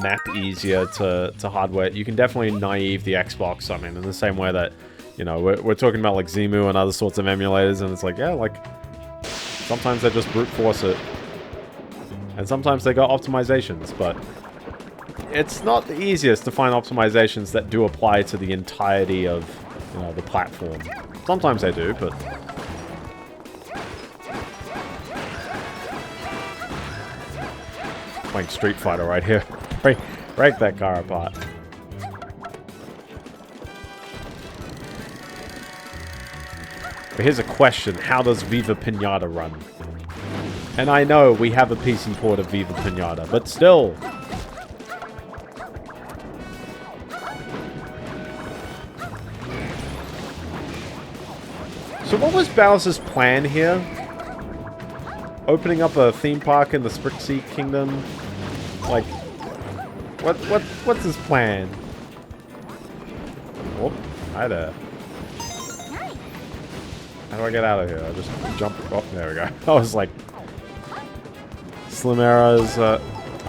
map easier to hardware. You can definitely naive the Xbox. I mean, in the same way that, you know, we're talking about like Zemu and other sorts of emulators, and it's like, yeah, like, sometimes they just brute force it. And sometimes they got optimizations, but it's not the easiest to find optimizations that do apply to the entirety of, you know, the platform. Sometimes they do, but... Playing Street Fighter right here. Break that car apart. But here's a question. How does Viva Pinata run? And I know we have a PC port of Viva Pinata, but still... So what was Bowser's plan here? Opening up a theme park in the Sprixie Kingdom? Like, what's his plan? Oh, hi there. How do I get out of here? I just jump. Oh, there we go. I was like, Slim arrows. I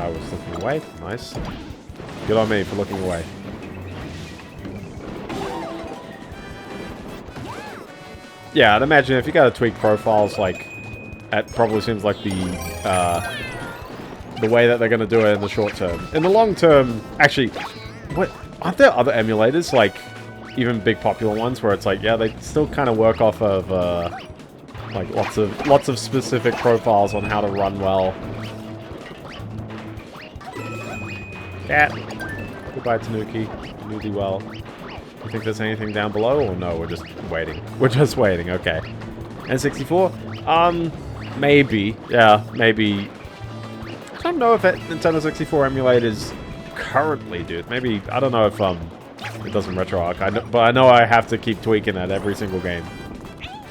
was looking away. Nice. Good on me for looking away. Yeah, I'd imagine if you gotta tweak profiles, like, that probably seems like the way that they're gonna do it in the short term. In the long term, actually, what, aren't there other emulators, like, even big popular ones, where it's like, yeah, they still kind of work off of, like, lots of specific profiles on how to run well. Cat. Goodbye, Tanuki. You do well. You think there's anything down below, or no? We're just waiting. We're just waiting, okay. N64? Maybe. Yeah, maybe. I don't know if Nintendo 64 emulators currently do it. Maybe, I don't know if, it doesn't RetroArch. But I know I have to keep tweaking it every single game.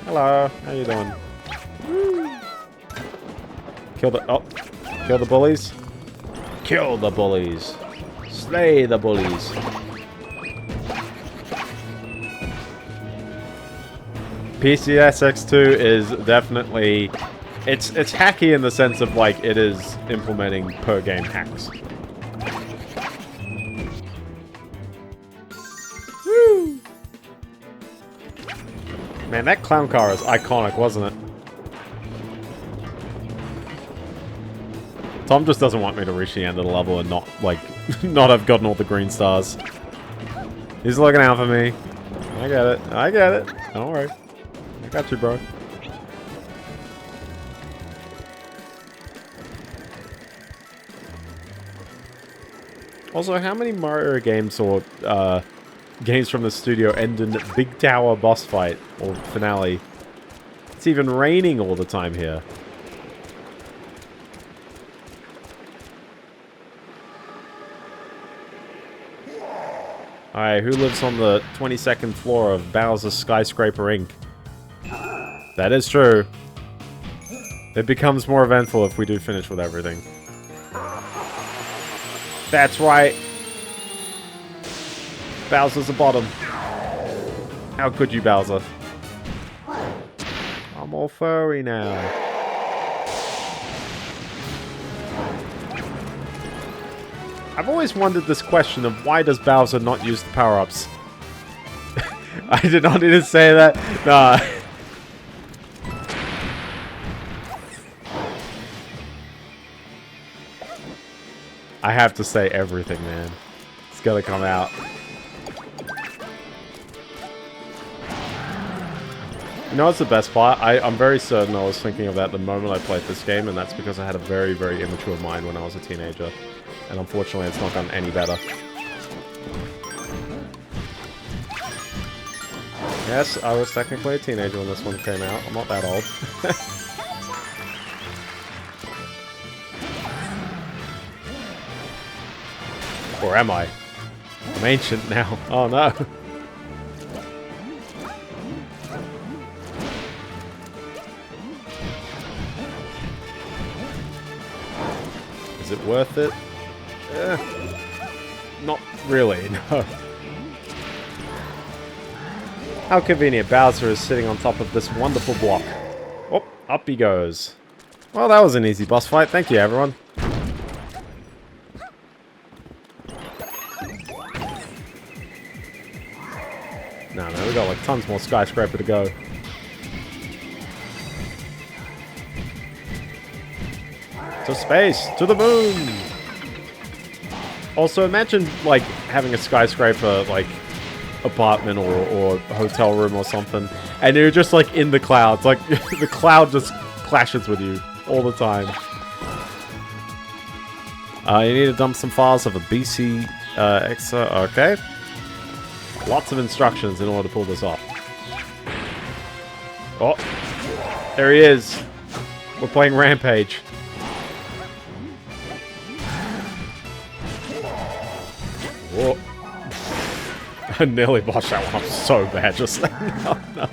Hello, how you doing? Woo. Kill the bullies? Kill the bullies. Slay the bullies. PCSX2 is definitely... It's hacky in the sense of, like, it is implementing per-game hacks. Woo! Man, that clown car is iconic, wasn't it? Tom just doesn't want me to reach the end of the level and not, like, not have gotten all the green stars. He's looking out for me. I get it. I get it. Don't worry. I got you, bro. Also, how many Mario games or games from the studio end in big tower boss fight or finale? It's even raining all the time here. Alright, who lives on the 22nd floor of Bowser's Skyscraper Inc.? That is true. It becomes more eventful if we do finish with everything. That's right. Bowser's the bottom. How could you, Bowser? I'm all furry now. I've always wondered this question of why does Bowser not use the power-ups? I did not need to say that. Nah. I have to say everything, man. It's gotta come out. You know what's the best part? I'm very certain I was thinking of that the moment I played this game, and that's because I had a very, very immature mind when I was a teenager. And unfortunately, it's not gotten any better. Yes, I was technically a teenager when this one came out. I'm not that old. Or am I? I'm ancient now. Oh no. Is it worth it? Not really, no. How convenient. Bowser is sitting on top of this wonderful block. Oh, up he goes. Well, that was an easy boss fight. Thank you, everyone. No, we got like tons more skyscraper to go. To space! To the moon! Also, imagine, like, having a skyscraper, like, apartment or hotel room or something, and you're just, like, in the clouds. Like, the cloud just clashes with you all the time. You need to dump some files of a BC Exa. Okay. Lots of instructions in order to pull this off. Oh, there he is. We're playing Rampage. Whoa. I nearly botched that one up so bad just then. Oh, no.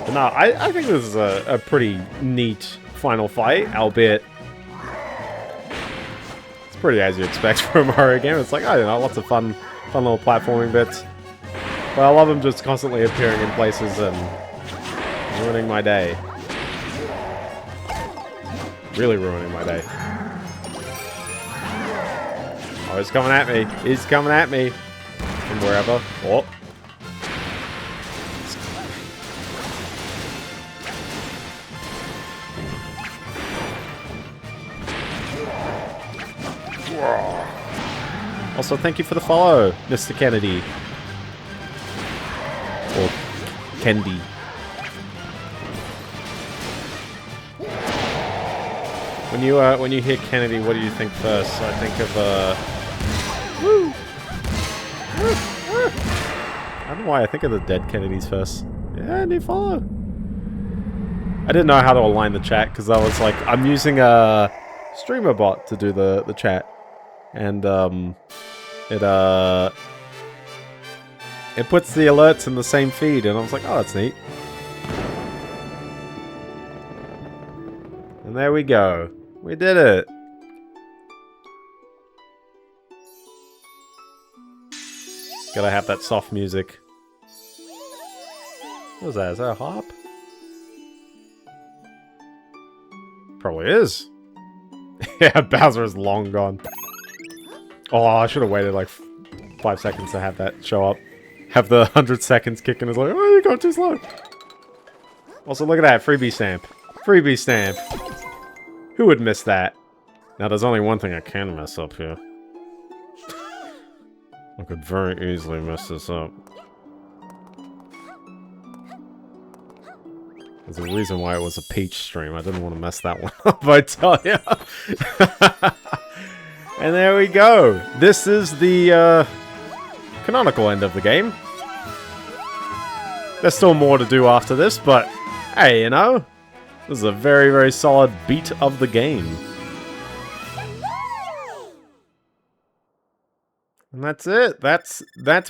But no, I think this is a pretty neat final fight, albeit it's pretty as you expect from a Mario game. It's like, I don't know, lots of fun little platforming bits. But I love him just constantly appearing in places and ruining my day. Really ruining my day. Oh, he's coming at me. He's coming at me. From wherever. Oh. Also, thank you for the follow, Mr. Kennedy. Or Kendi. When you hear Kennedy, what do you think first? I think of woo! I don't know why I think of the dead Kennedys first. Yeah, new follow. I didn't know how to align the chat because I was like, I'm using a streamer bot to do the chat, and it puts the alerts in the same feed, and I was like, oh, that's neat. And there we go. We did it. Gotta have that soft music. What is that? Is that a harp? Probably is. Yeah, Bowser is long gone. Oh, I should have waited like 5 seconds to have that show up. Have the 100 seconds kick in. It's like, oh, you're going too slow. Also, look at that. Freebie stamp. Freebie stamp. Who would miss that? Now, there's only one thing I can mess up here. I could very easily mess this up. There's a reason why it was a Peach stream. I didn't want to mess that one up, I tell ya. And there we go. This is the canonical end of the game. There's still more to do after this, but hey, you know, this is a very, very solid beat of the game. And that's it. That's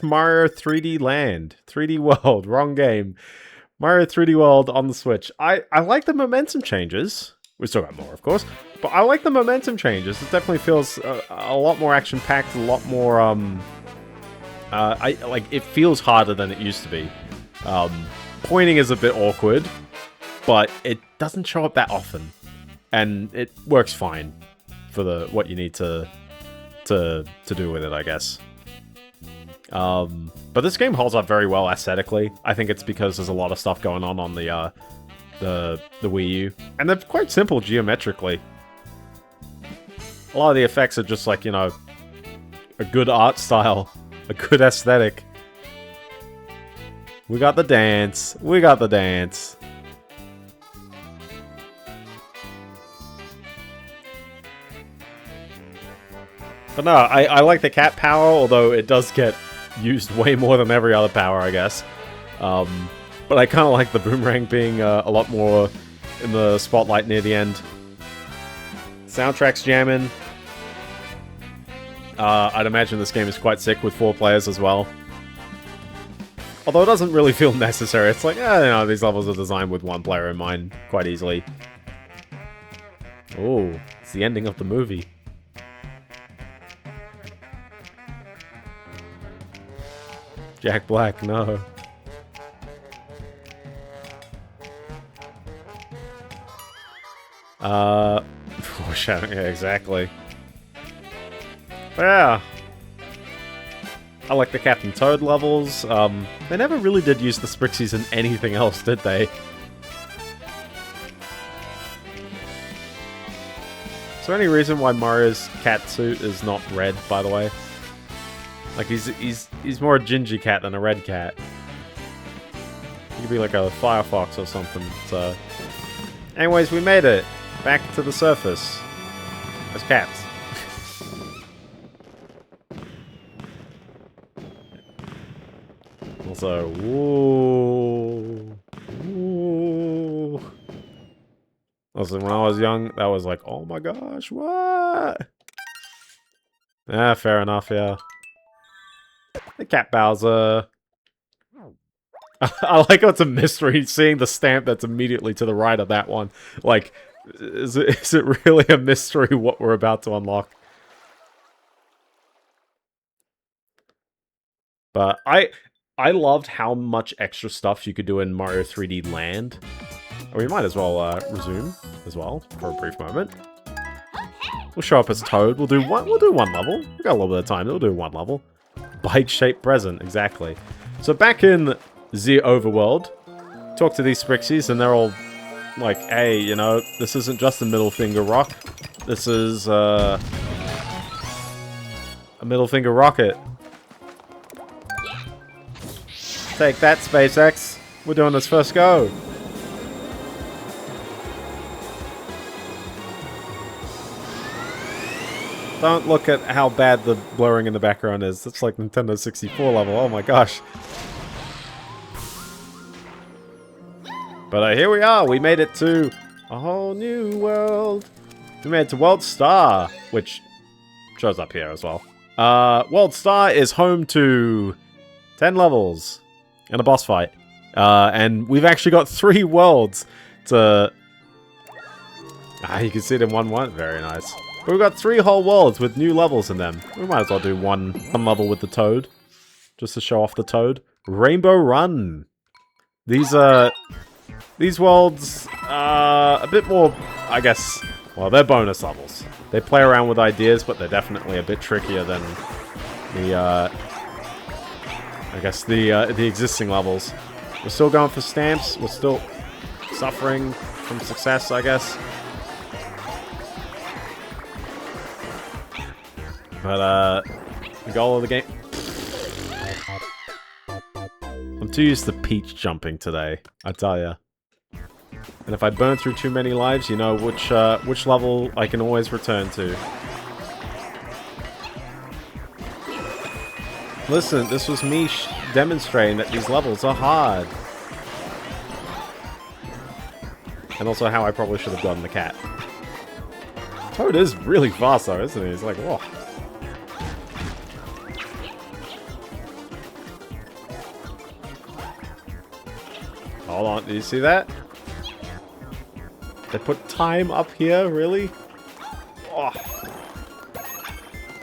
Mario 3D Land. 3D World. Wrong game. Mario 3D World on the Switch. I like the momentum changes. We still got more, of course. But I like the momentum changes. It definitely feels a lot more action-packed, a lot more It feels harder than it used to be. Pointing is a bit awkward, but it doesn't show up that often, and it works fine for what you need to do with it, I guess. But this game holds up very well aesthetically. I think it's because there's a lot of stuff going on the Wii U, and they're quite simple geometrically. A lot of the effects are just like, you know, a good art style, a good aesthetic. We got the dance. We got the dance. But no, I like the cat power, although it does get used way more than every other power, I guess. But I kind of like the boomerang being a lot more in the spotlight near the end. Soundtrack's jamming. I'd imagine this game is quite sick with 4 players as well. Although it doesn't really feel necessary. It's like, you know, these levels are designed with 1 player in mind quite easily. Oh, it's the ending of the movie. Jack Black, no. Foreshadowing, yeah, exactly. But yeah. I like the Captain Toad levels. They never really did use the Sprixies in anything else, did they? Is there any reason why Mario's cat suit is not red, by the way? Like, he's more a gingy cat than a red cat. He could be like a Firefox or something, so... Anyways, we made it! Back to the surface. As cats. Also, whoa, whoa. Also, when I was young, that was like, oh my gosh, what? Ah, fair enough, yeah. The Cat Bowser. I like how it's a mystery, seeing the stamp that's immediately to the right of that one. Like, is it really a mystery what we're about to unlock? But I loved how much extra stuff you could do in Mario 3D Land. We might as well resume as well for a brief moment. We'll show up as Toad. We'll do one level. We've got a little bit of time. We'll do 1 level. Bike-shaped present, exactly. So back in the overworld, talk to these Sprixies, and they're all like, hey, you know, this isn't just a middle finger rock. This is a middle finger rocket. Take that, SpaceX. We're doing this first go. Don't look at how bad the blurring in the background is. It's like Nintendo 64 level. Oh my gosh. But here we are. We made it to a whole new world. We made it to World Star, which shows up here as well. World Star is home to 10 levels and a boss fight. And we've actually got 3 worlds to... you can see it in one. Very nice. But we've got 3 whole worlds with new levels in them. We might as well do one level with the Toad. Just to show off the Toad. Rainbow Run. These worlds are a bit more, I guess... Well, they're bonus levels. They play around with ideas, but they're definitely a bit trickier than the, I guess, the existing levels. We're still going for stamps. We're still suffering from success, I guess. But, the goal of the game... I'm too used to Peach jumping today, I tell ya. And if I burn through too many lives, you know which level I can always return to. Listen, this was me demonstrating that these levels are hard. And also how I probably should have gotten the cat. Toad is really fast though, isn't he? He's like, whoa. Hold on, do you see that? They put time up here, really? Oh.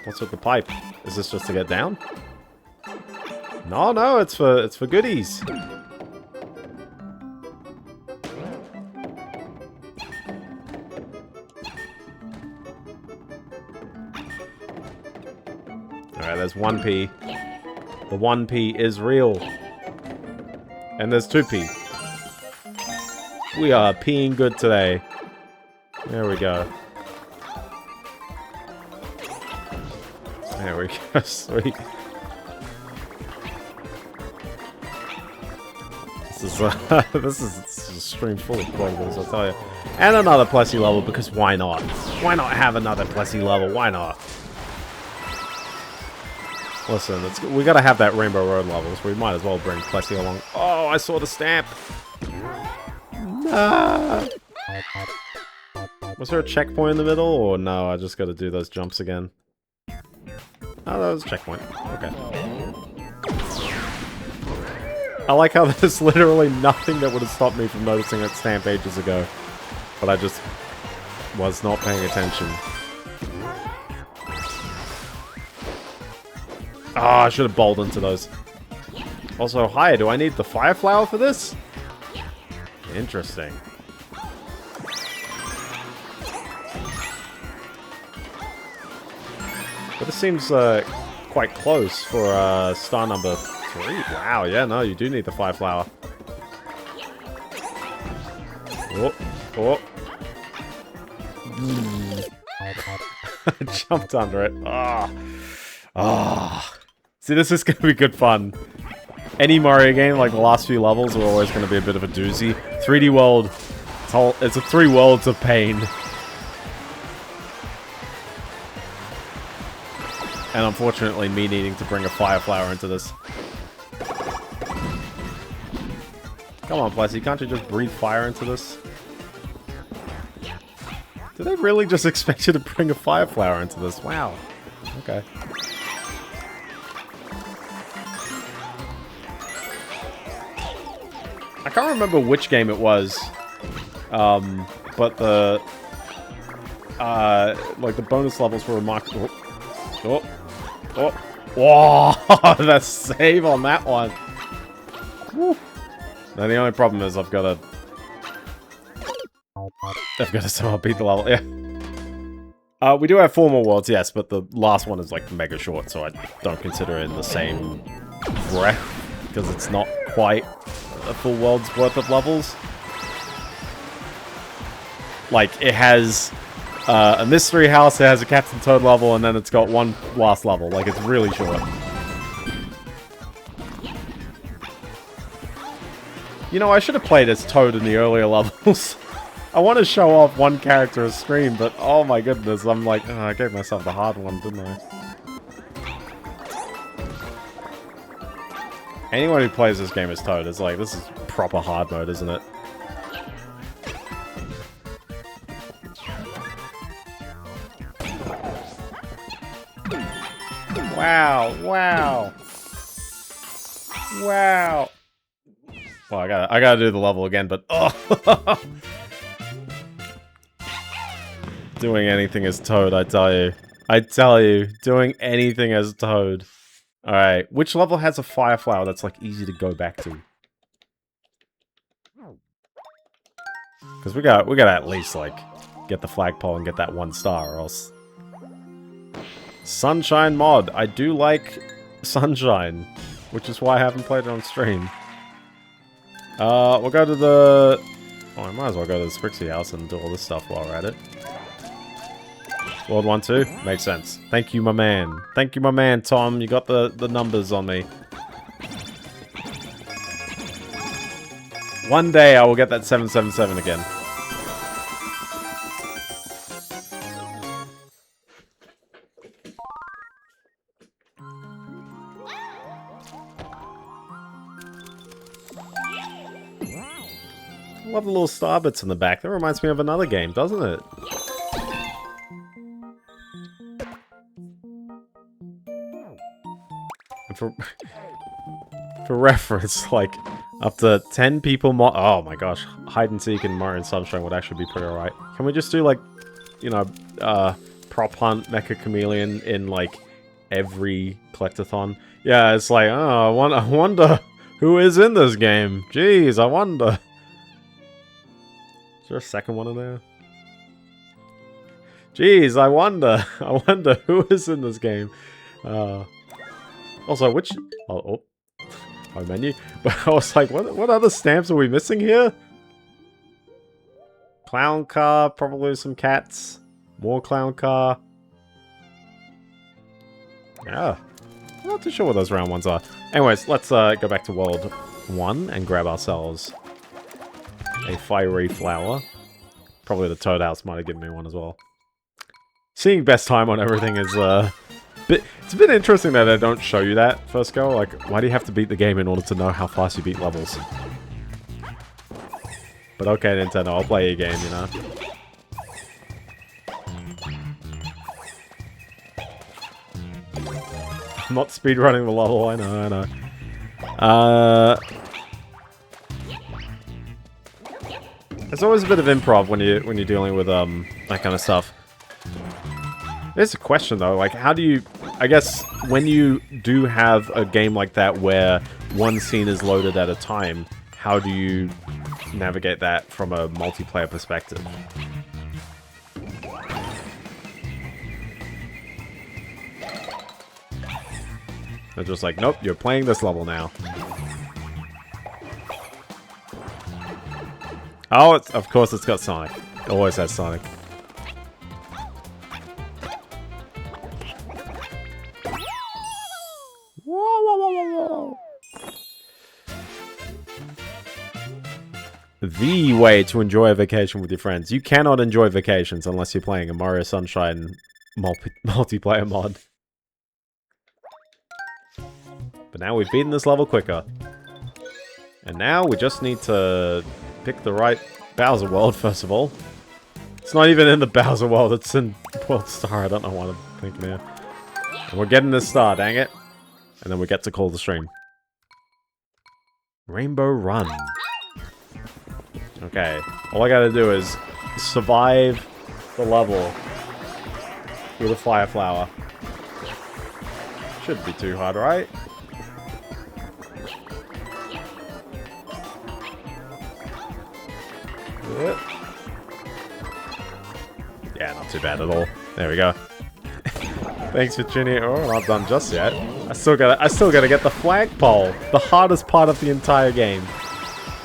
What's with the pipe? Is this just to get down? No, no, it's for goodies. Alright, there's 1p. The 1p is real. And there's 2p. We are peeing good today. There we go. There we go. Sweet. This is a stream full of quotables, I'll tell you. And another Plessy level, because why not? Why not have another Plessy level? Why not? Listen, we gotta have that Rainbow Road level, so we might as well bring Plessy along. Oh, I saw the stamp! Nah. Was there a checkpoint in the middle, or no, I just gotta do those jumps again? Oh, that was a checkpoint. Okay. I like how there's literally nothing that would have stopped me from noticing that stamp ages ago. But I just was not paying attention. Ah, I should have bowled into those. Also, hi, do I need the fire flower for this? Interesting. But this seems quite close for star number 3. Wow, yeah, no, you do need the fire flower. Oh, oh. I jumped under it. Ah. Ah. See, this is going to be good fun. Any Mario game, like the last few levels, are always going to be a bit of a doozy. 3D World, it's a 3 worlds of pain. And unfortunately, me needing to bring a fire flower into this. Come on, Plessy, can't you just breathe fire into this? Did they really just expect you to bring a fire flower into this? Wow. Okay. I can't remember which game it was, but the like the bonus levels were remarkable. Oh, oh, whoa! That save on that one. Woo. Now the only problem is I've got to somehow beat the level. Yeah. We do have 4 more worlds, yes, but the last one is like mega short, so I don't consider it in the same breath because it's not quite a full world's worth of levels. Like, it has a mystery house, it has a Captain Toad level, and then it's got one last level. Like, it's really short. You know, I should have played as Toad in the earlier levels. I want to show off one character a stream, but oh my goodness, I'm like, oh, I gave myself the hard one, didn't I? Anyone who plays this game as Toad is like, this is proper hard mode, isn't it? Wow, wow. Wow. Well, I gotta do the level again, but oh. Doing anything as Toad, I tell you. I tell you, doing anything as Toad. Alright, which level has a fire flower that's, like, easy to go back to? Because we gotta at least, like, get the flagpole and get that 1 star, or else... Sunshine mod. I do like Sunshine, which is why I haven't played it on stream. We'll go to the... Oh, I might as well go to the Sprixie house and do all this stuff while we're at it. World 1, 2? Makes sense. Thank you, my man. Thank you, my man, Tom. You got the numbers on me. One day I will get that 777 again. I love the little star bits in the back. That reminds me of another game, doesn't it? For reference, like, up to 10 people oh my gosh, hide and seek in Mario and Sunshine would actually be pretty alright. Can we just do, like, you know, prop hunt Mecha Chameleon in, like, every collectathon. Yeah, it's like, oh, I wonder who is in this game. Jeez, I wonder. Is there a second one in there? Jeez, I wonder. I wonder who is in this game. Also, which... Oh, my menu. But I was like, what other stamps are we missing here? Clown car, probably some cats. More clown car. Yeah. I'm not too sure what those round ones are. Anyways, let's go back to World 1 and grab ourselves a fiery flower. Probably the Toad House might have given me one as well. Seeing best time on everything is it's a bit interesting that they don't show you that first go. Like, why do you have to beat the game in order to know how fast you beat levels? But okay, Nintendo, I'll play your game, you know? I'm not speedrunning the level, I know. There's always a bit of improv when you're dealing with that kind of stuff. There's a question though, like how do you... I guess when you do have a game like that where one scene is loaded at a time, how do you navigate that from a multiplayer perspective? They're just like, nope, you're playing this level now. Oh, of course it's got Sonic. It always has Sonic. The way to enjoy a vacation with your friends. You cannot enjoy vacations unless you're playing a Mario Sunshine multiplayer mod. But now we've beaten this level quicker. And now we just need to pick the right Bowser World, first of all. It's not even in the Bowser World, it's in World Star. I don't know what I'm thinking there. And we're getting this star, dang it. And then we get to call the stream. Rainbow Run. Okay, all I gotta do is survive the level with a fire flower. Shouldn't be too hard, right? Yep. Yeah, not too bad at all. There we go. Thanks for tuning in. Oh, not done just yet. I still gotta get the flagpole. The hardest part of the entire game.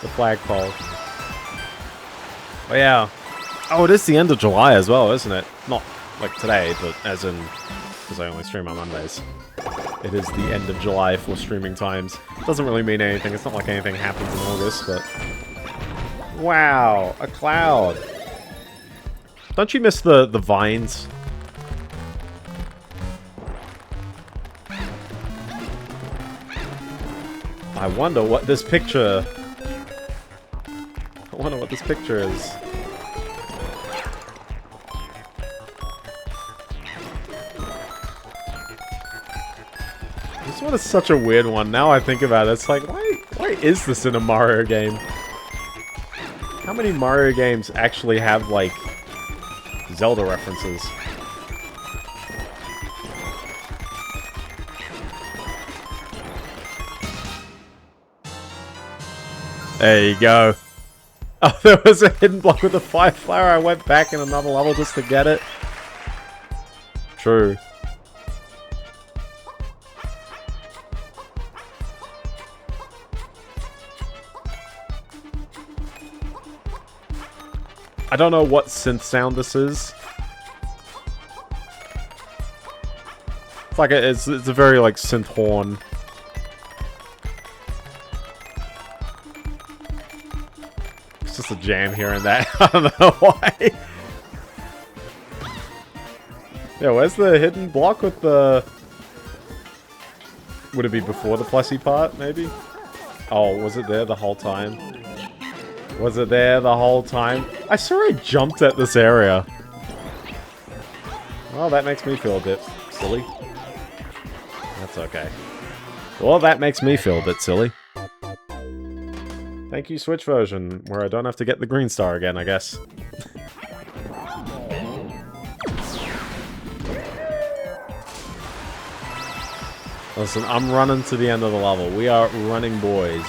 The flagpole. Oh yeah. Oh, it is the end of July as well, isn't it? Not like today, but as in, because I only stream on Mondays. It is the end of July for streaming times. Doesn't really mean anything. It's not like anything happens in August, but... Wow, a cloud. Don't you miss the vines? I wonder what this picture... I wonder what this picture is. This one is such a weird one. Now I think about it, it's like, why is this in a Mario game? How many Mario games actually have, like, Zelda references? There you go. Oh, there was a hidden block with a fire flower. I went back in another level just to get it. True. I don't know what synth sound this is. It's like it's a very like synth horn. It's just a jam here and there. I don't know why. Yeah, where's the hidden block with the... Would it be before the plushie part, maybe? Oh, was it there the whole time? Was it there the whole time? I swear I jumped at this area. Well, that makes me feel a bit silly. That's okay. Well, that makes me feel a bit silly. Thank you, Switch version, where I don't have to get the green star again, I guess. Listen, I'm running to the end of the level. We are running, boys.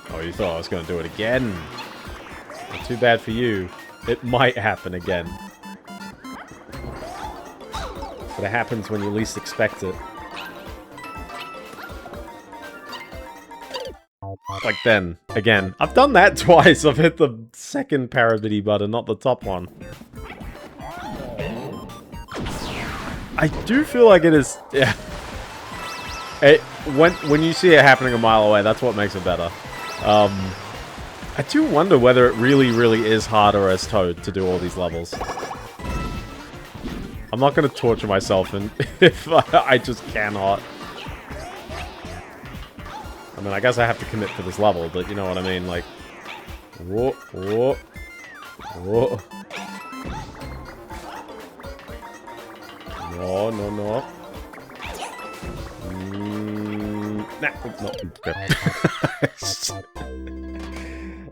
Oh, you thought I was going to do it again? Not too bad for you. It might happen again. But it happens when you least expect it. Like then, again. I've done that twice. I've hit the second parabity button, not the top one. I do feel like it is... Yeah. When you see it happening a mile away, that's what makes it better. I do wonder whether it really, really is harder as Toad to do all these levels. I'm not going to torture myself and if I just cannot. I mean, I guess I have to commit to this level, but you know what I mean, like... Whoa, whoa, whoa. No, no, no. No.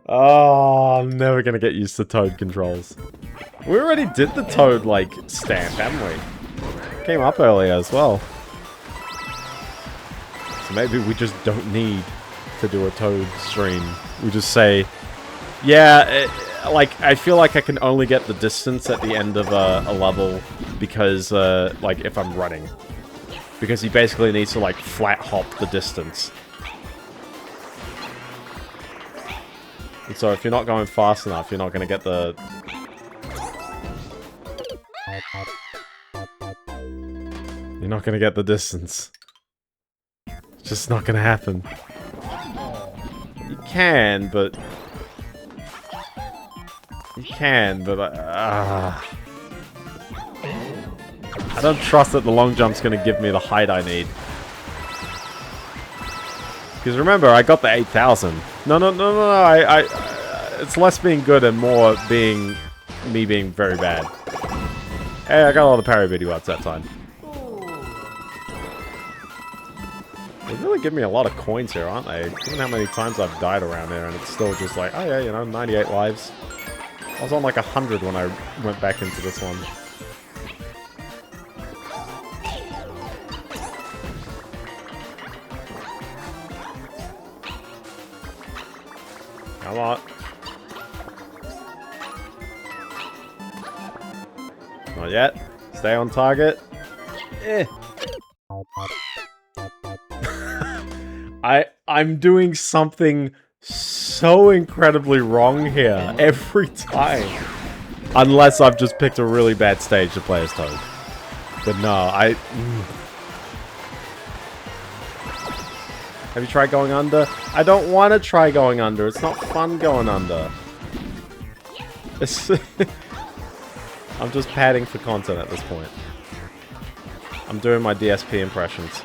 Oh, I'm never going to get used to Toad controls. We already did the Toad, like, stamp, haven't we? Came up earlier as well. So maybe we just don't need to do a Toad stream. We just say, yeah, like, I feel like I can only get the distance at the end of a level because, like, if I'm running. Because he basically needs to, like, flat hop the distance. And so if you're not going fast enough, you're not going to get the... You're not going to get the distance. It's just not going to happen. You can, but... You can, but... I don't trust that the long jump's going to give me the height I need. Because remember, I got the 8,000. No, it's less being good and more being... me being very bad. Hey, I got all the parry video outs that time. They really give me a lot of coins here, aren't they? Given how many times I've died around here, and it's still just like, oh yeah, you know, 98 lives. I was on like 100 when I went back into this one. Come on. Not yet. Stay on target. Eh. I'm doing something so incredibly wrong here every time. Unless I've just picked a really bad stage to play as Toad. But no, Have you tried going under? I don't want to try going under. It's not fun going under. I'm just padding for content at this point. I'm doing my DSP impressions.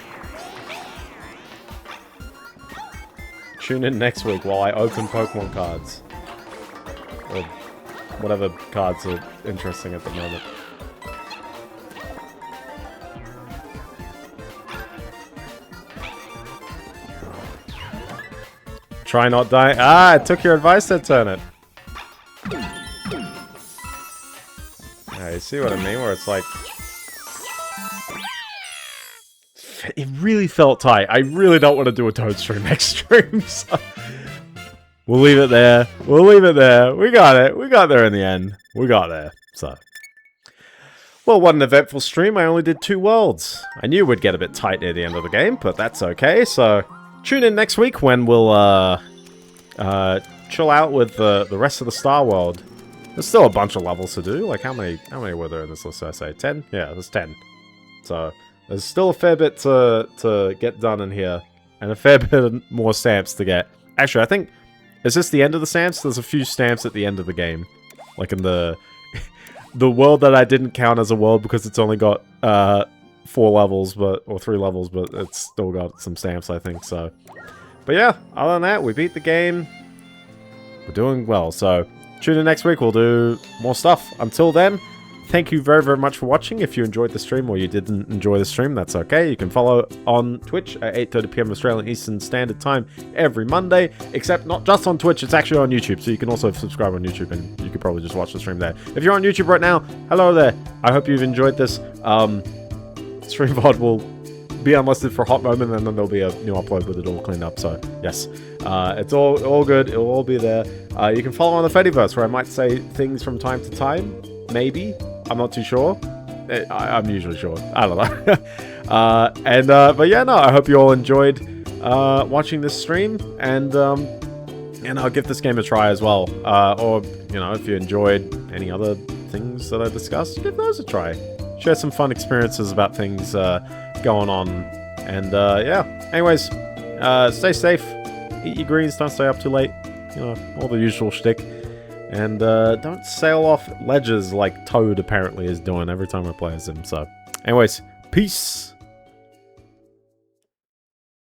Tune in next week while I open Pokemon cards. Or whatever cards are interesting at the moment. Try not dying. Ah, I took your advice there, Turnip. Yeah, you see what I mean? Where it's like... It really felt tight. I really don't want to do a Toad stream next stream, so... We'll leave it there. We'll leave it there. We got it. We got there in the end. We got there, so... Well, what an eventful stream. I only did 2 worlds. I knew we'd get a bit tight near the end of the game, but that's okay, so... Tune in next week when we'll, chill out with the rest of the Star World. There's still a bunch of levels to do. Like, how many were there in this list, I say? 10? Yeah, there's 10. So, there's still a fair bit to get done in here. And a fair bit more stamps to get. Actually, I think... Is this the end of the stamps? There's a few stamps at the end of the game. Like in the... the world that I didn't count as a world because it's only got, 4 levels, or 3 levels, but it's still got some stamps, I think, so... But yeah, other than that, we beat the game. We're doing well, so... Tune in next week, we'll do more stuff. Until then, thank you very, very much for watching. If you enjoyed the stream or you didn't enjoy the stream, that's okay. You can follow on Twitch at 8:30 p.m. Australian Eastern Standard Time every Monday, except not just on Twitch, it's actually on YouTube. So you can also subscribe on YouTube and you could probably just watch the stream there. If you're on YouTube right now, hello there. I hope you've enjoyed this. Stream VOD will be unlisted for a hot moment, and then there'll be a new upload with it all cleaned up. So yes, it's all good. It'll all be there. You can follow on the Fediverse, where I might say things from time to time. Maybe, I'm not too sure. I'm usually sure. I don't know. But yeah, no. I hope you all enjoyed watching this stream, and I'll give this game a try as well. Or if you enjoyed any other things that I discussed, give those a try. Share some fun experiences about things going on, and yeah. Anyways, stay safe, eat your greens, don't stay up too late, all the usual shtick, and don't sail off ledges like Toad apparently is doing every time I play as him. So anyways, peace.